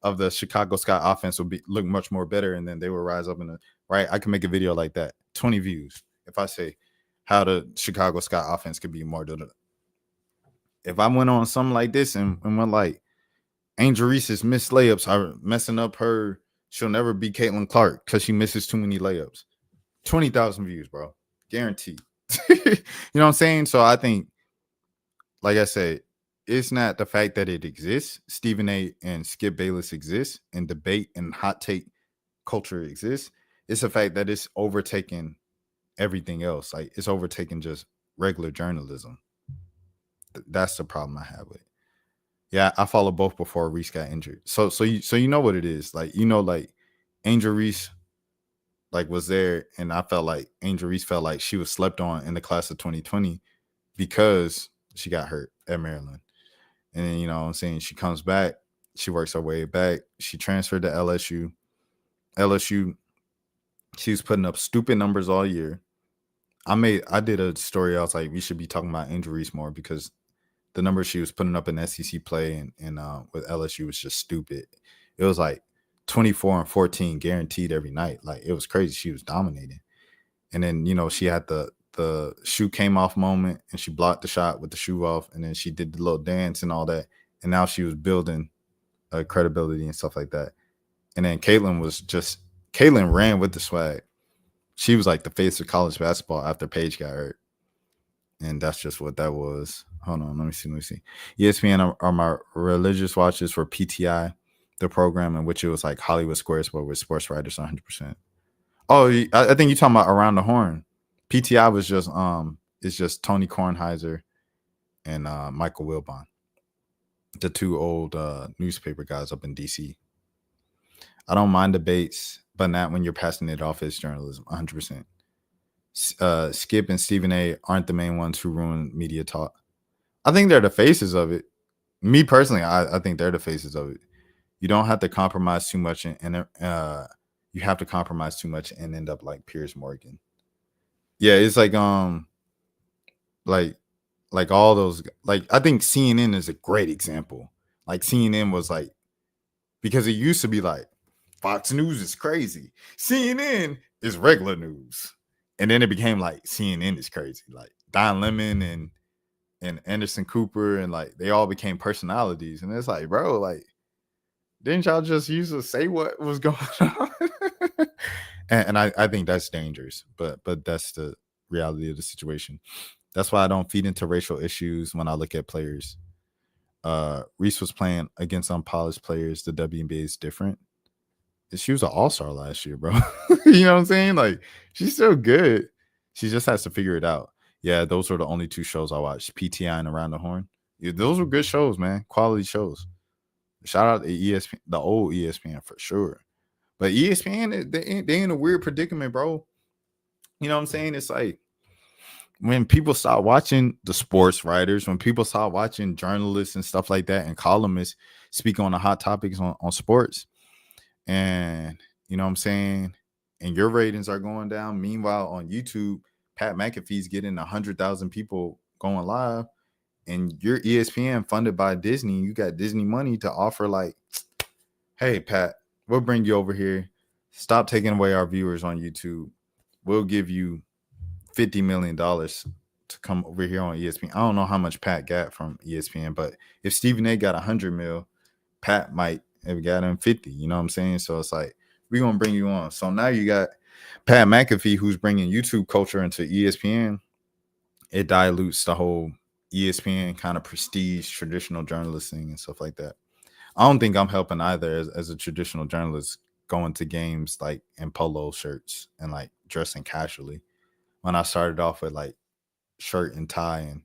Speaker 7: of the Chicago Sky offense will look much more better, and then they will rise up in the right. I can make a video like that, 20 views. If I say how the Chicago Sky offense could be more. If I went on something like this and went like, Angel Reese's missed layups are messing up her. She'll never be Caitlin Clark because she misses too many layups. 20,000 views, bro. Guaranteed. You know what I'm saying? So I think, like I said, it's not the fact that it exists. Stephen A. and Skip Bayless exist, and debate and hot take culture exists. It's the fact that it's overtaken everything else. Like it's overtaken just regular journalism. That's the problem I have with it. Yeah, I followed both before Reese got injured. So you know what it is. Like, you know, like Angel Reese like was there, and I felt like Angel Reese felt like she was slept on in the class of 2020 because she got hurt at Maryland. And then, you know what I'm saying, she comes back, she works her way back. She transferred to LSU. She was putting up stupid numbers all year. I did a story. I was like, we should be talking about Angel Reese more because the numbers she was putting up in SEC play and with LSU was just stupid. It was like 24 and 14 guaranteed every night. Like it was crazy. She was dominating. And then, you know, she had the shoe came off moment and she blocked the shot with the shoe off. And then she did the little dance and all that. And now she was building credibility and stuff like that. And then Caitlin ran with the swag. She was like the face of college basketball after Paige got hurt. And that's just what that was. Hold on, let me see. ESPN are my religious watches for PTI, the program in which it was like Hollywood Squares, but with sports writers 100%. Oh, I think you're talking about Around the Horn. PTI was just it's just Tony Kornheiser and Michael Wilbon, the two old newspaper guys up in DC. I don't mind debates, but not when you're passing it off as journalism, 100%. Skip and Stephen A. aren't the main ones who ruin media talk. I think they're the faces of it. Me personally, I think they're the faces of it. You don't have to compromise too much, and you have to compromise too much and end up like Piers Morgan. Yeah, it's like all those, like I think CNN is a great example. Like CNN was like, because it used to be like Fox News is crazy, CNN is regular news. And then it became like CNN is crazy. Like Don Lemon and Anderson Cooper, and like they all became personalities. And it's like, bro, like, didn't y'all just used to say what was going on? and I think that's dangerous. But that's the reality of the situation. That's why I don't feed into racial issues when I look at players. Reese was playing against unpolished players. The WNBA is different. She was an all-star last year, bro. You know what I'm saying? Like, she's still good. She just has to figure it out. Yeah, those were the only two shows I watched, PTI and Around the Horn. Yeah, those were good shows, man. Quality shows. Shout out to ESPN, the old ESPN for sure. But ESPN, they in a weird predicament, bro. You know what I'm saying? It's like when people start watching the sports writers, when people start watching journalists and stuff like that and columnists speak on the hot topics on sports, and you know what I'm saying, and your ratings are going down. Meanwhile, on YouTube, Pat McAfee's getting 100,000 people going live, and you're ESPN funded by Disney. You got Disney money to offer, like, hey, Pat, we'll bring you over here. Stop taking away our viewers on YouTube. We'll give you $50 million to come over here on ESPN. I don't know how much Pat got from ESPN, but if Stephen A got 100 mil, Pat might have got him 50. You know what I'm saying? So it's like, we're going to bring you on. So now you got Pat McAfee, who's bringing YouTube culture into ESPN. It dilutes the whole ESPN kind of prestige, traditional journalist thing and stuff like that. I don't think I'm helping either as a traditional journalist going to games like in polo shirts and like dressing casually. When I started off with like shirt and tie and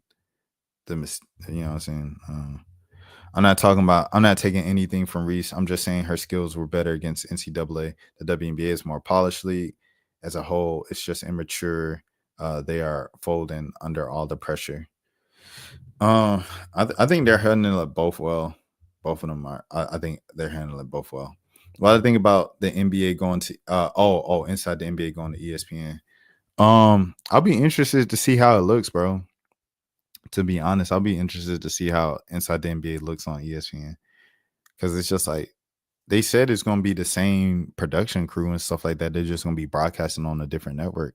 Speaker 7: you know what I'm saying? I'm not taking anything from Reese. I'm just saying her skills were better against NCAA. The WNBA is more polished league. As a whole, it's just immature. They are folding under all the pressure. I think they're handling it both well. Both of them are. I think they're handling it both well. What I think about the NBA going to inside the NBA going to ESPN. I'll be interested to see how it looks, bro. To be honest, I'll be interested to see how inside the NBA looks on ESPN, because it's just like they said it's going to be the same production crew and stuff like that. They're just going to be broadcasting on a different network.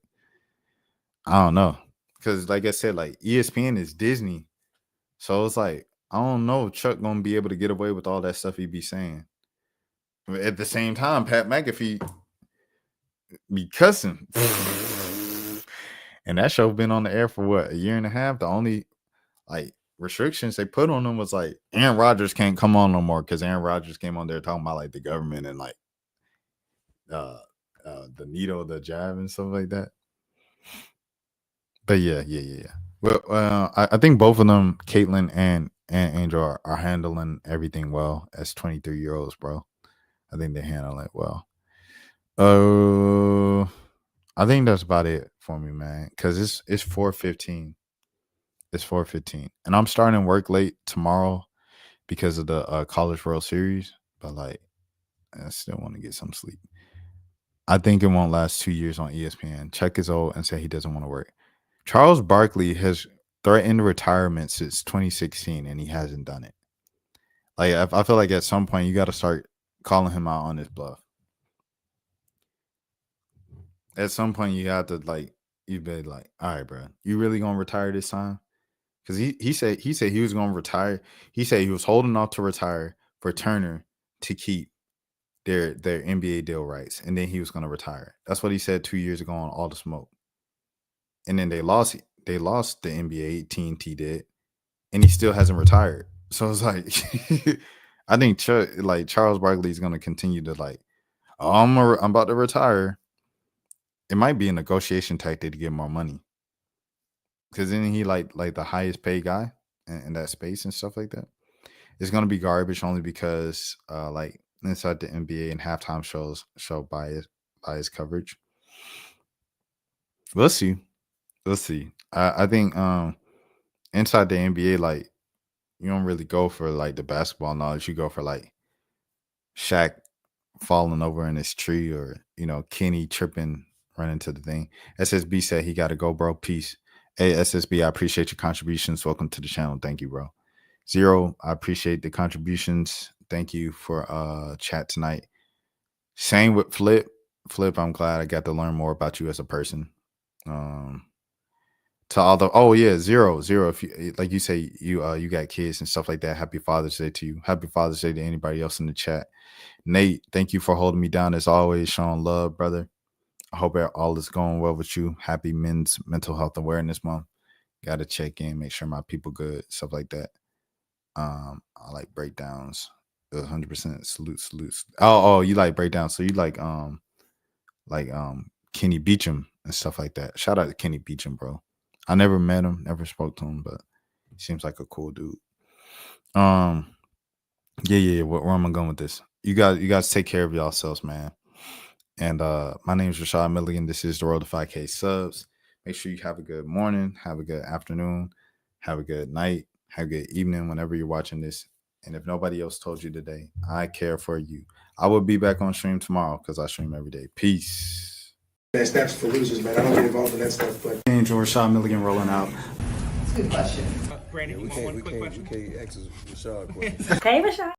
Speaker 7: I don't know, because like I said, like ESPN is Disney, so it's like I don't know Chuck going to be able to get away with all that stuff he be saying. But at the same time, Pat McAfee be cussing. And that show been on the air for what, a year and a half? The only like restrictions they put on them was like Aaron Rodgers can't come on no more, because Aaron Rodgers came on there talking about like the government and like the needle, the jab and stuff like that. But yeah. Well, I think both of them, Caitlin and Angel, are handling everything well as 23-year-olds, bro. I think they handle it well. I think that's about it for me, man. Because it's 4:15. It's 4:15, and I'm starting work late tomorrow because of the College World Series. But like, I still want to get some sleep. I think it won't last 2 years on ESPN. Chuck is old and say he doesn't want to work. Charles Barkley has threatened retirement since 2016, and he hasn't done it. Like, I feel like at some point you got to start calling him out on his bluff. At some point you have to you be like, all right, bro, you really gonna retire this time? Because he said he was gonna retire. He said he was holding off to retire for Turner to keep their NBA deal rights, and then he was gonna retire. That's what he said 2 years ago on All the Smoke. And then they lost the NBA, TNT did, and he still hasn't retired. So it's like I think Charles Barkley is gonna continue to I'm about to retire. It might be a negotiation tactic to get more money, because then he like the highest paid guy in that space and stuff like that. It's gonna be garbage only because inside the NBA and halftime shows show bias coverage. We'll see. I think inside the NBA, you don't really go for the basketball knowledge. You go for Shaq falling over in his tree, or Kenny tripping, running to the thing. SSB said he got to go, bro. Peace. Hey, SSB, I appreciate your contributions. Welcome to the channel. Thank you, bro. Zero, I appreciate the contributions. Thank you for chat tonight. Same with Flip. I'm glad I got to learn more about you as a person. To all the Zero. If you like you say you got kids and stuff like that, happy Father's Day to you. Happy Father's Day to anybody else in the chat. Nate, thank you for holding me down as always, showing love, brother. I hope all is going well with you. Happy Men's Mental Health Awareness Month. Got to check in, make sure my people good, stuff like that. I like breakdowns. 100% salutes. Oh, you like breakdowns? So you like Kenny Beecham and stuff like that. Shout out to Kenny Beecham, bro. I never met him, never spoke to him, but he seems like a cool dude. Yeah. Where am I going with this? You guys take care of yourselves, man. And my name is Rashad Milligan. This is the Road to 5K subs. Make sure you have a good morning, have a good afternoon, have a good night, have a good evening whenever you're watching this. And if nobody else told you today, I care for you. I will be back on stream tomorrow because I stream every day. Peace.
Speaker 1: That's steps for losers, man. I don't get involved in that stuff, but.
Speaker 11: Angel Rashad Milligan rolling out.
Speaker 5: Brandon, we can't ask Rashad questions.
Speaker 12: Hey, Rashad.